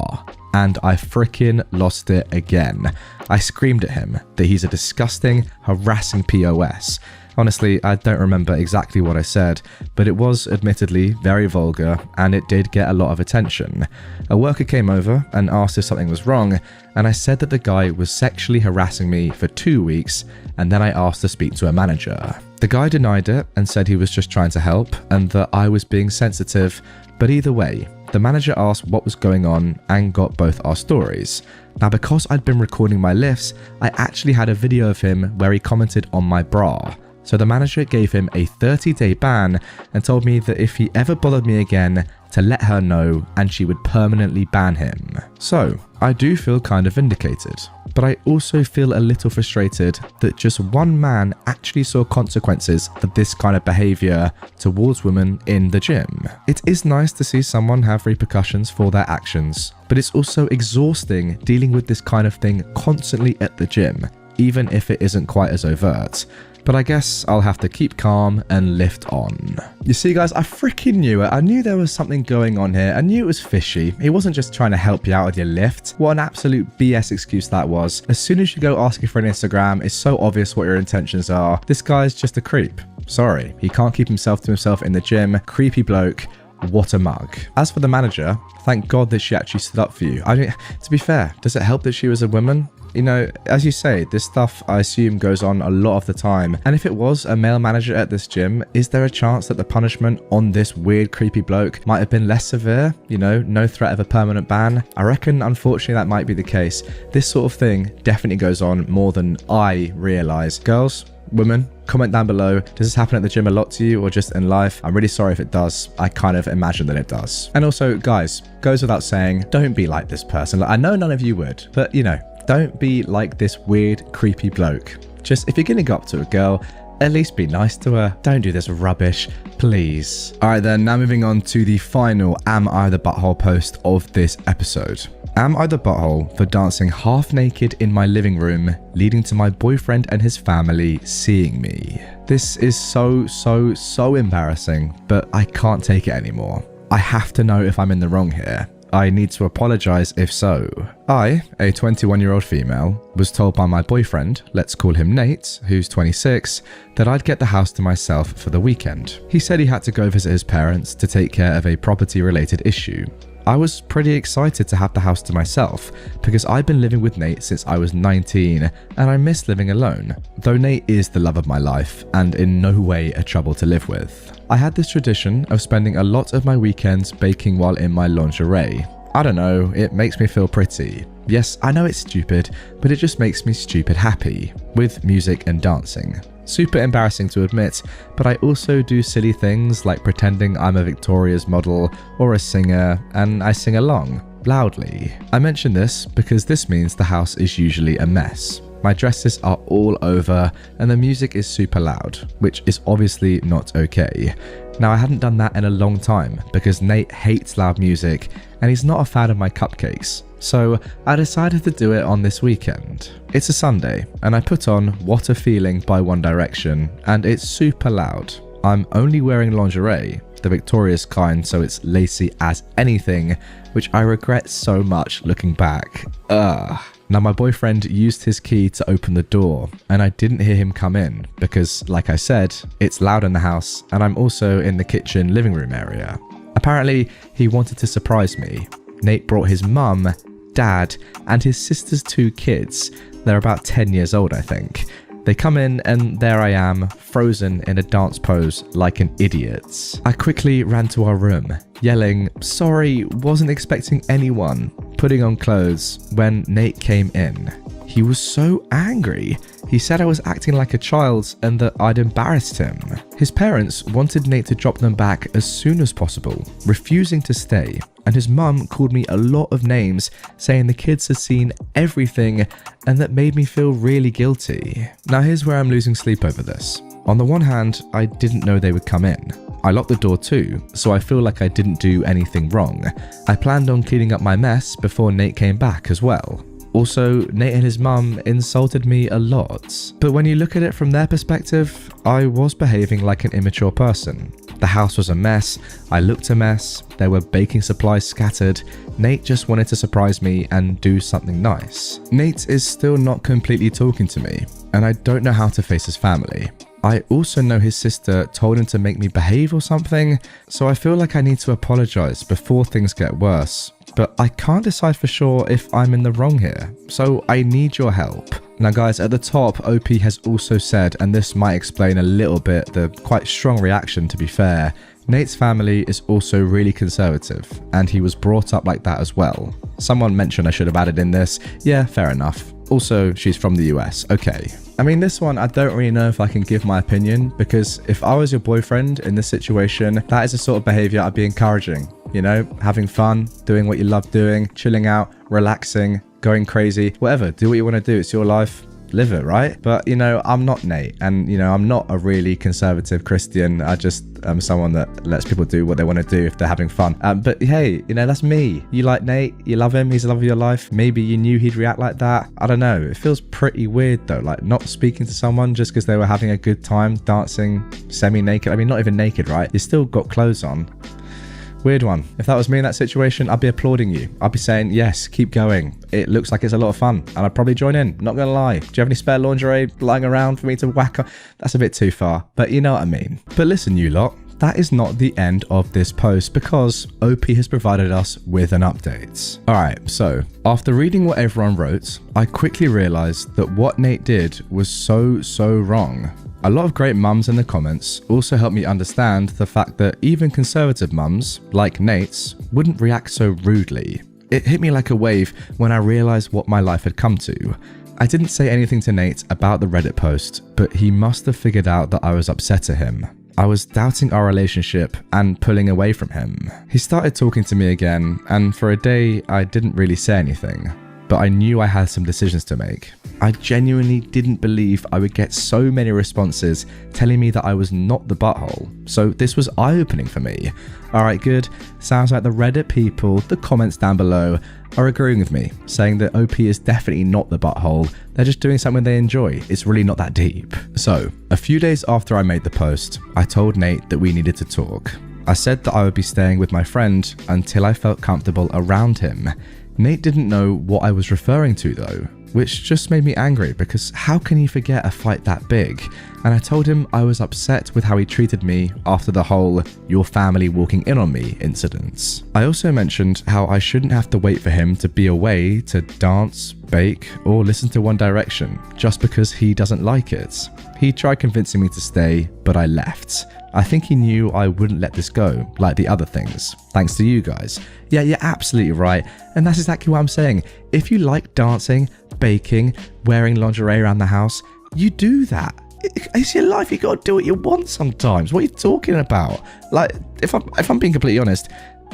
and I frickin' lost it again. I screamed at him that he's a disgusting, harassing POS. Honestly, I don't remember exactly what I said, but it was admittedly very vulgar and it did get a lot of attention. A worker came over and asked if something was wrong, and I said that the guy was sexually harassing me for 2 weeks, and then I asked to speak to a manager. The guy denied it and said he was just trying to help and that I was being sensitive, but either way, the manager asked what was going on and got both our stories. Now, because I'd been recording my lifts, I actually had a video of him where he commented on my bra. So the manager gave him a 30-day ban and told me that if he ever bothered me again, to let her know and she would permanently ban him. So I do feel kind of vindicated, but I also feel a little frustrated that just one man actually saw consequences for this kind of behavior towards women in the gym. It is nice to see someone have repercussions for their actions, but it's also exhausting dealing with this kind of thing constantly at the gym, even if it isn't quite as overt. But I guess I'll have to keep calm and lift on. You see guys, I freaking knew it. I knew there was something going on here. I knew it was fishy. He wasn't just trying to help you out with your lift. What an absolute BS excuse that was. As soon as you go asking for an Instagram, it's so obvious what your intentions are. This guy's just a creep. Sorry, he can't keep himself to himself in the gym. Creepy bloke. What a mug. As for the manager, thank God that she actually stood up for you. I mean, to be fair, does it help that she was a woman? You know, as you say, this stuff I assume goes on a lot of the time. And if it was a male manager at this gym, is there a chance that the punishment on this weird creepy bloke might have been less severe? You know, no threat of a permanent ban? I reckon unfortunately that might be the case. This sort of thing definitely goes on more than I realise. Girls, women, comment down below. Does this happen at the gym a lot to you or just in life? I'm really sorry if it does. I kind of imagine that it does. And also, guys, goes without saying, don't be like this person. Like, I know none of you would, but you know, don't be like this weird, creepy bloke. Just, if you're gonna go up to a girl, at least be nice to her. Don't do this rubbish, please. Alright then, now moving on to the final Am I the Butthole post of this episode. Am I the butthole for dancing half naked in my living room, leading to my boyfriend and his family seeing me? This is so embarrassing, but I can't take it anymore. I have to know if I'm in the wrong here. I need to apologize if so. I, a 21-year-old female, was told by my boyfriend, let's call him Nate, who's 26, that I'd get the house to myself for the weekend. He said he had to go visit his parents to take care of a property-related issue. I was pretty excited to have the house to myself because I'd been living with Nate since I was 19 and I miss living alone, though Nate is the love of my life and in no way a trouble to live with. I had this tradition of spending a lot of my weekends baking while in my lingerie. I don't know, it makes me feel pretty. Yes, I know it's stupid, but it just makes me stupid happy, with music and dancing. Super embarrassing to admit, but I also do silly things like pretending I'm a Victoria's model or a singer, and I sing along, loudly. I mention this because this means the house is usually a mess. My dresses are all over and the music is super loud, which is obviously not okay. Now, I hadn't done that in a long time because Nate hates loud music and he's not a fan of my cupcakes. So I decided to do it on this weekend. It's a Sunday and I put on What a Feeling by One Direction and it's super loud. I'm only wearing lingerie, the Victoria's kind, so it's lacy as anything, which I regret so much looking back. Now my boyfriend used his key to open the door and I didn't hear him come in because, like I said, it's loud in the house and I'm also in the kitchen living room area. Apparently, he wanted to surprise me. Nate brought his mum, dad, and his sister's 2 kids. They're about 10 years old, I think. They come in and there I am, frozen in a dance pose like an idiot. I quickly ran to our room, yelling, "Sorry, wasn't expecting anyone," putting on clothes when Nate came in. He was so angry. He said I was acting like a child and that I'd embarrassed him. His parents wanted Nate to drop them back as soon as possible, refusing to stay. And his mum called me a lot of names, saying the kids had seen everything and that made me feel really guilty. Now here's where I'm losing sleep over this. On the one hand, I didn't know they would come in. I locked the door too, so I feel like I didn't do anything wrong. I planned on cleaning up my mess before Nate came back as well. Also, Nate and his mum insulted me a lot. But when you look at it from their perspective, I was behaving like an immature person. The house was a mess, I looked a mess, there were baking supplies scattered. Nate just wanted to surprise me and do something nice. Nate is still not completely talking to me, and I don't know how to face his family. I also know his sister told him to make me behave or something, so I feel like I need to apologize before things get worse. But I can't decide for sure if I'm in the wrong here, so I need your help. Now guys, at the top, OP has also said, and this might explain a little bit the quite strong reaction to be fair, Nate's family is also really conservative, and he was brought up like that as well. Someone mentioned I should have added in this. Yeah, fair enough. Also, she's from the US. Okay. I mean, this one, I don't really know if I can give my opinion, because if I was your boyfriend in this situation, that is the sort of behavior I'd be encouraging. You know, having fun, doing what you love doing, chilling out, relaxing, going crazy, whatever. Do what you want to do. It's your life. Live it, right? But, you know, I'm not Nate, and, you know, I'm not a really conservative Christian. I just am someone that lets people do what they want to do if they're having fun. But hey, you know, that's me. You like Nate, you love him, he's the love of your life. Maybe you knew he'd react like that. I don't know. It feels pretty weird though, like not speaking to someone just because they were having a good time dancing semi-naked. I mean, not even naked, right? You still got clothes on. Weird one. If that was me in that situation, I'd be applauding you. I'd be saying, yes, keep going. It looks like it's a lot of fun, and I'd probably join in. Not gonna lie. Do you have any spare lingerie lying around for me to whack on? That's a bit too far, but you know what I mean. But listen, you lot, that is not the end of this post, because OP has provided us with an update. Alright, so after reading what everyone wrote, I quickly realized that what Nate did was so wrong. A lot of great mums in the comments also helped me understand the fact that even conservative mums, like Nate's, wouldn't react so rudely. It hit me like a wave when I realized what my life had come to. I didn't say anything to Nate about the Reddit post, but he must have figured out that I was upset at him. I was doubting our relationship and pulling away from him. He started talking to me again, and for a day I didn't really say anything. But I knew I had some decisions to make. I genuinely didn't believe I would get so many responses telling me that I was not the butthole. So this was eye-opening for me. Alright, good. Sounds like the Reddit people, the comments down below, are agreeing with me, saying that OP is definitely not the butthole. They're just doing something they enjoy. It's really not that deep. So, a few days after I made the post, I told Nate that we needed to talk. I said that I would be staying with my friend until I felt comfortable around him. Nate didn't know what I was referring to though, which just made me angry because how can he forget a fight that big? And I told him I was upset with how he treated me after the whole "your family walking in on me" incidents. I also mentioned how I shouldn't have to wait for him to be away to dance, bake, or listen to One Direction just because he doesn't like it. He tried convincing me to stay, but I left. I think he knew I wouldn't let this go, like the other things, thanks to you guys. Yeah, you're absolutely right, and that's exactly what I'm saying. If you like dancing, baking, wearing lingerie around the house, you do that. It's your life, you gotta do what you want sometimes. What are you talking about? Like, if I'm being completely honest,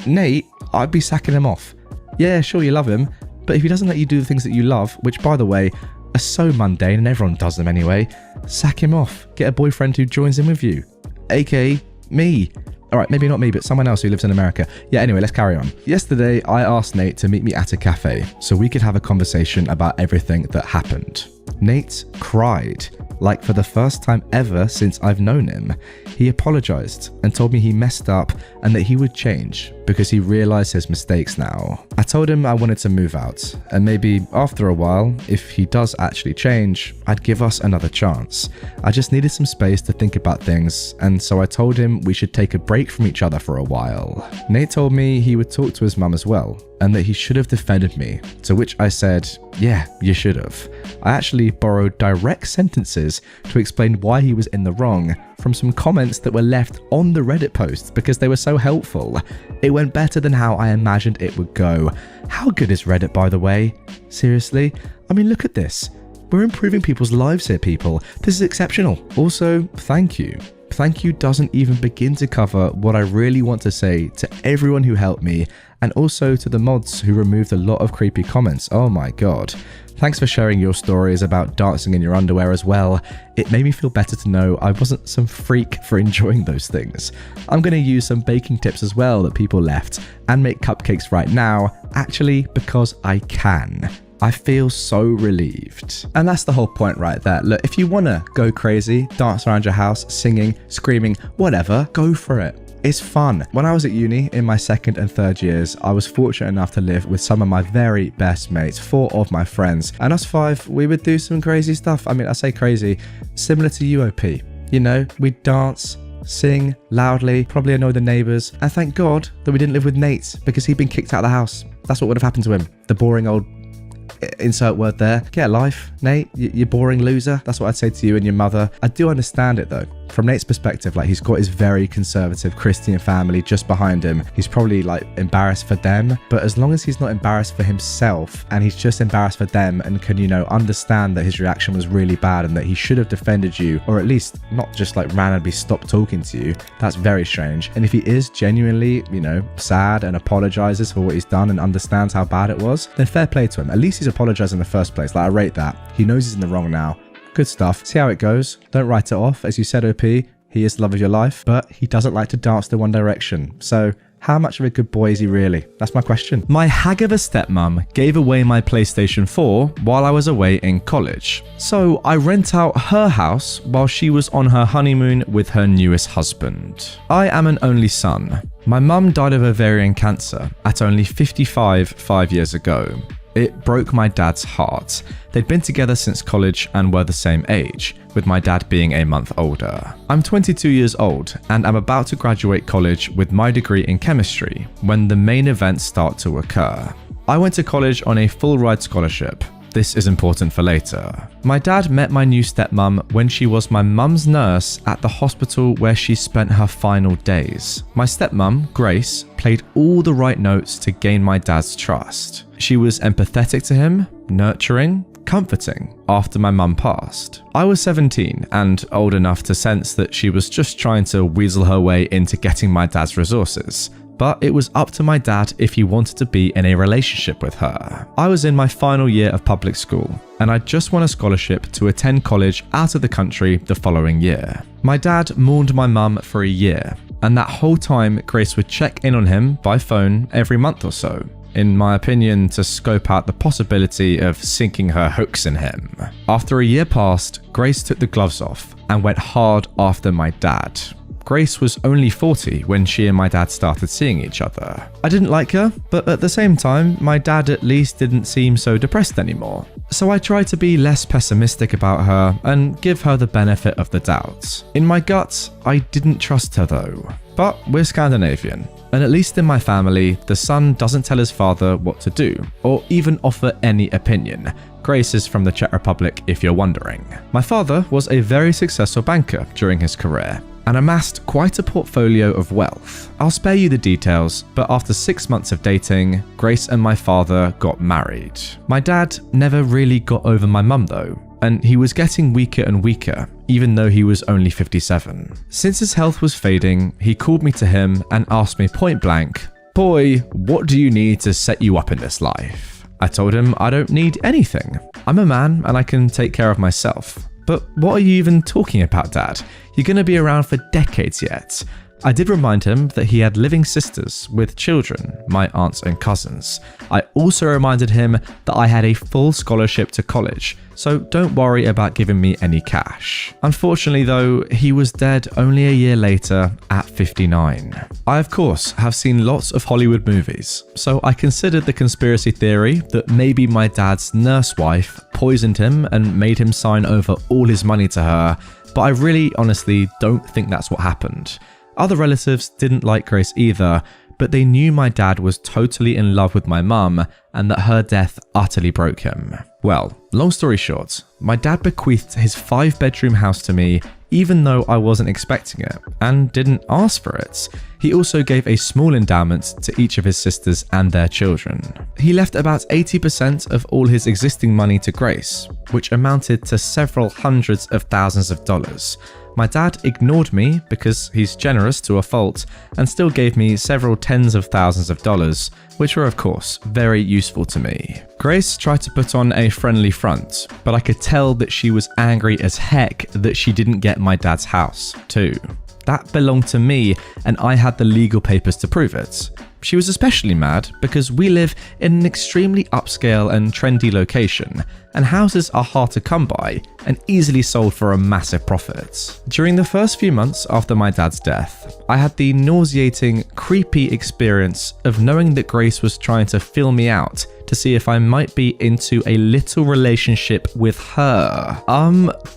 Nate, I'd be sacking him off. Yeah, sure, you love him, but if he doesn't let you do the things that you love, which by the way, are so mundane and everyone does them anyway, sack him off. Get a boyfriend who joins in with you. AKA me. Alright, maybe not me, but someone else who lives in America. Yeah, anyway, let's carry on. Yesterday, I asked Nate to meet me at a cafe so we could have a conversation about everything that happened. Nate cried, like for the first time ever since I've known him. He apologized and told me he messed up and that he would change because he realized his mistakes now. I told him I wanted to move out, and maybe after a while, if he does actually change, I'd give us another chance. I just needed some space to think about things, and so I told him we should take a break from each other for a while. Nate told me he would talk to his mum as well, and that he should have defended me, to which I said, yeah, you should have. I actually borrowed direct sentences to explain why he was in the wrong from some comments that were left on the Reddit post because they were so helpful. It went better than how I imagined it would go. How good is Reddit, by the way? Seriously? I mean, look at this. We're improving people's lives here, people. This is exceptional. Also, thank you. Thank you doesn't even begin to cover what I really want to say to everyone who helped me, and also to the mods who removed a lot of creepy comments. Oh my god. Thanks for sharing your stories about dancing in your underwear as well. It made me feel better to know I wasn't some freak for enjoying those things. I'm going to use some baking tips as well that people left and make cupcakes right now, actually because I can. I feel so relieved. And that's the whole point right there. Look, if you want to go crazy, dance around your house, singing, screaming, whatever, go for it. It's fun. When I was at uni in my second and third years, I was fortunate enough to live with some of my very best mates, 4 of my friends. And us 5, we would do some crazy stuff. I mean, I say crazy, similar to UOP. You know, we'd dance, sing loudly, probably annoy the neighbours. And thank God that we didn't live with Nate because he'd been kicked out of the house. That's what would have happened to him. The boring old insert word there. Get a life, Nate, you boring loser. That's what I'd say to you and your mother. I do understand it though. From Nate's perspective, like, he's got his very conservative Christian family just behind him. He's probably like embarrassed for them, but as long as he's not embarrassed for himself and he's just embarrassed for them and can, you know, understand that his reaction was really bad and that he should have defended you, or at least not just like randomly stopped talking to you, that's very strange. And if he is genuinely, you know, sad and apologizes for what he's done and understands how bad it was, then fair play to him. At least he's apologized in the first place. Like, I rate that. He knows he's in the wrong now. Good stuff. See how it goes. Don't write it off. As you said, OP, he is the love of your life, but he doesn't like to dance to One Direction. So how much of a good boy is he really? That's my question. My hag of a stepmom gave away my PlayStation 4 while I was away in college. So I rent out her house while she was on her honeymoon with her newest husband. I am an only son. My mum died of ovarian cancer at only 55 5 years ago. It broke my dad's heart. They'd been together since college and were the same age, with my dad being a month older. I'm 22 years old and I'm about to graduate college with my degree in chemistry when the main events start to occur. I went to college on a full ride scholarship. This is important for later. My dad met my new stepmom when she was my mum's nurse at the hospital where she spent her final days. My stepmom, Grace, played all the right notes to gain my dad's trust. She was empathetic to him, nurturing, comforting after my mum passed. I was 17 and old enough to sense that she was just trying to weasel her way into getting my dad's resources. But it was up to my dad if he wanted to be in a relationship with her. I was in my final year of public school, and I just won a scholarship to attend college out of the country the following year. My dad mourned my mum for a year, and that whole time Grace would check in on him by phone every month or so, in my opinion, to scope out the possibility of sinking her hooks in him. After a year passed, Grace took the gloves off and went hard after my dad. Grace was only 40 when she and my dad started seeing each other. I didn't like her, but at the same time, my dad at least didn't seem so depressed anymore. So I tried to be less pessimistic about her and give her the benefit of the doubt. In my gut, I didn't trust her though. But we're Scandinavian, and at least in my family, the son doesn't tell his father what to do, or even offer any opinion. Grace is from the Czech Republic, if you're wondering. My father was a very successful banker during his career, and amassed quite a portfolio of wealth. I'll spare you the details, but after 6 months of dating, Grace and my father got married. My dad never really got over my mum though, and he was getting weaker and weaker, even though he was only 57. Since his health was fading, he called me to him and asked me point blank, "Boy, what do you need to set you up in this life?" I told him I don't need anything. I'm a man and I can take care of myself. But what are you even talking about, Dad? You're going to be around for decades yet. I did remind him that he had living sisters with children, my aunts and cousins. I also reminded him that I had a full scholarship to college, so don't worry about giving me any cash. Unfortunately though, he was dead only a year later at 59. I of course have seen lots of Hollywood movies, so I considered the conspiracy theory that maybe my dad's nurse wife poisoned him and made him sign over all his money to her, but I really honestly don't think that's what happened. Other relatives didn't like Grace either, but they knew my dad was totally in love with my mum and that her death utterly broke him. Well, long story short, my dad bequeathed his 5-bedroom house to me even though I wasn't expecting it and didn't ask for it. He also gave a small endowment to each of his sisters and their children. He left about 80% of all his existing money to Grace, which amounted to several hundreds of thousands of dollars. My dad ignored me because he's generous to a fault and still gave me several tens of thousands of dollars, which were of course very useful to me. Grace tried to put on a friendly front, but I could tell that she was angry as heck that she didn't get my dad's house too. That belonged to me and I had the legal papers to prove it. she was especially mad because we live in an extremely upscale and trendy location, and houses are hard to come by and easily sold for a massive profit. During the first few months after my dad's death, I had the nauseating, creepy experience of knowing that Grace was trying to feel me out to see if I might be into a little relationship with her.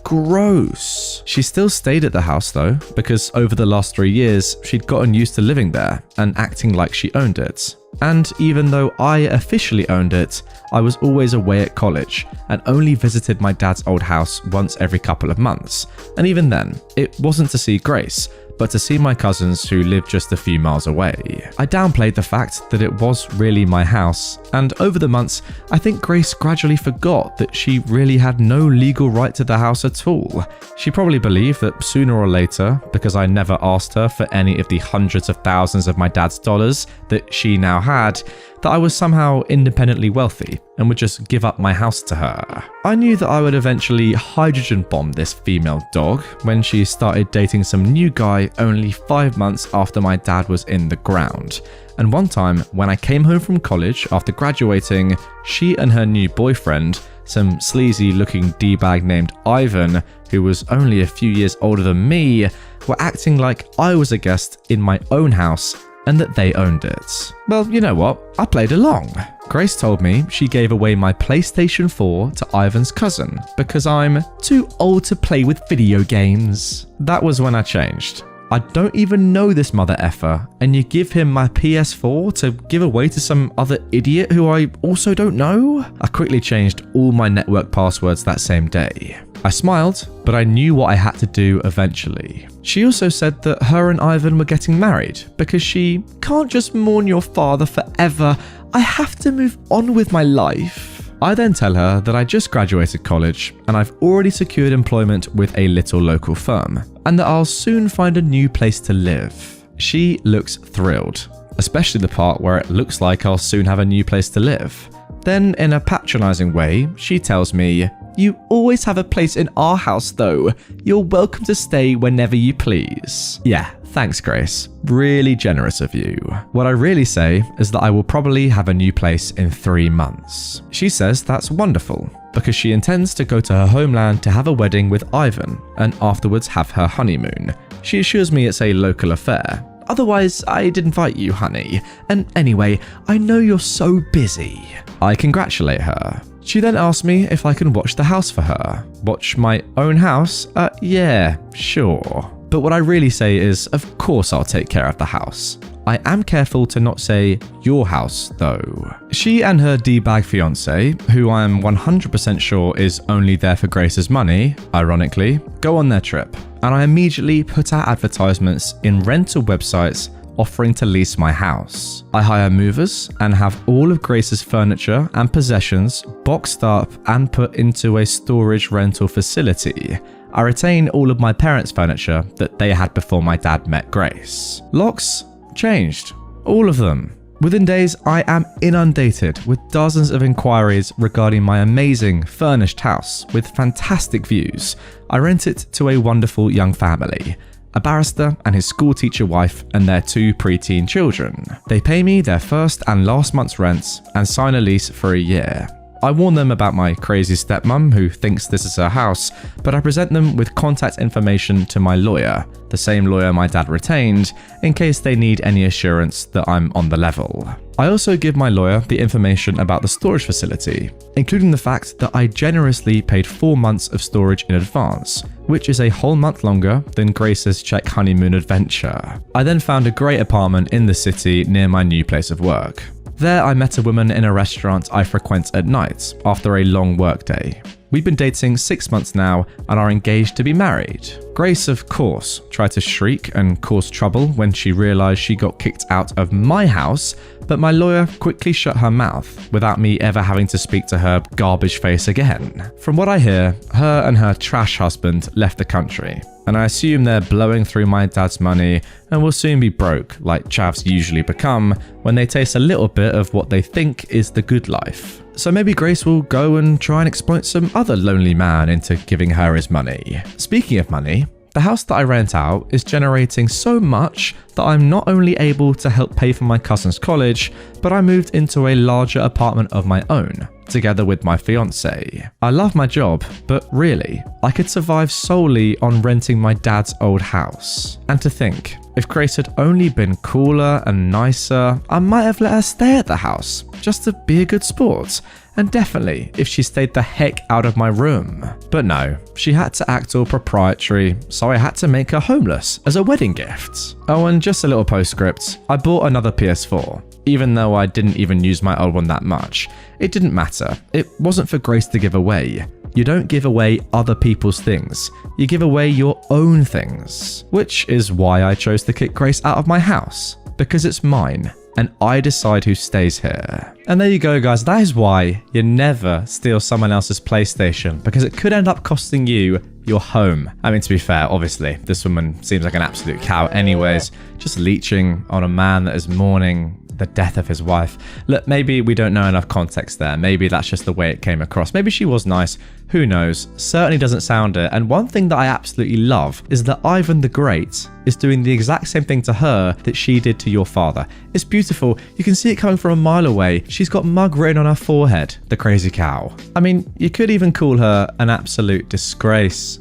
Gross. She still stayed at the house though, because over the last 3 years, she'd gotten used to living there and acting like she owned it. And even though I officially owned it, I was always away at college and only visited my dad's old house once every couple of months. And even then, it wasn't to see Grace, but to see my cousins who lived just a few miles away. I downplayed the fact that it was really my house, and over the months, I think Grace gradually forgot that she really had no legal right to the house at all. She probably believed that sooner or later, because I never asked her for any of the hundreds of thousands of my dad's dollars that she now had, that I was somehow independently wealthy and would just give up my house to her. I knew that I would eventually hydrogen bomb this female dog when she started dating some new guy only 5 months after my dad was in the ground. And one time, when I came home from college after graduating, she and her new boyfriend, some sleazy looking D-bag named Ivan, who was only a few years older than me, were acting like I was a guest in my own house and that they owned it. Well, you know what? I played along. Grace told me she gave away my PlayStation 4 to Ivan's cousin because I'm too old to play with video games. That was when I changed. I don't even know this mother effer, and you give him my PS4 to give away to some other idiot who I also don't know? I quickly changed all my network passwords that same day. I smiled, but I knew what I had to do eventually. She also said that her and Ivan were getting married because she can't just mourn your father forever. I have to move on with my life. I then tell her that I just graduated college and I've already secured employment with a little local firm and that I'll soon find a new place to live. She looks thrilled, especially the part where it looks like I'll soon have a new place to live. Then, in a patronizing way, she tells me, "You always have a place in our house though. You're welcome to stay whenever you please." Yeah, thanks Grace. Really generous of you. What I really say is that I will probably have a new place in 3 months. She says that's wonderful because she intends to go to her homeland to have a wedding with Ivan and afterwards have her honeymoon. She assures me it's a local affair. "Otherwise, I'd invite you, honey. And anyway, I know you're so busy." I congratulate her. She then asks me if I can watch the house for her. Watch my own house? Yeah, sure. But what I really say is, of course I'll take care of the house. I am careful to not say your house though. She and her D-bag fiance, who I am 100% sure is only there for Grace's money, ironically, go on their trip. And I immediately put out advertisements in rental websites offering to lease my house. I hire movers and have all of Grace's furniture and possessions boxed up and put into a storage rental facility. I retain all of my parents' furniture that they had before my dad met Grace. Locks changed. All of them. Within days, I am inundated with dozens of inquiries regarding my amazing furnished house with fantastic views. I rent it to a wonderful young family. A barrister and his schoolteacher wife and their 2 preteen children. They pay me their first and last month's rents and sign a lease for a year. I warn them about my crazy stepmom who thinks this is her house, but I present them with contact information to my lawyer, the same lawyer my dad retained, in case they need any assurance that I'm on the level. I also give my lawyer the information about the storage facility, including the fact that I generously paid 4 months of storage in advance, which is a whole month longer than Grace's Czech honeymoon adventure. I then found a great apartment in the city near my new place of work. There I met a woman in a restaurant I frequent at night after a long workday. We've been dating 6 months now and are engaged to be married. Grace, of course, tried to shriek and cause trouble when she realized she got kicked out of my house, but my lawyer quickly shut her mouth without me ever having to speak to her garbage face again. From what I hear, her and her trash husband left the country, and I assume they're blowing through my dad's money and will soon be broke like chavs usually become when they taste a little bit of what they think is the good life. So maybe Grace will go and try and exploit some other lonely man into giving her his money. Speaking of money, The house that I rent out is generating so much that I'm not only able to help pay for my cousin's college, but I moved into a larger apartment of my own, together with my fiance. I love my job, but really, I could survive solely on renting my dad's old house. And to think, if Grace had only been cooler and nicer, I might have let her stay at the house, just to be a good sport. And definitely if she stayed the heck out of my room. But no, she had to act all proprietary, so I had to make her homeless as a wedding gift. Oh, and just a little postscript, I bought another PS4. Even though I didn't even use my old one that much, it didn't matter. It wasn't for Grace to give away. You don't give away other people's things. You give away your own things. Which is why I chose to kick Grace out of my house. Because it's mine. And I decide who stays here. And there you go, guys. That is why you never steal someone else's PlayStation, because it could end up costing you your home. I mean, to be fair, obviously, this woman seems like an absolute cow anyways, just leeching on a man that is mourning the death of his wife. Look, maybe we don't know enough context there. Maybe that's just the way it came across. Maybe she was nice. Who knows? Certainly doesn't sound it. And one thing that I absolutely love is that Ivan the Great is doing the exact same thing to her that she did to your father. It's beautiful. You can see it coming from a mile away. She's got mug written on her forehead, the crazy cow. I mean, you could even call her an absolute disgrace.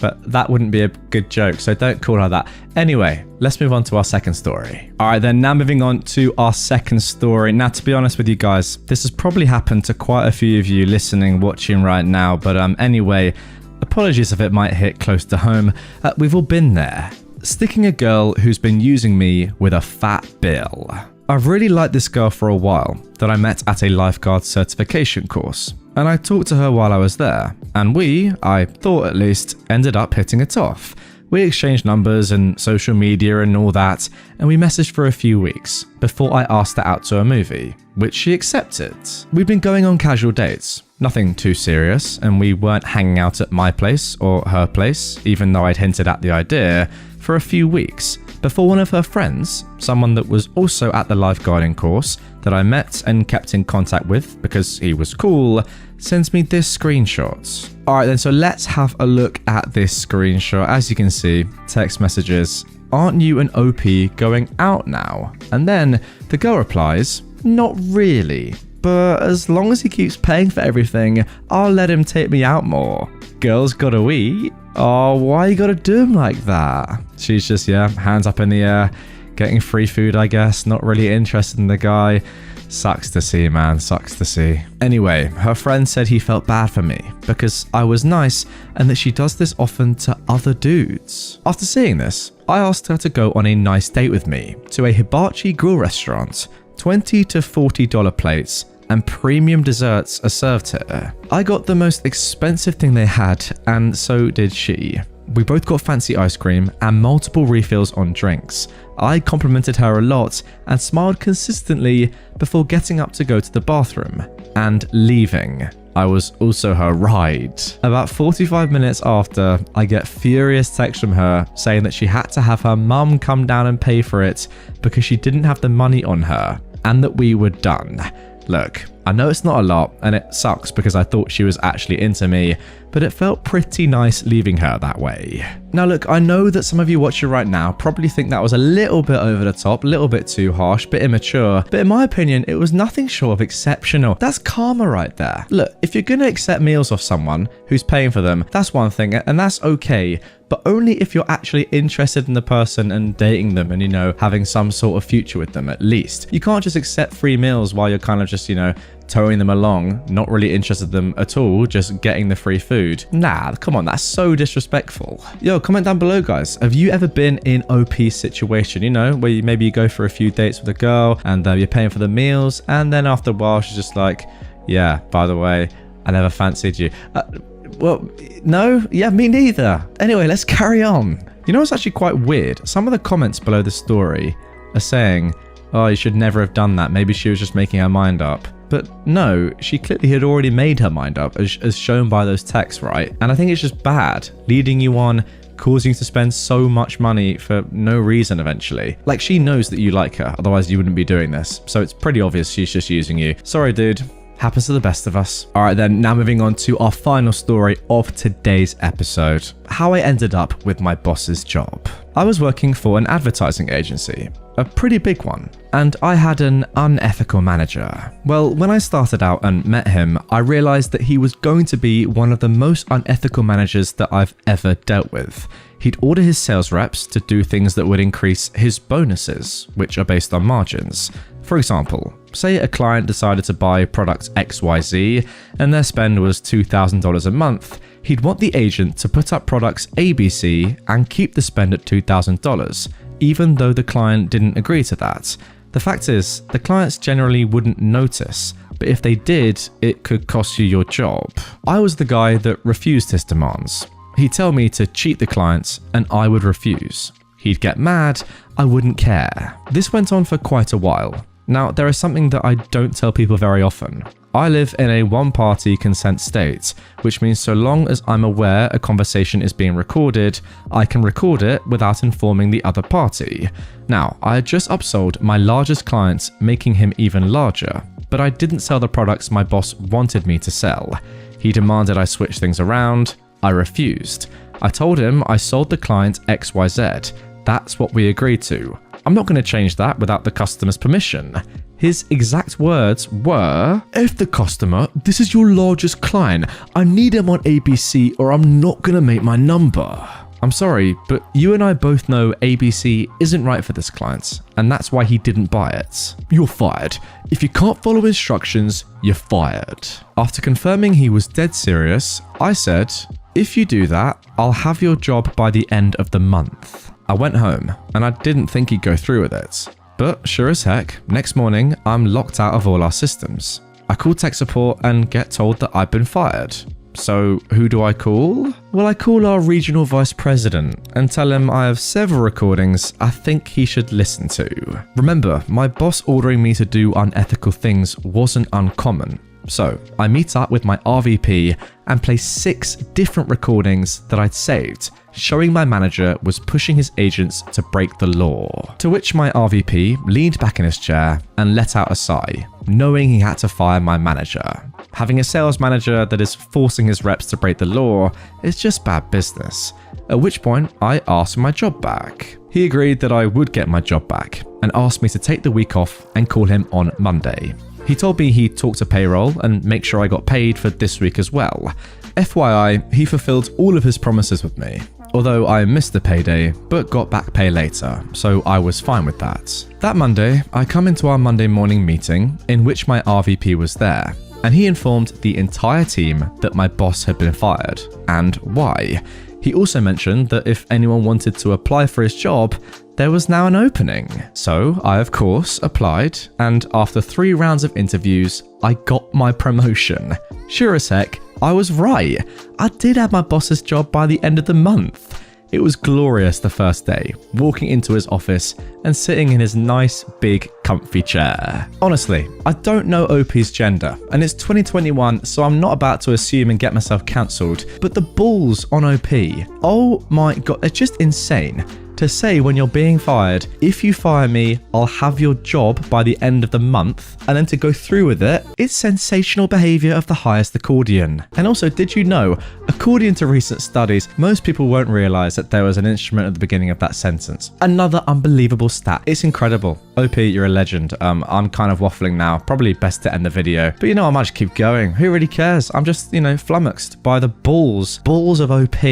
But that wouldn't be a good joke, so don't call her that. Anyway, let's move on to our second story. All right, then now moving on to our second story. Now, to be honest with you guys, this has probably happened to quite a few of you listening, watching right now. But anyway, apologies if it might hit close to home. We've all been there. Sticking a girl who's been using me with a fat bill. I've really liked this girl for a while that I met at a lifeguard certification course. And I talked to her while I was there, and I thought at least, ended up hitting it off. We exchanged numbers and social media and all that, and we messaged for a few weeks before I asked her out to a movie, which she accepted. We'd been going on casual dates, nothing too serious, and we weren't hanging out at my place or her place, even though I'd hinted at the idea, for a few weeks, before one of her friends, someone that was also at the lifeguarding course that I met and kept in contact with because he was cool, sends me this screenshot. Alright then, so let's have a look at this screenshot. As you can see, text messages, "Aren't you an OP going out now?" And then the girl replies, "Not really, but as long as he keeps paying for everything, I'll let him take me out more. Girls gotta eat." Oh, why you gotta do him like that? She's just, hands up in the air, getting free food, I guess, not really interested in the guy. Sucks to see, man, sucks to see. Anyway, her friend said he felt bad for me because I was nice and that she does this often to other dudes. After seeing this, I asked her to go on a nice date with me to a hibachi grill restaurant, $20 to $40 plates, and premium desserts are served here. I got the most expensive thing they had, and so did she. We both got fancy ice cream and multiple refills on drinks. I complimented her a lot and smiled consistently before getting up to go to the bathroom and leaving. I was also her ride. About 45 minutes after, I get furious text from her saying that she had to have her mum come down and pay for it because she didn't have the money on her and that we were done. Look, I know it's not a lot and it sucks because I thought she was actually into me, but it felt pretty nice leaving her that way. Now look, I know that some of you watching right now probably think that was a little bit over the top, a little bit too harsh, bit immature, but in my opinion, it was nothing short of exceptional. That's karma right there. Look, if you're gonna accept meals off someone who's paying for them, that's one thing and that's okay, but only if you're actually interested in the person and dating them and, having some sort of future with them at least. You can't just accept free meals while you're kind of just, towing them along, not really interested in them at all, just getting the free food. Nah, come on, that's so disrespectful. Yo, comment down below, guys. Have you ever been in OP situation, where maybe you go for a few dates with a girl and you're paying for the meals, and then after a while she's just like, yeah, by the way, I never fancied you. Well, no, yeah, me neither. Anyway, let's carry on. It's actually quite weird. Some of the comments below the story are saying, oh, you should never have done that. Maybe she was just making her mind up. But no, she clearly had already made her mind up, as shown by those texts, right? And I think it's just bad, leading you on, causing you to spend so much money for no reason eventually. Like, she knows that you like her, otherwise you wouldn't be doing this. So it's pretty obvious she's just using you. Sorry, dude. Happens to the best of us. All right then, now moving on to our final story of today's episode, how I ended up with my boss's job. I was working for an advertising agency, a pretty big one, and I had an unethical manager. Well, when I started out and met him, I realized that he was going to be one of the most unethical managers that I've ever dealt with. He'd order his sales reps to do things that would increase his bonuses, which are based on margins. For example, say a client decided to buy product XYZ and their spend was $2,000 a month, he'd want the agent to put up products ABC and keep the spend at $2,000, even though the client didn't agree to that. The fact is, the clients generally wouldn't notice, but if they did, it could cost you your job. I was the guy that refused his demands. He'd tell me to cheat the clients and I would refuse. He'd get mad, I wouldn't care. This went on for quite a while. Now, there is something that I don't tell people very often. I live in a one-party consent state, which means so long as I'm aware a conversation is being recorded, I can record it without informing the other party. Now, I had just upsold my largest client, making him even larger, but I didn't sell the products my boss wanted me to sell. He demanded I switch things around. I refused. I told him I sold the client XYZ. That's what we agreed to. I'm not going to change that without the customer's permission. His exact words were, "If the customer, this is your largest client. I need him on ABC or I'm not going to make my number." I'm sorry, but you and I both know ABC isn't right for this client, and that's why he didn't buy it. "You're fired. If you can't follow instructions, you're fired." After confirming he was dead serious, I said, "If you do that, I'll have your job by the end of the month." I went home, and I didn't think he'd go through with it. But sure as heck, next morning, I'm locked out of all our systems. I call tech support and get told that I've been fired. So who do I call? Well, I call our regional vice president and tell him I have several recordings I think he should listen to. Remember, my boss ordering me to do unethical things wasn't uncommon. So I meet up with my RVP and play 6 different recordings that I'd saved, showing my manager was pushing his agents to break the law. To which my RVP leaned back in his chair and let out a sigh, knowing he had to fire my manager. Having a sales manager that is forcing his reps to break the law is just bad business. At which point I asked for my job back. He agreed that I would get my job back and asked me to take the week off and call him on Monday. He told me he'd talk to payroll and make sure I got paid for this week as well. FYI, he fulfilled all of his promises with me, although I missed the payday but got back pay later, so I was fine with that. That Monday, I come into our Monday morning meeting in which my RVP was there, and he informed the entire team that my boss had been fired, and why. He also mentioned that if anyone wanted to apply for his job, there was now an opening. So I, of course, applied, and after 3 rounds of interviews, I got my promotion. Sure as heck, I was right. I did have my boss's job by the end of the month. It was glorious the first day, walking into his office and sitting in his nice, big, comfy chair. Honestly, I don't know OP's gender, and it's 2021, so I'm not about to assume and get myself cancelled, but the balls on OP, oh my god, they're just insane. To say when you're being fired, if you fire me, I'll have your job by the end of the month, and then to go through with it, it's sensational behaviour of the highest accordion. And also, did you know, according to recent studies, most people won't realise that there was an instrument at the beginning of that sentence. Another unbelievable stat. It's incredible. OP, you're a legend. I'm kind of waffling now. Probably best to end the video. But you know, I might just keep going. Who really cares? I'm just, flummoxed by the balls of OP.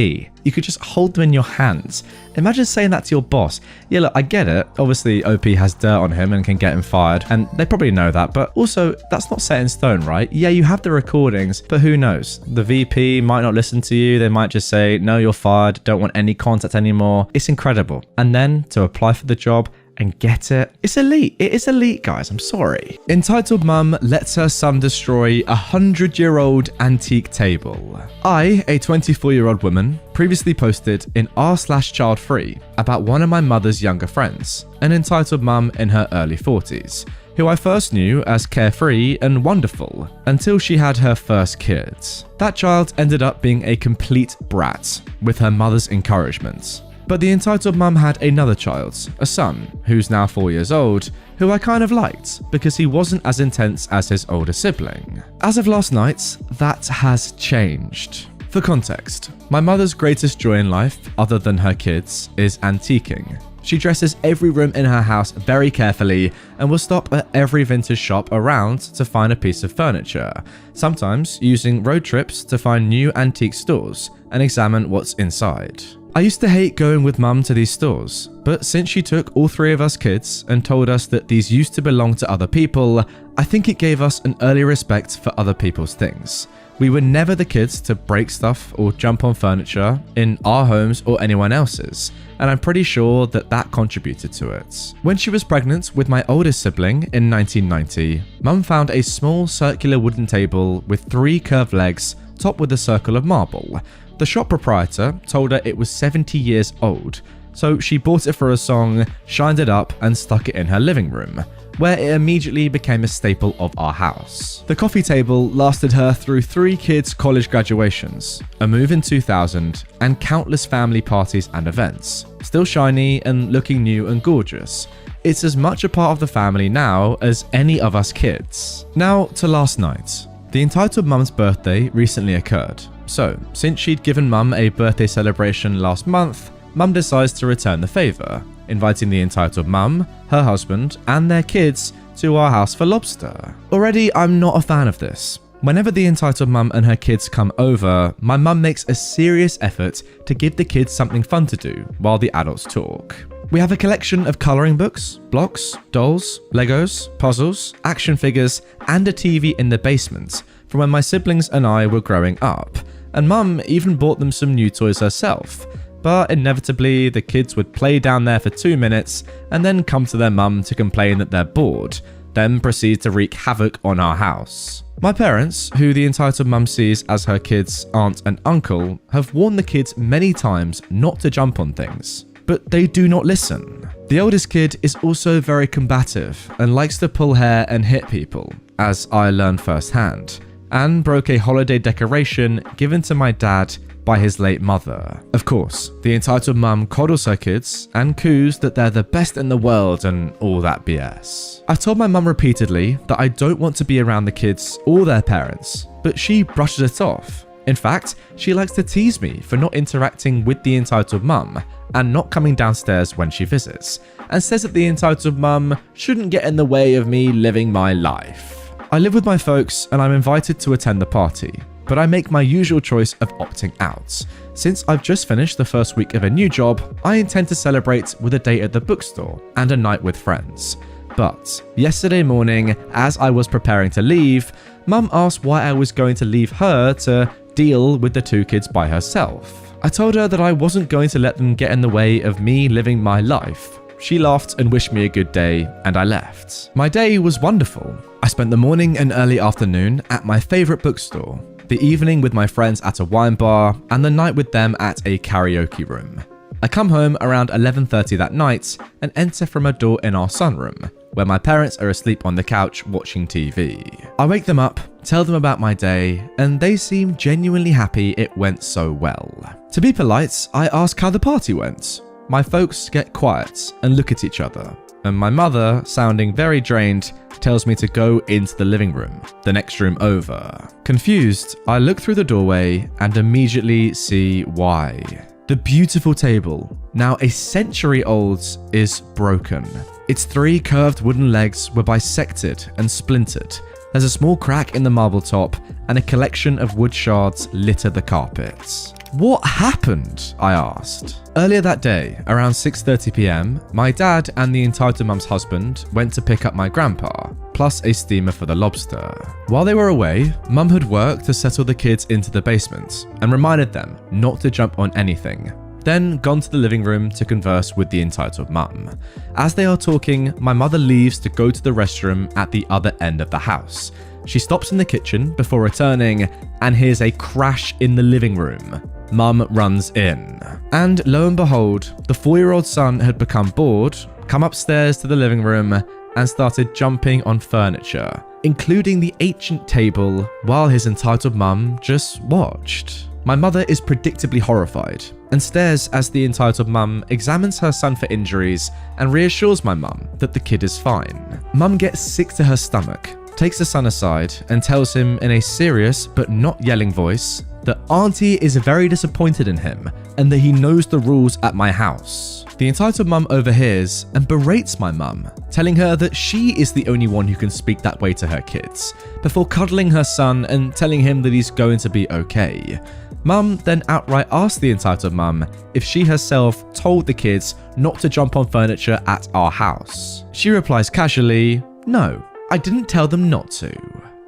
You could just hold them in your hands. Imagine saying that to your boss. Yeah, look, I get it. Obviously, OP has dirt on him and can get him fired, and they probably know that, but also, that's not set in stone, right? Yeah, you have the recordings, but who knows? The VP might not listen to you. They might just say, no, you're fired, don't want any contact anymore. It's incredible. And then to apply for the job and get it. It's elite. It is elite, guys. I'm sorry. Entitled mum lets her son destroy a 100-year-old antique table. I, a 24-year-old woman, previously posted in r/childfree about one of my mother's younger friends, an entitled mum in her early 40s, who I first knew as carefree and wonderful until she had her first kids. That child ended up being a complete brat with her mother's encouragement. But the entitled mum had another child, a son, who's now 4 years old, who I kind of liked because he wasn't as intense as his older sibling. As of last night, that has changed. For context, my mother's greatest joy in life, other than her kids, is antiquing. She dresses every room in her house very carefully and will stop at every vintage shop around to find a piece of furniture, sometimes using road trips to find new antique stores and examine what's inside. I used to hate going with mum to these stores, but since she took all 3 of us kids and told us that these used to belong to other people, I think it gave us an early respect for other people's things. We were never the kids to break stuff or jump on furniture in our homes or anyone else's, and I'm pretty sure that that contributed to it. When she was pregnant with my oldest sibling in 1990, mum found a small circular wooden table with 3 curved legs topped with a circle of marble. The shop proprietor told her it was 70 years old, so she bought it for a song, shined it up, and stuck it in her living room, where it immediately became a staple of our house. The coffee table lasted her through 3 kids' college graduations, a move in 2000, and countless family parties and events. Still shiny and looking new and gorgeous. It's as much a part of the family now as any of us kids. Now to last night. The entitled mum's birthday recently occurred. So, since she'd given mum a birthday celebration last month, mum decides to return the favour, inviting the entitled mum, her husband, and their kids to our house for lobster. Already, I'm not a fan of this. Whenever the entitled mum and her kids come over, my mum makes a serious effort to give the kids something fun to do while the adults talk. We have a collection of colouring books, blocks, dolls, Legos, puzzles, action figures, and a TV in the basement from when my siblings and I were growing up, and mum even bought them some new toys herself. But inevitably, the kids would play down there for 2 minutes and then come to their mum to complain that they're bored, then proceed to wreak havoc on our house. My parents, who the entitled mum sees as her kids' aunt and uncle, have warned the kids many times not to jump on things, but they do not listen. The oldest kid is also very combative and likes to pull hair and hit people, as I learned firsthand, and broke a holiday decoration given to my dad by his late mother. Of course, the entitled mum coddles her kids and coos that they're the best in the world and all that BS. I've told my mum repeatedly that I don't want to be around the kids or their parents, but she brushes it off. In fact, she likes to tease me for not interacting with the entitled mum and not coming downstairs when she visits, and says that the entitled mum shouldn't get in the way of me living my life. I live with my folks and I'm invited to attend the party, but I make my usual choice of opting out. Since I've just finished the first week of a new job, I intend to celebrate with a date at the bookstore and a night with friends. But yesterday morning, as I was preparing to leave, mum asked why I was going to leave her to deal with the 2 kids by herself. I told her that I wasn't going to let them get in the way of me living my life. She laughed and wished me a good day, and I left. My day was wonderful. I spent the morning and early afternoon at my favourite bookstore, the evening with my friends at a wine bar, and the night with them at a karaoke room. I come home around 11:30 that night and enter from a door in our sunroom, where my parents are asleep on the couch watching TV. I wake them up, tell them about my day, and they seem genuinely happy it went so well. To be polite, I ask how the party went. My folks get quiet and look at each other, and my mother, sounding very drained, tells me to go into the living room, the next room over. Confused, I look through the doorway and immediately see why. The beautiful table, now a century old, is broken. Its 3 curved wooden legs were bisected and splintered. There's a small crack in the marble top, and a collection of wood shards litter the carpets. What happened? I asked. Earlier that day, around 6:30 PM, my dad and the entitled mum's husband went to pick up my grandpa, plus a steamer for the lobster. While they were away, mum had worked to settle the kids into the basement and reminded them not to jump on anything, then gone to the living room to converse with the entitled mum. As they are talking, my mother leaves to go to the restroom at the other end of the house. She stops in the kitchen before returning and hears a crash in the living room. Mum runs in. And lo and behold, the 4-year-old son had become bored, come upstairs to the living room, and started jumping on furniture, including the ancient table, while his entitled mum just watched. My mother is predictably horrified and stares as the entitled mum examines her son for injuries and reassures my mum that the kid is fine. Mum gets sick to her stomach, takes the son aside and tells him in a serious but not yelling voice that Auntie is very disappointed in him and that he knows the rules at my house. The entitled mum overhears and berates my mum, telling her that she is the only one who can speak that way to her kids, before cuddling her son and telling him that he's going to be okay. Mum then outright asks the entitled mum if she herself told the kids not to jump on furniture at our house. She replies casually, "No, I didn't tell them not to."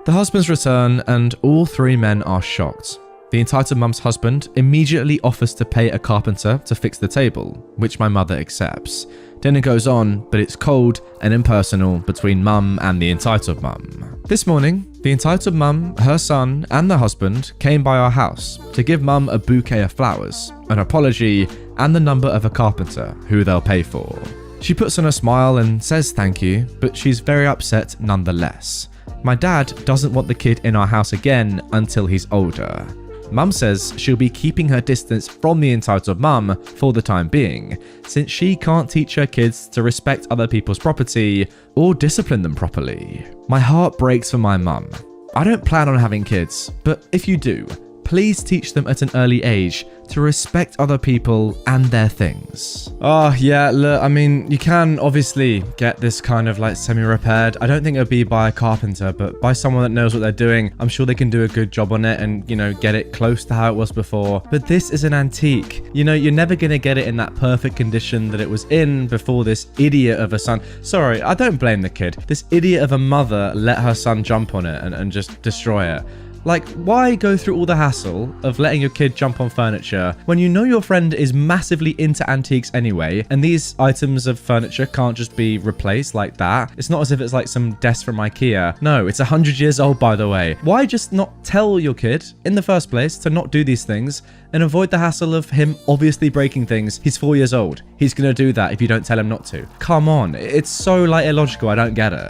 The husbands return and all three men are shocked. The entitled mum's husband immediately offers to pay a carpenter to fix the table, which my mother accepts. Dinner goes on, but it's cold and impersonal between mum and the entitled mum. This morning, the entitled mum, her son, and the husband came by our house to give mum a bouquet of flowers, an apology, and the number of a carpenter who they'll pay for. She puts on a smile and says thank you, but she's very upset nonetheless. My dad doesn't want the kid in our house again until he's older. Mum says she'll be keeping her distance from the entitled mum for the time being, since she can't teach her kids to respect other people's property or discipline them properly. My heart breaks for my mum. I don't plan on having kids, but if you do, please teach them at an early age to respect other people and their things. Oh yeah, look, I mean, you can obviously get this kind of like semi-repaired. I don't think it'll be by a carpenter, but by someone that knows what they're doing. I'm sure they can do a good job on it and, you know, get it close to how it was before. But this is an antique. You know, you're never gonna get it in that perfect condition that it was in before this idiot of a son. Sorry, I don't blame the kid. This idiot of a mother let her son jump on it and just destroy it. Like, why go through all the hassle of letting your kid jump on furniture when you know your friend is massively into antiques anyway, and these items of furniture can't just be replaced like that? It's not as if it's like some desk from IKEA. No, it's 100 years old, by the way. Why just not tell your kid in the first place to not do these things and avoid the hassle of him obviously breaking things? He's 4 years old. He's gonna do that if you don't tell him not to. Come on, it's so like illogical, I don't get it.